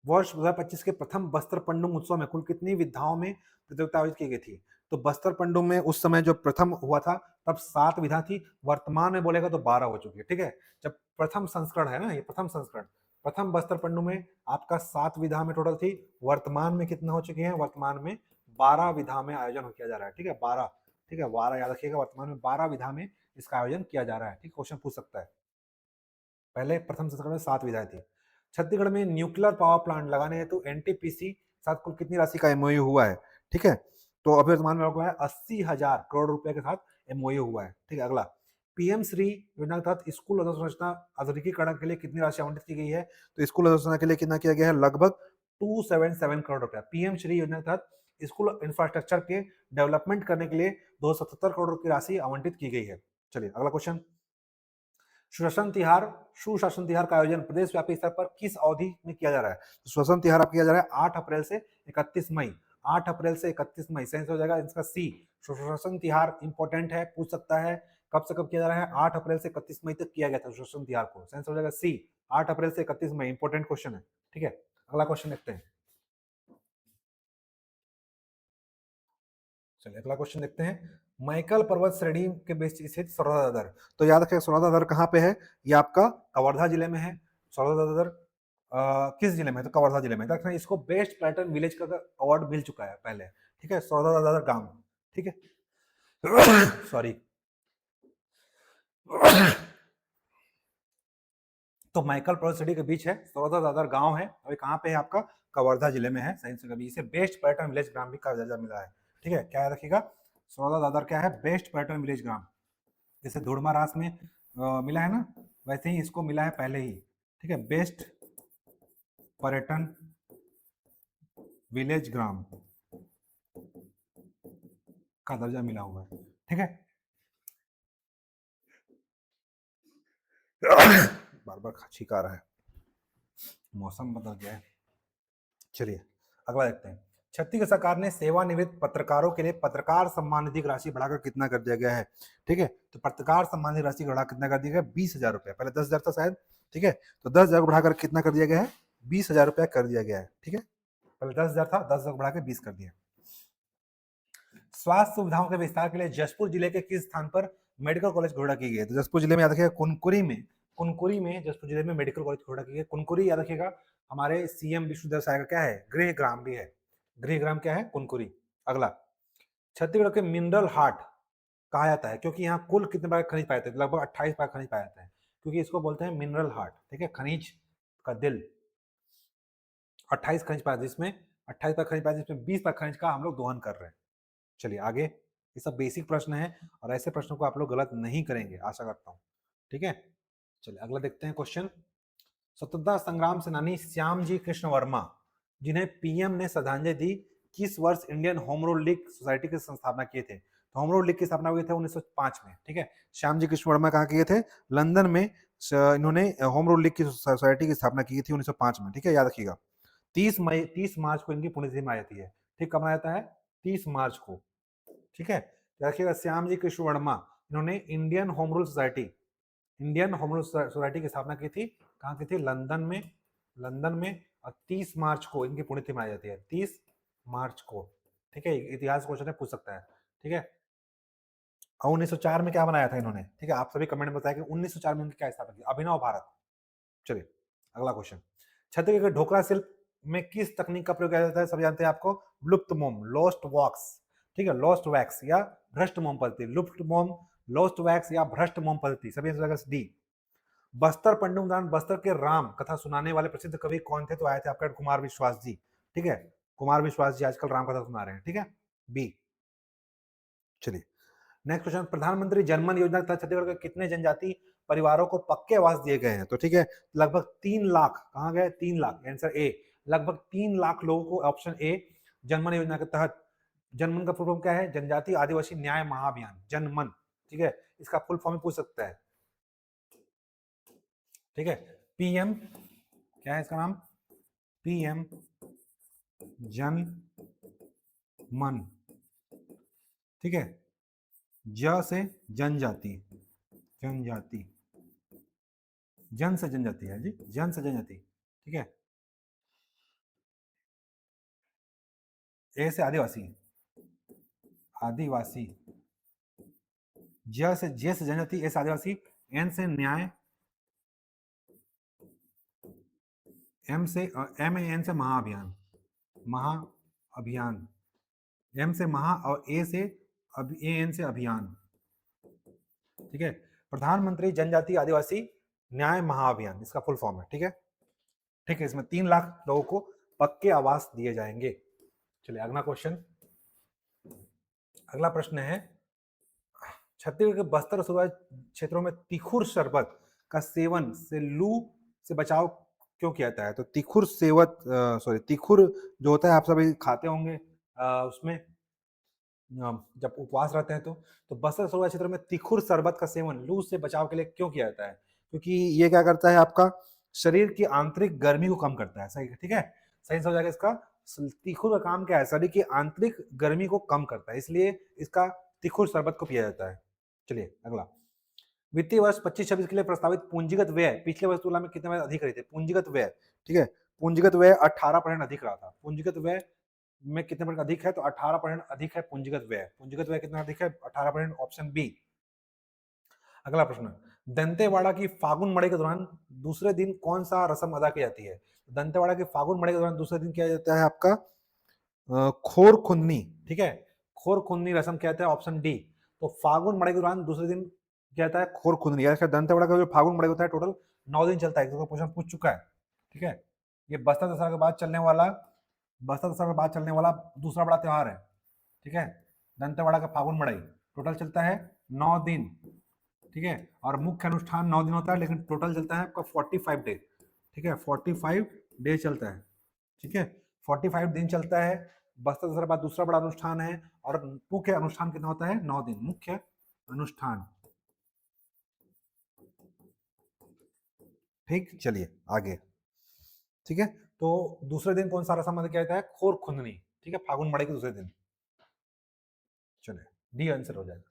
वर्ष 2025 के प्रथम बस्तर पंडुम उत्सव में कुल कितनी विधाओं में प्रतियोगिता आयोजित की गई थी? तो बस्तर पंडु में उस समय जो प्रथम हुआ था तब 7 विधा थी, वर्तमान में बोलेगा तो 12 हो चुकी है, ठीक है। जब प्रथम संस्करण है ना, ये प्रथम संस्करण, प्रथम बस्तर पंडु में आपका 7 विधा में टोटल थी, वर्तमान में कितना हो चुकी है, वर्तमान में 12 विधा में आयोजन किया जा रहा है, ठीक है, 12, ठीक है, 12 याद रखिएगा, वर्तमान में 12 विधा में इसका आयोजन किया जा रहा है, ठीक, क्वेश्चन पूछ सकता है। पहले प्रथम संस्करण में 7 विधाएं थी। छत्तीसगढ़ में न्यूक्लियर पावर प्लांट लगाने हेतु एनटीपीसी साथ कुल कितनी राशि का एमओयू हुआ है, ठीक है। तो अभी वर्तमान में हुआ है 80,000 करोड़ रुपए के साथ एमओयू हुआ है, ठीक है। अगला, पीएम श्री योजना के तहत स्कूल अधोसंरचना आधुनिकीकरण के लिए कितनी राशि आवंटित की गई है, तो स्कूल अधोसंरचना के लिए कितना किया गया है, लगभग 277 करोड़ रुपया। पीएम श्री योजना के तहत स्कूल इंफ्रास्ट्रक्चर के डेवलपमेंट करने के लिए 277 करोड़ की राशि आवंटित की गई है। चलिए अगला क्वेश्चन, सुशासन तिहार का आयोजन प्रदेश व्यापी स्तर पर किस अवधि में किया जा रहा है, तो सुशासन तिहार आप किया जा रहा है 8 अप्रैल से 31 मई, 8 अप्रैल से 31 मई, सही हो जाएगा इसका सी। सुशासन तिहार इंपॉर्टेंट है, पूछ सकता है कब से कब किया जा रहा है, 8 अप्रैल से 31 मई तक किया गया था सुशासन तिहार को, सही हो जाएगा सी, 8 अप्रैल से 31 मई, इंपॉर्टेंट क्वेश्चन है, ठीक है। अगला क्वेश्चन देखते हैं, चलिए अगला क्वेश्चन देखते हैं, मैकल पर्वत श्रेणी के बीच स्थित सरौदा दादर, तो याद रखिए सरौदा दादर कहाँ पे है, ये आपका कवर्धा जिले में है। सरौदा दादर किस जिले में है, तो कवर्धा जिले में। देखना इसको बेस्ट पैटर्न विलेज का अवार्ड मिल चुका है पहले, ठीक है, सरौदा दादर गांव, ठीक है। सॉरी। तो मैकल पर्वत श्रेणी के बीच है, सरौदा दादर गांव है, अभी कहाँ पे है आपका, कवर्धा जिले में है, सही से कभी इसे बेस्ट पैटर्न विलेज ग्राम भी का दर्जा मिला है, ठीक है। क्या रखिएगा, सरौदा दादर क्या है, बेस्ट पैटर्न विलेज ग्राम, जैसे धुड़मा रास में मिला है ना, वैसे ही इसको मिला है पहले ही, ठीक है, बेस्ट पर्यटन विलेज ग्राम का दर्जा मिला हुआ है, ठीक है। बार बार छींका रहा है, मौसम बदल गया है। चलिए अगला देखते हैं, छत्तीसगढ़ सरकार ने सेवानिवृत्त पत्रकारों के लिए पत्रकार सम्मान निधि की राशि बढ़ाकर कितना कर दिया गया है, ठीक है। तो पत्रकार सम्मान निधि राशि बढ़ा कितना कर दिया गया, 20,000 रुपया, पहले 10,000 था शायद, ठीक है, तो 10,000 को बढ़ाकर कितना कर दिया गया है, 20,000 रुपया कर दिया गया है, ठीक है। पहले 10,000 था, 10,000 बढ़ा के 20 कर दिया। स्वास्थ्य सुविधाओं के विस्तार के लिए जशपुर जिले के किस स्थान पर मेडिकल कॉलेज घोषणा की गई है, तो जशपुर जिले में याद रखिएगा कुनकुरी में जशपुर जिले में मेडिकल कॉलेज घोषणा की गई है। कुनकुरी याद रखिएगा हमारे सीएम विश्वविद्यालय साय का क्या है, गृह ग्राम भी है, गृह ग्राम क्या है, कुनकुरी। अगला, छत्तीसगढ़ के मिनरल हार्ट कहा जाता है क्योंकि यहाँ कुल कितने प्रकार खनिज पाए जाते हैं, लगभग 28 प्रकार खनिज पाए जाते हैं, क्योंकि इसको बोलते हैं मिनरल हार्ट, ठीक है, खनिज का दिल। 28 खनिज पाए, जिसमें 28 प्रकार खनिज पाए, जिसमें 20 प्रकार खनिज का हम लोग दोहन कर रहे हैं। चलिए आगे, ये सब बेसिक प्रश्न है और ऐसे प्रश्नों को आप लोग गलत नहीं करेंगे, आशा करता हूँ, ठीक है। चलिए अगला देखते हैं क्वेश्चन, स्वतंत्रता संग्राम सेनानी श्याम जी कृष्ण वर्मा जिन्हें पीएम ने श्रद्धांजलि दी, किस वर्ष Indian home rule league society की स्थापना किए थे, तो होम रूल लीग की स्थापना हुई थी 1905 में, ठीक है। श्याम जी कृष्ण वर्मा कहाँ किए थे, लंदन में इन्होंने होम रूल लीग की सोसाइटी की स्थापना की थी 1905 में, ठीक है, याद रखिएगा। 30 मार्च को इनकी पुण्यतिथि मनाई जाती है, ठीक, कब मनाया जाता है, 30 मार्च को, ठीक है। रखिएगा श्याम जी कृष्ण वर्मा, इन्होंने इंडियन होम रूल सोसाइटी की स्थापना की थी, कहाँ की थी, लंदन में, और 30 मार्च को इनकी पुण्यतिथि मनाई जाती है, 30 मार्च को, ठीक है। इतिहास क्वेश्चन है, पूछ सकता है, ठीक है। और 1904 में क्या बनाया था इन्होंने, ठीक है, आप सभी कमेंट में बताया कि 1904 में इनकी क्या स्थापना की, अभिनव भारत। चलिए अगला क्वेश्चन, छत्तीसगढ़ के ढोकरा शिल्प में किस तकनीक का प्रयोग किया जाता है, सब जानते हैं आपको, लुप्त मोम, लॉस्ट वॉक्स, ठीक है, लॉस्ट वैक्स या भ्रष्ट मोम पद्धति, लुप्त मोम, लॉस्ट वैक्स या भ्रष्ट मोम पद्धति, सभी डी। बस्तर पंडुम उदाहरण, बस्तर के राम कथा सुनाने वाले प्रसिद्ध कवि कौन थे, तो आए थे आपका कुमार विश्वास जी, ठीक है, कुमार विश्वास जी आजकल राम कथा सुना रहे हैं, ठीक है, बी। चलिए नेक्स्ट क्वेश्चन, प्रधानमंत्री जनमन योजना के तहत छत्तीसगढ़ के कितने जनजाति परिवारों को पक्के आवास दिए गए हैं, तो ठीक है, लगभग 3 लाख, कहाँ गए, 3 लाख, आंसर ए, लगभग 3 लाख लोगों को, ऑप्शन ए, जनमन योजना के तहत। जनमन का फुल फॉर्म क्या है, जनजाति आदिवासी न्याय महाअभियान, जनमन, ठीक है, इसका फुल फॉर्म पूछ सकता है, ठीक है। पीएम क्या है इसका नाम, पीएम जन मन, ठीक है, ज से जनजाति, जनजाति, जन से जनजाति है जी, जन से जनजाति, ठीक है, ए से आदिवासी, आदिवासी, ज से जनजाति, एस आदिवासी, एन से न्याय, एम से एम एन से महाअभियान, महाअभियान, एम से महा और ए से ए एन से अभियान, ठीक है। प्रधानमंत्री जनजाति आदिवासी न्याय महाअभियान, इसका फुल फॉर्म है, ठीक है। ठीक है, इसमें 3 लाख लोगों को पक्के आवास दिए जाएंगे। चलिए अगला क्वेश्चन, अगला प्रश्न है, छत्तीसगढ़ के बस्तर और सुरवा क्षेत्रों में तिखुर शरबत का सेवन से लू से बचाव क्यों किया जाता है? तो तिखुर तिखुर जो होता है आप सभी खाते होंगे उसमें जब उपवास रहते हैं तो बस्तर सरोवर क्षेत्र में तिखुर शरबत का सेवन लू से बचाव के लिए क्यों किया जाता है? क्योंकि ये क्या करता है, आपका शरीर की आंतरिक गर्मी को कम करता है। सही, ठीक है, सही हो जाएगा इसका। तिखुर का काम क्या है? शरीर की आंतरिक गर्मी को कम करता है, इसलिए इसका तिखुर शरबत को पिया जाता है। चलिए अगला, वित्तीय वर्ष 25-26 के लिए प्रस्तावित पूंजीगत व्यय पिछले वर्ष तुलना में कितने अधिक रहे थे? पूंजीगत व्यय, ठीक है, पूंजीगत व्यय 18% अधिक रहा था। पूंजीगत व्यय में कितने परसेंट अधिक है? तो 18% अधिक है पूंजीगत व्यय। पूंजीगत व्यय कितना अधिक है? 18%, ऑप्शन बी। अगला प्रश्न, दंतेवाड़ा की फागुन मड़ई के दौरान दूसरे दिन कौन सा रस्म अदा की जाती है? दंतेवाड़ा की फागुन मड़ई के दौरान दूसरे दिन किया जाता है आपका खोर खुंदनी, ठीक है, खोर खुंदनी रस्म क्या है? Option D. तो फागुन मड़ई के दौरान दूसरे दिन क्या होता है? खोर खुंदनी। दंतेवाड़ा का जो फागुन मड़ई होता है टोटल 9 दिन चलता है, तो क्वेश्चन पूछ चुका है, ठीक है। ये बस्तर दशहरा के बाद चलने वाला दूसरा बड़ा त्योहार है, ठीक है। दंतेवाड़ा का फागुन मड़ई टोटल चलता है 9 दिन, ठीक है, और मुख्य अनुष्ठान 9 दिन होता है, लेकिन टोटल चलता है आपका 45 डे, ठीक है, 45 डे चलता है, ठीक है, 45 दिन चलता है। बस्तर दशहरा बाद दूसरा बड़ा अनुष्ठान है, और मुख्य अनुष्ठान कितना होता है? 9 दिन मुख्य अनुष्ठान, ठीक। चलिए आगे, ठीक है। तो दूसरे दिन कौन सा रस्म किया जाता है? खोर खुंदनी, ठीक है, फागुन मड़ई के दूसरे दिन। चलिए डी आंसर हो जाएगा।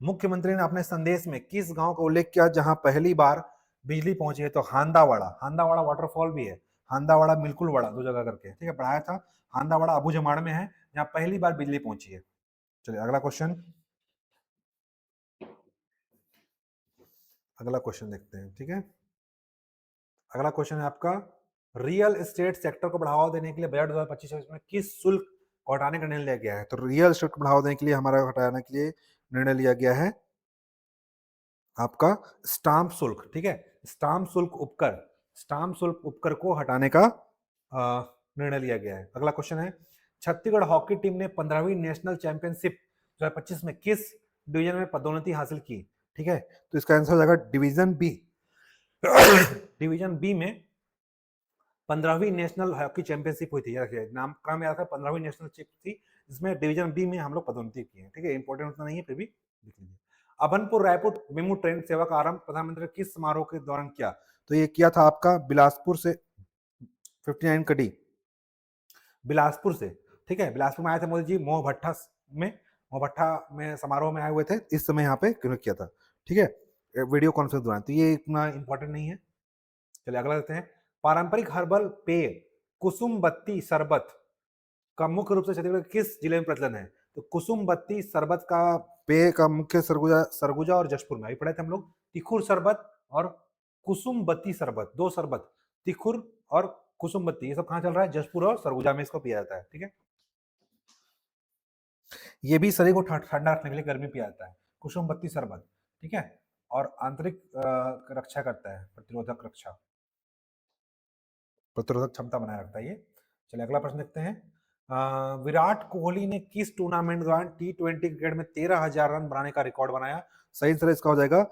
मुख्यमंत्री ने अपने संदेश में किस गांव का उल्लेख किया जहां पहली बार बिजली पहुंची है? तो हांदावाड़ा वाटरफॉल भी है, हांदावाड़ा मिलकुलवाड़ा, दो जगह करके, ठीक है, पढ़ाया था। हांदावाड़ा अबू जमाड़ में है, जहां पहली बार बिजली पहुंची है। चलिए अगला क्वेश्चन, देखते हैं, ठीक है। अगला क्वेश्चन है आपका, रियल एस्टेट सेक्टर को बढ़ावा देने के लिए बजट 2025-26 में किस शुल्क को हटाने का निर्णय लिया गया है? तो रियल एस्टेट को बढ़ावा देने के लिए हमारा हटाने के लिए निर्णय लिया गया है आपका स्टाम्प शुल्क, ठीक है, स्टाम्प शुल्क उपकर को हटाने का निर्णय लिया गया है। अगला क्वेश्चन है, छत्तीसगढ़ हॉकी टीम ने 15वीं नेशनल चैंपियनशिप 2025 में किस डिवीजन में पदोन्नति हासिल की? ठीक है, तो इसका आंसर हो जाएगा डिवीजन बी। डिवीजन बी में 15वीं नेशनल हॉकी चैंपियनशिप हुई थी, नाम क्रम याद है, 15वीं नेशनल चैंपियनशिप थी, जिसमें डिवीजन बी में हम लोग पदोन्नति किए हैं, ठीक है, इंपॉर्टेंट उतना नहीं है, फिर भी लिख लीजिए। अभनपुर रायपुर मेमू ट्रेन सेवा का आरंभ प्रधानमंत्री ने किस समारोह के दौरान किया? तो ये किया था आपका बिलासपुर से 59 कड़ी, बिलासपुर से, ठीक है, बिलासपुर में आए थे मोदी जी, मोह भट्टा में समारोह में आए हुए थे, इस समय यहाँ पे किया था, ठीक है, वीडियो कॉन्फ्रेंस दौरान। तो ये इतना इंपॉर्टेंट नहीं है। चलिए अगला देखते हैं, पारंपरिक हर्बल पेय कुसुम बत्ती शरबत का मुख्य रूप से छत्तीसगढ़ के किस जिले में प्रचलन है? तो कुसुम बत्ती शरबत का पेय का मुख्य सरगुजा और जशपुर में, अभी पढ़े थे हम लोग, तिखुर शरबत और कुसुम बत्ती शरबत, दो शरबत, तिखुर और कुसुम बत्ती, ये सब कहाँ चल रहा है? जशपुर और सरगुजा में इसको पिया जाता है, ठीक है। ये भी शरीर को ठंडा रखने के लिए गर्मी पिया जाता है, कुसुम बत्ती शरबत, ठीक है, और आंतरिक रक्षा करता है, प्रतिरोधक क्षमता बनाए रखता है ये। चलिए अगला प्रश्न देखते हैं, विराट कोहली ने किस टूर्नामेंट दौरान T20 क्रिकेट में 13,000 रन बनाने का रिकॉर्ड बनाया? सही आंसर इसका हो जाएगा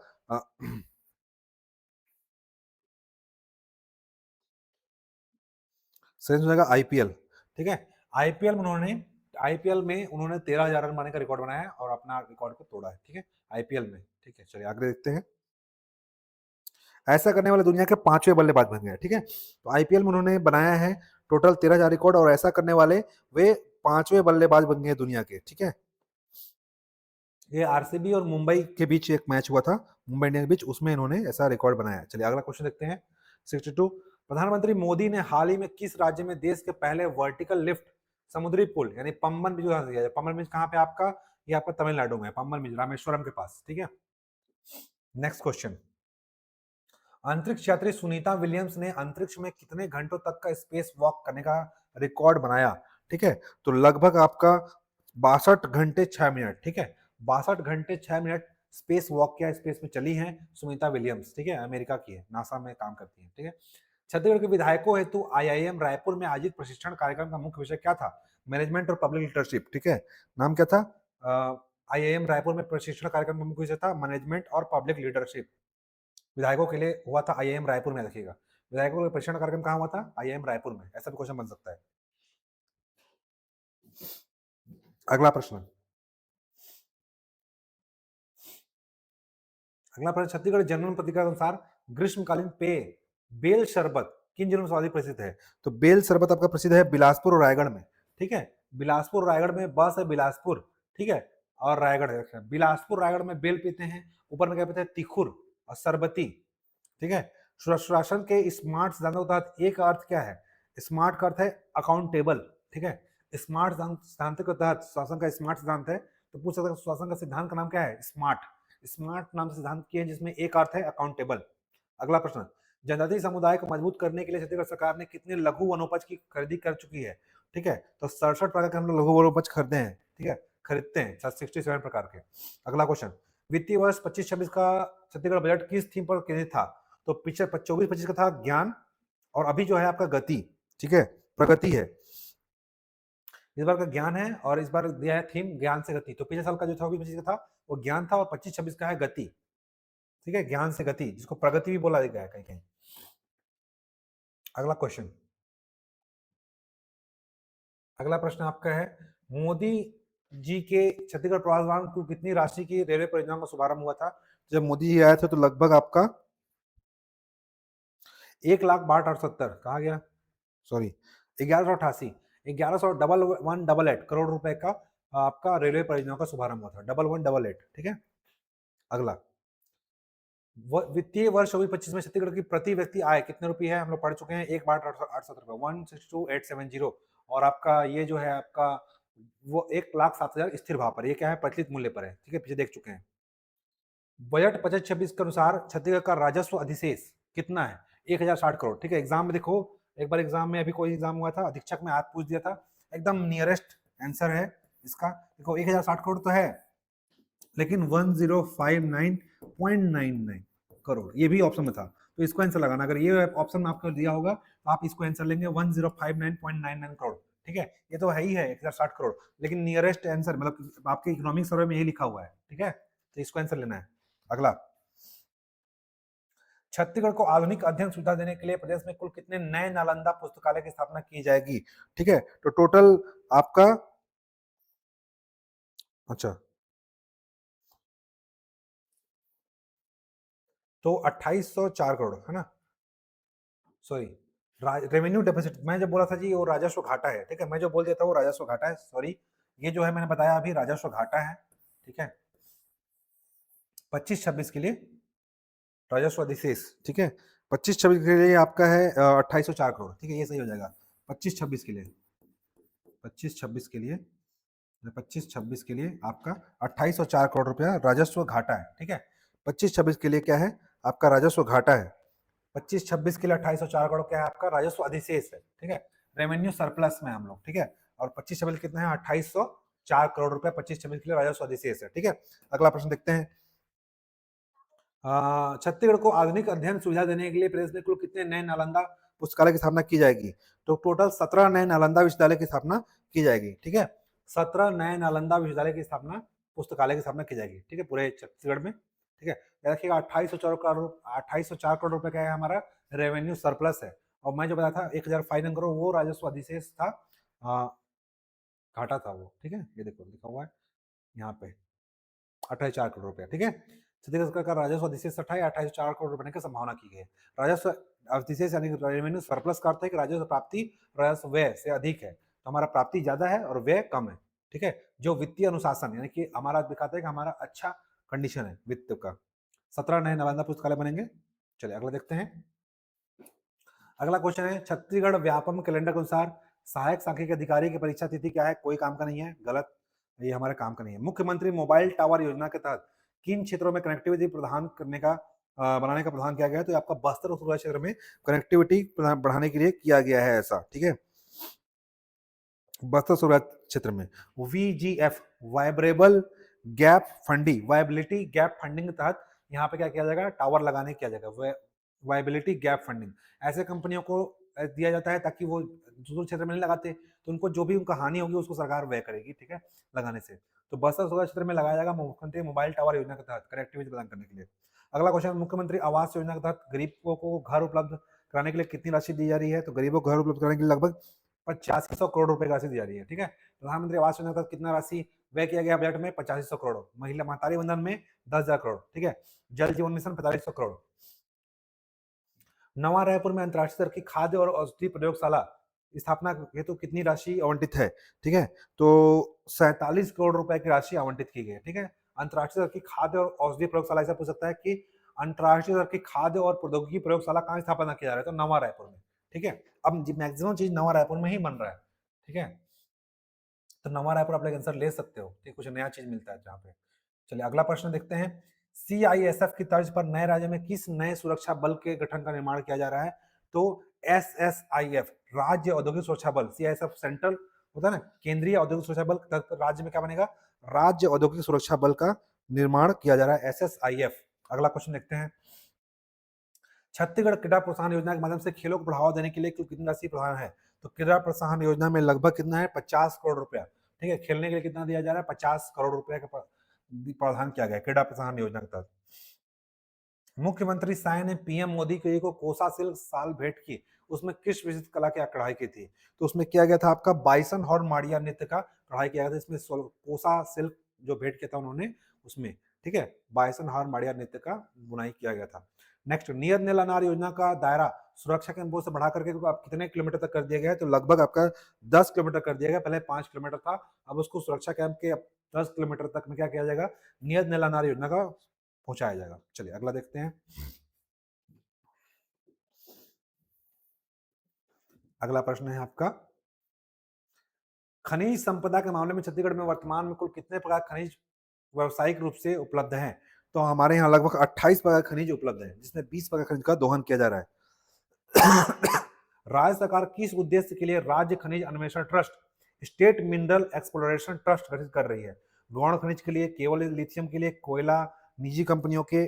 सही हो जाएगा आईपीएल, ठीक है, आईपीएल में उन्होंने 13,000 रन बनाने का रिकॉर्ड बनाया और अपना रिकॉर्ड को तोड़ा है, ठीक है, आईपीएल में, ठीक है। चलिए आगे देखते हैं, ऐसा करने वाले दुनिया के 5वें बल्लेबाज बन गए, ठीक है, तो आईपीएल में उन्होंने बनाया है टोटल 13,000 रिकॉर्ड, और ऐसा करने वाले वे 5वें बल्लेबाज बन गए दुनिया के, ठीक है। ये आरसीबी और मुंबई के बीच एक मैच हुआ था, मुंबई इंडियंस के बीच, उसमें इन्होंने ऐसा रिकॉर्ड बनाया। चलिए अगला क्वेश्चन देखते हैं, 62, प्रधानमंत्री मोदी ने हाल ही में किस राज्य में देश के पहले वर्टिकल लिफ्ट समुद्री पुल यानी पंबन ब्रिज, पंबन ब्रिज कहाँ पे? आपका ये आपका तमिलनाडु में, पम्बन रामेश्वरम के पास, ठीक है। नेक्स्ट क्वेश्चन, अंतरिक्ष यात्री सुनीता विलियम्स ने अंतरिक्ष में कितने घंटों तक का स्पेस वॉक करने का रिकॉर्ड बनाया, ठीक है। तो लगभग आपका 62 घंटे 6 मिनट, ठीक है। 62 घंटे 6 मिनट स्पेस वॉक किया, स्पेस में चली हैं सुनीता विलियम्स, ठीक है, अमेरिका की है, नासा में काम करती है, ठीक है। छत्तीसगढ़ के विधायकों हेतु आईआईएम रायपुर में आयोजित प्रशिक्षण कार्यक्रम का मुख्य विषय क्या था? मैनेजमेंट और पब्लिक लीडरशिप, ठीक है। नाम क्या था? आईआईएम रायपुर में प्रशिक्षण कार्यक्रम का मुख्य विषय था मैनेजमेंट और पब्लिक लीडरशिप। विधायकों के लिए हुआ था आईआईएम रायपुर में, देखिएगा विधायकों का प्रशिक्षण कार्यक्रम कहाँ हुआ था? आईआईएम रायपुर में, ऐसा भी क्वेश्चन बन सकता है। अगला प्रश्न, अगला प्रश्न, छत्तीसगढ़ जनगण पत्रिका के अनुसार ग्रीष्मकालीन पेय बेल शरबत किन जिलों में सर्वाधिक प्रसिद्ध है? तो बेल शरबत आपका प्रसिद्ध है बिलासपुर और रायगढ़ में, ठीक है। बिलासपुर और रायगढ़ में, बस है बिलासपुर, ठीक है, और रायगढ़ है। बिलासपुर रायगढ़ में बेल पीते हैं, ऊपर में क्या पीते हैं? तिखुर और सरबती, ठीक है। सुशासन के स्मार्ट सिद्धांतों के तहत एक अर्थ क्या है? स्मार्ट का अर्थ है अकाउंटेबल, ठीक है। स्मार्ट सिद्धांत के तहत शासन का स्मार्ट सिद्धांत है, तो पूछ सकते हैं शासन का सिद्धांत का नाम क्या है? स्मार्ट। स्मार्ट नाम से सिद्धांत किए जिसमें एक अर्थ है अकाउंटेबल। अगला प्रश्न, जनजातीय समुदाय को मजबूत करने के लिए छत्तीसगढ़ सरकार ने कितने लघु वनोपज की खरीदी कर चुकी है? ठीक है, तो 67 प्रकार के हम लोग लघु वनोपज खरीदे हैं, ठीक है, खरीदते हैं 67 प्रकार के। अगला क्वेश्चन, वित्तीय वर्ष 25-26 का छत्तीसगढ़ बजट किस थीम पर केंद्रित था? तो पिछले 24-25 का था ज्ञान, और अभी जो है आपका गति, ठीक है, प्रगति है। इस बार का ज्ञान है और इस बार दिया है थीम ज्ञान से गति। तो पिछले साल का जो 24-25 का था वो ज्ञान था, और 25-26 का है गति, ठीक है, ज्ञान से गति, जिसको प्रगति भी बोला गया है कहीं कहीं। अगला क्वेश्चन, अगला प्रश्न आपका है, मोदी जी के छत्तीसगढ़ प्रवास दौरान कुल कितनी राशि की रेलवे परियोजनाओं का शुभारंभ हुआ था? जब मोदी जी आए थे तो लगभग आपका 1,62,870 कहा गया, सॉरी 1188, 11,118 करोड़ रुपए का आपका रेलवे परियोजनाओं का शुभारंभ हुआ था, 1118, ठीक है। अगला, वित्तीय वर्ष 24-25 में छत्तीसगढ़ की प्रति व्यक्ति आय कितने रुपए है? हम लोग पढ़ चुके हैं, 1,870 रुपए, 162,870, और आपका ये जो है आपका वो 1,07,000 स्थिर भाव पर, ये क्या है? प्रचलित मूल्य पर है, ठीक है, पीछे देख चुके हैं। बजट 25-26 के अनुसार छत्तीसगढ़ का राजस्व अधिशेष कितना है? 1,060 करोड़, ठीक है। एग्जाम में देखो, एक बार एग्जाम में, अभी कोई एग्जाम हुआ था, अधीक्षक में आज पूछ दिया था, एकदम नियरेस्ट आंसर है इसका। देखो 1,060 करोड़ तो है, लेकिन 1059.99 करोड़ ये भी ऑप्शन में था, तो इसको आंसर लगाना। अगर ये ऑप्शन में आपको दिया होगा तो आप इसको आंसर लेंगे 1059.99 करोड़, ठीक है। ये तो है ही है 1,060 करोड़, लेकिन नियरेस्ट आंसर मतलब आपके इकोनॉमिक सर्वे में यही लिखा हुआ है, ठीक है, तो इसको आंसर लेना है। अगला, छत्तीसगढ़ को आधुनिक अध्ययन सुविधा देने के लिए प्रदेश में कुल कितने नए नालंदा पुस्तकालय की स्थापना की जाएगी? ठीक है, तो टोटल आपका, अच्छा, तो 2804 करोड़ है ना, सॉरी, रेवेन्यू डेफिसिट मैं जब बोला था जी वो राजस्व घाटा है, ठीक है, मैं जो बोल देता हूँ वो राजस्व घाटा है, सॉरी, ये जो है मैंने बताया अभी राजस्व घाटा है, ठीक है। 25-26 के लिए राजस्व अधिशेष, ठीक है, 25-26 के लिए आपका है 2804 करोड़, ठीक है, ये सही हो जाएगा। 25-26 के लिए, 25-26 के लिए, 25-26 के लिए आपका 2804 करोड़ रुपया राजस्व घाटा है, ठीक है। 25-26 के लिए क्या है? आपका राजस्व घाटा है। 25-26 के लिए 2804 करोड़ क्या है? आपका राजस्व अधिशेष है, ठीक है, रेवेन्यू सरप्लस में हम लोग, ठीक है। और 25-26 कितना है? 2804 करोड़ रुपए 25-26 के लिए राजस्व अधिशेष है, ठीक है। अगला प्रश्न देखते हैं, छत्तीसगढ़ को आधुनिक अध्ययन सुविधा देने के लिए प्रदेश में कुल कितने नए नालंदा पुस्तकालय की स्थापना की जाएगी? तो टोटल 17 नए नालंदा विश्वविद्यालय की स्थापना की जाएगी, ठीक है। 17 नए नालंदा विश्वविद्यालय की स्थापना, पुस्तकालय की स्थापना की जाएगी, ठीक है, पूरे छत्तीसगढ़ में, ठीक है। याद रखिएगा 2804 करोड़ रुपए का है हमारा रेवेन्यू सरप्लस है, और मैं जो बताया था 1,005 करोड़ वो राजस्व अधिशेष था, घाटा था वो, ठीक है, ये देखो लिखा हुआ है यहाँ पे 28,4 करोड़ रुपया, ठीक है। छत्तीसगढ़ सरकार का राजस्व अधिशेष 28,4 करोड़ रुपए की संभावना की गई है। राजस्व अधिशेष यानी रेवेन्यू सरप्लस का अर्थ है कि राजस्व प्राप्ति राजस्व व्यय से अधिक है, तो हमारा प्राप्ति ज्यादा है और व्यय कम है, ठीक है। जो वित्तीय अनुशासन यानी कि हमारा दिखाता है कि हमारा अच्छा कंडीशन है वित्त का। 17 नए नालंदा पुस्तकालय बनेंगे। चलिए अगला देखते हैं। अगला क्वेश्चन है, छत्तीसगढ़ व्यापम कैलेंडर के अनुसार सहायक सांख्यिकी अधिकारी की परीक्षा तिथि क्या है? कोई काम का नहीं है, गलत। ये हमारे काम का नहीं है। मुख्यमंत्री मोबाइल टावर योजना के तहत किन क्षेत्रों में कनेक्टिविटी प्रदान करने का बनाने का प्रावधान किया गया है? तो आपका बस्तर और सुरक्षा क्षेत्र में कनेक्टिविटी बढ़ाने के लिए किया गया है ऐसा, ठीक है। बस्तर सुरक्षा क्षेत्र में VGF viable gap funding, viability gap funding के तहत यहाँ पे क्या किया जाएगा? टावर लगाने किया जाएगा। वायबिलिटी गैप फंडिंग ऐसे कंपनियों को दिया जाता है ताकि वो दूसरे क्षेत्र में नहीं लगाते, तो उनको जो भी उनका हानि होगी उसको सरकार व्यय करेगी, ठीक है, लगाने से। तो बस्तर सुरक्षा क्षेत्र में लगाया जाएगा मुख्यमंत्री मोबाइल टावर योजना के तहत कनेक्टिविटी प्रदान करने के लिए। अगला क्वेश्चन, मुख्यमंत्री आवास योजना के तहत गरीबों को घर उपलब्ध कराने के लिए कितनी राशि दी जा रही है? तो गरीबों को घर उपलब्ध कराने के लिए लगभग 8500 करोड़ रुपए की राशि दी जा रही है, ठीक है। प्रधानमंत्री आवास योजना के तहत कितना राशि व्यय किया गया बजट में? 8500 करोड़। महिला महतारी वंदन में 10,000 करोड़, ठीक है। जल जीवन मिशन 4500 करोड़। नवा रायपुर में अंतर्राष्ट्रीय स्तर की खाद्य और औषधि प्रयोगशाला स्थापना हेतु कितनी राशि आवंटित है? ठीक है, तो 47 करोड़ रुपए की राशि आवंटित की गई है, ठीक है। अंतर्राष्ट्रीय स्तर की खाद्य और औषधि प्रयोगशाला, ऐसा पूछ सकता है कि अंतर्राष्ट्रीय स्तर की खाद्य और प्रौद्योगिकी प्रयोगशाला कहाँ स्थापना किया जा रहा है? तो नवा रायपुर में, ठीक है। अब मैक्सिमम चीज नवा रायपुर में ही बन रहा है, ठीक है। तो नवा रायपुर आप लोग आंसर ले सकते हो, ठीक, कुछ नया चीज मिलता है जहाँ पे। चलिए अगला प्रश्न देखते हैं। सीआईएसएफ की तर्ज पर नए राज्य में किस नए सुरक्षा बल के गठन का निर्माण किया जा रहा है? तो एसएसआईएफ राज्य औद्योगिक सुरक्षा बल, सीआईएसएफ सेंट्रल होता है ना, केंद्रीय औद्योगिक सुरक्षा बल, राज्य में क्या बनेगा? राज्य औद्योगिक सुरक्षा बल का निर्माण किया जा रहा है, एसएसआईएफ। अगला क्वेश्चन देखते हैं। छत्तीसगढ़ क्रीड़ा प्रोत्साहन योजना के माध्यम से खेलों को बढ़ावा देने के लिए कुल कितनी राशि प्रदान है? तो क्रीड़ा प्रोत्साहन योजना में लगभग कितना है? 50 करोड़ रुपया, ठीक है। खेलने के लिए कितना दिया जा रहा है? 50 करोड़ रुपया का प्रावधान किया गया क्रीड़ा प्रोत्साहन योजना के तहत। मुख्यमंत्री साय ने पीएम मोदी को कोसा सिल्क साल भेंट की, उसमें किस विशिष्ट कला की कढ़ाई की थी? तो उसमें किया गया था आपका बाइसन हॉर्न माड़िया नृत्य का कढ़ाई किया गया था, इसमें कोसा सिल्क जो भेंट किया था उन्होंने उसमें, ठीक है, बाइसन हॉर्न माड़िया नृत्य का बुनाई किया गया था। नेक्स्ट, नियत नील अनार योजना का दायरा सुरक्षा कैंपों से बढ़ा करके आप कितने किलोमीटर तक कर दिया गया है? तो लगभग आपका 10 किलोमीटर कर दिया गया, पहले 5 किलोमीटर था, अब उसको सुरक्षा कैंप के 10 किलोमीटर तक में क्या किया जाएगा? नियत नील अनार योजना का पहुंचाया जाएगा। चलिए अगला देखते हैं। अगला प्रश्न है आपका, खनिज संपदा के मामले में छत्तीसगढ़ में वर्तमान में कुल कितने प्रकार खनिज व्यावसायिक रूप से उपलब्ध हैं? तो हमारे यहाँ लगभग 28 प्रकार खनिज उपलब्ध हैं, जिसमें 20 प्रकार खनिज का दोहन किया जा रहा है। राज्य सरकार किस उद्देश्य के लिए राज्य खनिज अन्वेषण trust, state mineral exploration trust गठित कर रही है? गौण खनिज के लिए, केवल लिथियम के लिए, कोयला, निजी कंपनियों के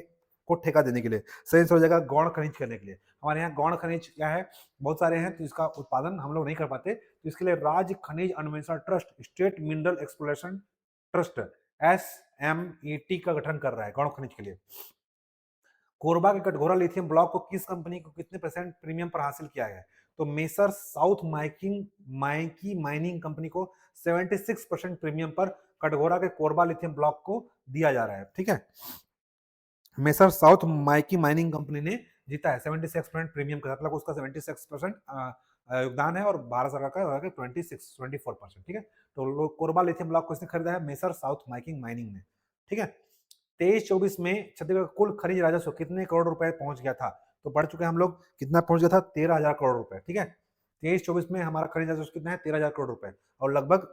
को ठेका देने के लिए, सही हो जाएगा गौण खनिज करने के लिए। हमारे यहाँ गौण खनिज क्या है? बहुत सारे हैं, तो इसका उत्पादन हम लोग नहीं कर पाते, तो इसके लिए राज्य खनिज अन्वेषण trust, state mineral exploration trust, SMET का गठन कर रहा है गौण खनिज के लिए। कोरबा के कटघोरा लिथियम ब्लॉक को किस कंपनी को कितने % प्रीमियम पर हासिल किया है? तो मेसर साउथ माइकी माइनिंग कंपनी को 76% प्रीमियम पर कटघोरा के कोरबा लिथियम ब्लॉक को दिया जा रहा है, ठीक है। मेसर साउथ माइकी माइनिंग कंपनी ने जीता है 76% प्रीमियम का, मतलब उसका 76% योगदान है और भारत सरकार का 24%, ठीक है। तो कोरबा लिथियम ब्लॉक को इसने खरीदा है मेसर साउथ माइकिंग माइनिंग ने, ठीक है। 23-24 में छत्तीसगढ़ कुल खनिज राजस्व कितने करोड़ रुपए पहुंच गया था? तो बढ़ चुके हम लोग, कितना पहुंच गया था? 13,000 करोड़ रुपए, ठीक है। 23-24 में हमारा खनिज राजस्व कितना है? 13,000 करोड़ रुपए, और लगभग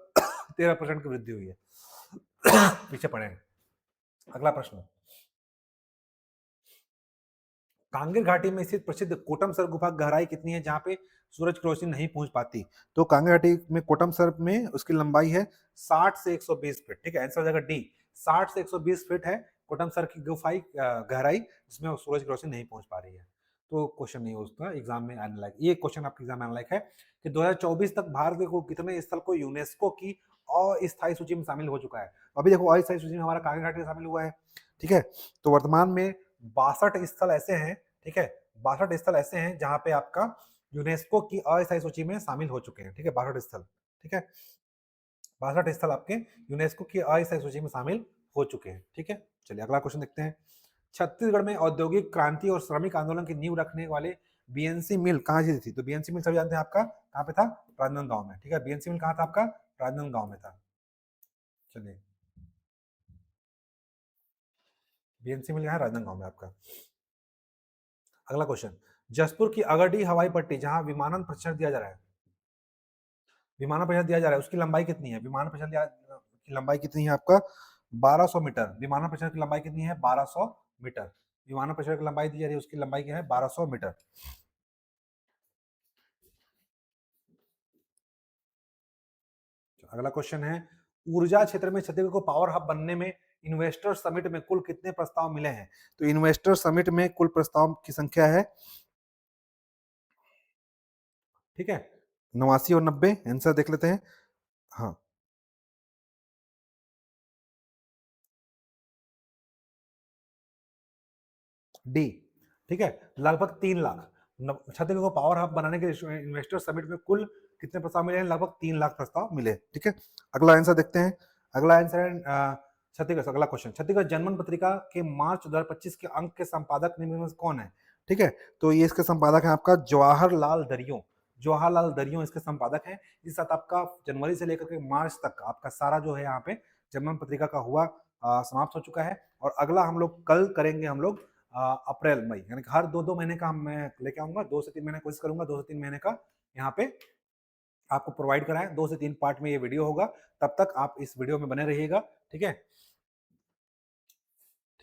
13% की वृद्धि हुई है। पीछे पड़े हैं। अगला प्रश्न, कांगेर घाटी में स्थित प्रसिद्ध कोटमसर गुफा गहराई कितनी है जहां पे सूरज की रोशनी नहीं पहुंच पाती? तो कांगेर घाटी में कोटमसर में उसकी लंबाई है 60 से 120 फीट, ठीक है। आंसर हो जाएगा डी, 60 से 120 फीट है कोटमसर की गुफाई गहराई, जिसमें सूरज की रोशनी नहीं पहुंच पा रही है। तो क्वेश्चन नहीं उसका एग्जाम में आने लायक, ये क्वेश्चन आपके एग्जाम में आने लायक है कि 2024 तक भारत के कितने स्थल को यूनेस्को की अस्थायी सूची में शामिल हो चुका है? अभी देखो अस्थायी सूची में हमारा कांगेर घाटी शामिल हुआ है, ठीक है। तो वर्तमान में 62 स्थल ऐसे हैं, ठीक है, 62 स्थल ऐसे हैं जहां पे आपका यूनेस्को की अस्थायी सूची में शामिल हो चुके हैं, ठीक है, 62 स्थल, ठीक है। 62 स्थल आपके यूनेस्को की अस्थायी सूची में शामिल हो चुके हैं, ठीक है। चलिए अगला क्वेश्चन देखते हैं। छत्तीसगढ़ में औद्योगिक क्रांति और श्रमिक आंदोलन की नींव रखने वाले बीएनसी मिल कहाँ से थी? तो बीएनसी मिल सभी जानते हैं आपका कहाँ पे था? राजनांदगांव में, ठीक है। बीएनसी मिल कहाँ था आपका? राजनांदगांव में था। चलिए बीएनसी मिल यहाँ राजनांदगांव में आपका। अगला क्वेश्चन, जसपुर की अगडी हवाई पट्टी जहां विमानन प्रशिक्षण दिया जा रहा है, विमानन प्रशिक्षण दिया जा रहा है, उसकी लंबाई कितनी है? विमानन प्रशिक्षण की लंबाई कितनी है आपका 1200 मीटर। विमानन परिक्षेत्र की लंबाई कितनी है 1200 मीटर। विमानन परिक्षेत्र की लंबाई दी जा रही है, उसकी लंबाई क्या है 1200 मीटर। अगला क्वेश्चन है, ऊर्जा क्षेत्र में छत्तीसगढ़ को पावर हब बनने में इन्वेस्टर समिट में कुल कितने प्रस्ताव मिले हैं? तो इन्वेस्टर समिट में कुल प्रस्ताव की संख्या है, ठीक है, 89 और 90। आंसर देख लेते हैं। हाँ, डी, ठीक है, लगभग 3 लाख। छत्तीसगढ़ को पावर हब बनाने के इन्वेस्टर समिट में कुल कितने प्रस्ताव मिले हैं? लगभग 3 लाख प्रस्ताव मिले, ठीक है। अगला आंसर देखते हैं। अगला आंसर है छत्तीसगढ़। अगला क्वेश्चन, छत्तीसगढ़ जनमन पत्रिका के मार्च 2025 के अंक के संपादक निम्न में से कौन है? ठीक है, तो ये इसके संपादक है आपका जवाहरलाल दरियो। जवाहरलाल दरियो इसके संपादक हैं। इस साथ आपका जनवरी से लेकर के मार्च तक आपका सारा जो है यहाँ पे जनमन पत्रिका का हुआ समाप्त हो चुका है। और अगला हम लोग कल करेंगे, हम लोग अप्रैल मई, यानी हर 2-2 महीने का मैं लेके आऊंगा। 2 से 3 महीने कोशिश करूंगा 2 से 3 महीने का यहाँ पे आपको प्रोवाइड कराएं। 2 से 3 पार्ट में ये वीडियो होगा, तब तक आप इस वीडियो में बने रहिएगा, ठीक है।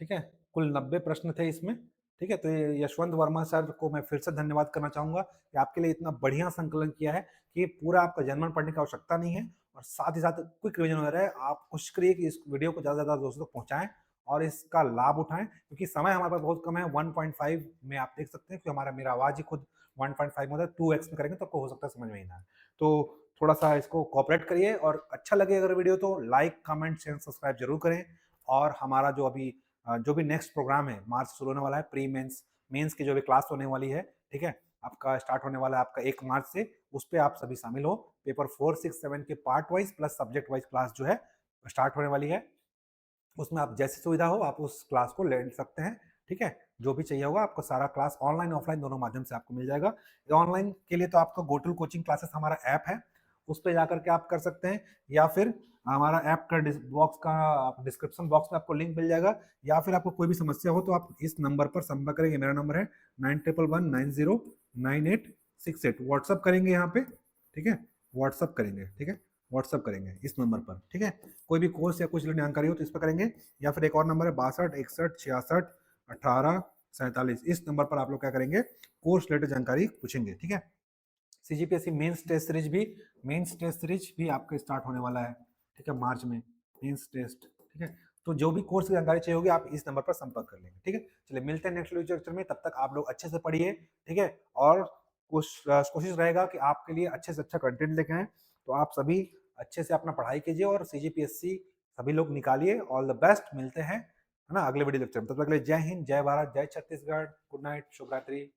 ठीक है, कुल 90 प्रश्न थे इसमें, ठीक है। तो ये यशवंत वर्मा सर को मैं फिर से धन्यवाद करना चाहूंगा कि आपके लिए इतना बढ़िया संकलन किया है कि पूरा आपका जनमन पढ़ने की आवश्यकता नहीं है, और साथ ही साथ क्विक रिवीजन हो रहा है। आप कोशिश करिए कि इस वीडियो को ज़्यादा से ज़्यादा दोस्तों तक पहुँचाएं और इसका लाभ उठाएं, क्योंकि समय हमारे पास बहुत कम है। 1.5 में आप देख सकते हैं कि हमारा मेरा आवाज़ ही खुद 1.5 में होता है। 2x में करेंगे तो आपको हो सकता है समझ में ही ना आए। तो थोड़ा सा इसको कॉपरेट करिए, और अच्छा लगे अगर वीडियो तो लाइक, कमेंट, शेयर, सब्सक्राइब जरूर करें। और हमारा जो भी नेक्स्ट प्रोग्राम है, मार्च शुरू होने वाला है, प्री मेंस मेंस की जो भी क्लास होने वाली है, ठीक है, आपका स्टार्ट होने वाला है आपका 1 मार्च से। उस पर आप सभी शामिल हो। पेपर 4, 6, 7 के part wise plus subject wise class जो है स्टार्ट होने वाली है। उसमें आप जैसी सुविधा हो आप उस क्लास को ले सकते हैं, ठीक है। जो भी चाहिए होगा आपको सारा क्लास ऑनलाइन ऑफलाइन दोनों माध्यम से आपको मिल जाएगा। ऑनलाइन के लिए तो आपका गोटुल कोचिंग क्लासेस हमारा ऐप है, उस पर जाकर के आप कर सकते हैं, या फिर हमारा ऐप का डिस्क्रिप्शन बॉक्स में आपको लिंक मिल जाएगा। या फिर आपको कोई भी समस्या हो तो आप इस नंबर पर संपर्क करेंगे। मेरा नंबर है 9111909868। व्हाट्सअप करेंगे यहाँ पे, ठीक है, व्हाट्सअप करेंगे, ठीक है, व्हाट्सअप करेंगे इस नंबर पर, ठीक है। कोई भी कोर्स या कुछ जानकारी हो तो इस पर करेंगे, या फिर एक और नंबर है 62 61 66 18 47। इस नंबर पर आप लोग क्या करेंगे, कोर्स रिलेटेड जानकारी पूछेंगे, ठीक है। सीजीपीएससी मेंस टेस्ट सीरीज भी आपके स्टार्ट होने वाला है, ठीक है, मार्च में मेंस टेस्ट, ठीक है। तो जो भी कोर्स की जानकारी चाहिए होगी आप इस नंबर पर संपर्क कर लेंगे, ठीक है। चलिए मिलते हैं नेक्स्ट लेक्चर में, तब तक आप लोग अच्छे से पढ़िए, ठीक है। और कोशिश रहेगा कि आपके लिए अच्छे से अच्छा कंटेंट लेके आए। तो आप सभी अच्छे से अपना पढ़ाई कीजिए और सीजीपीएससी सभी लोग निकालिए। ऑल द बेस्ट, मिलते हैं, है ना, अगले वीडियो लेक्चर में। तब तक के लिए जय हिंद, जय भारत, जय छत्तीसगढ़, गुड नाइट, शुभ रात्रि।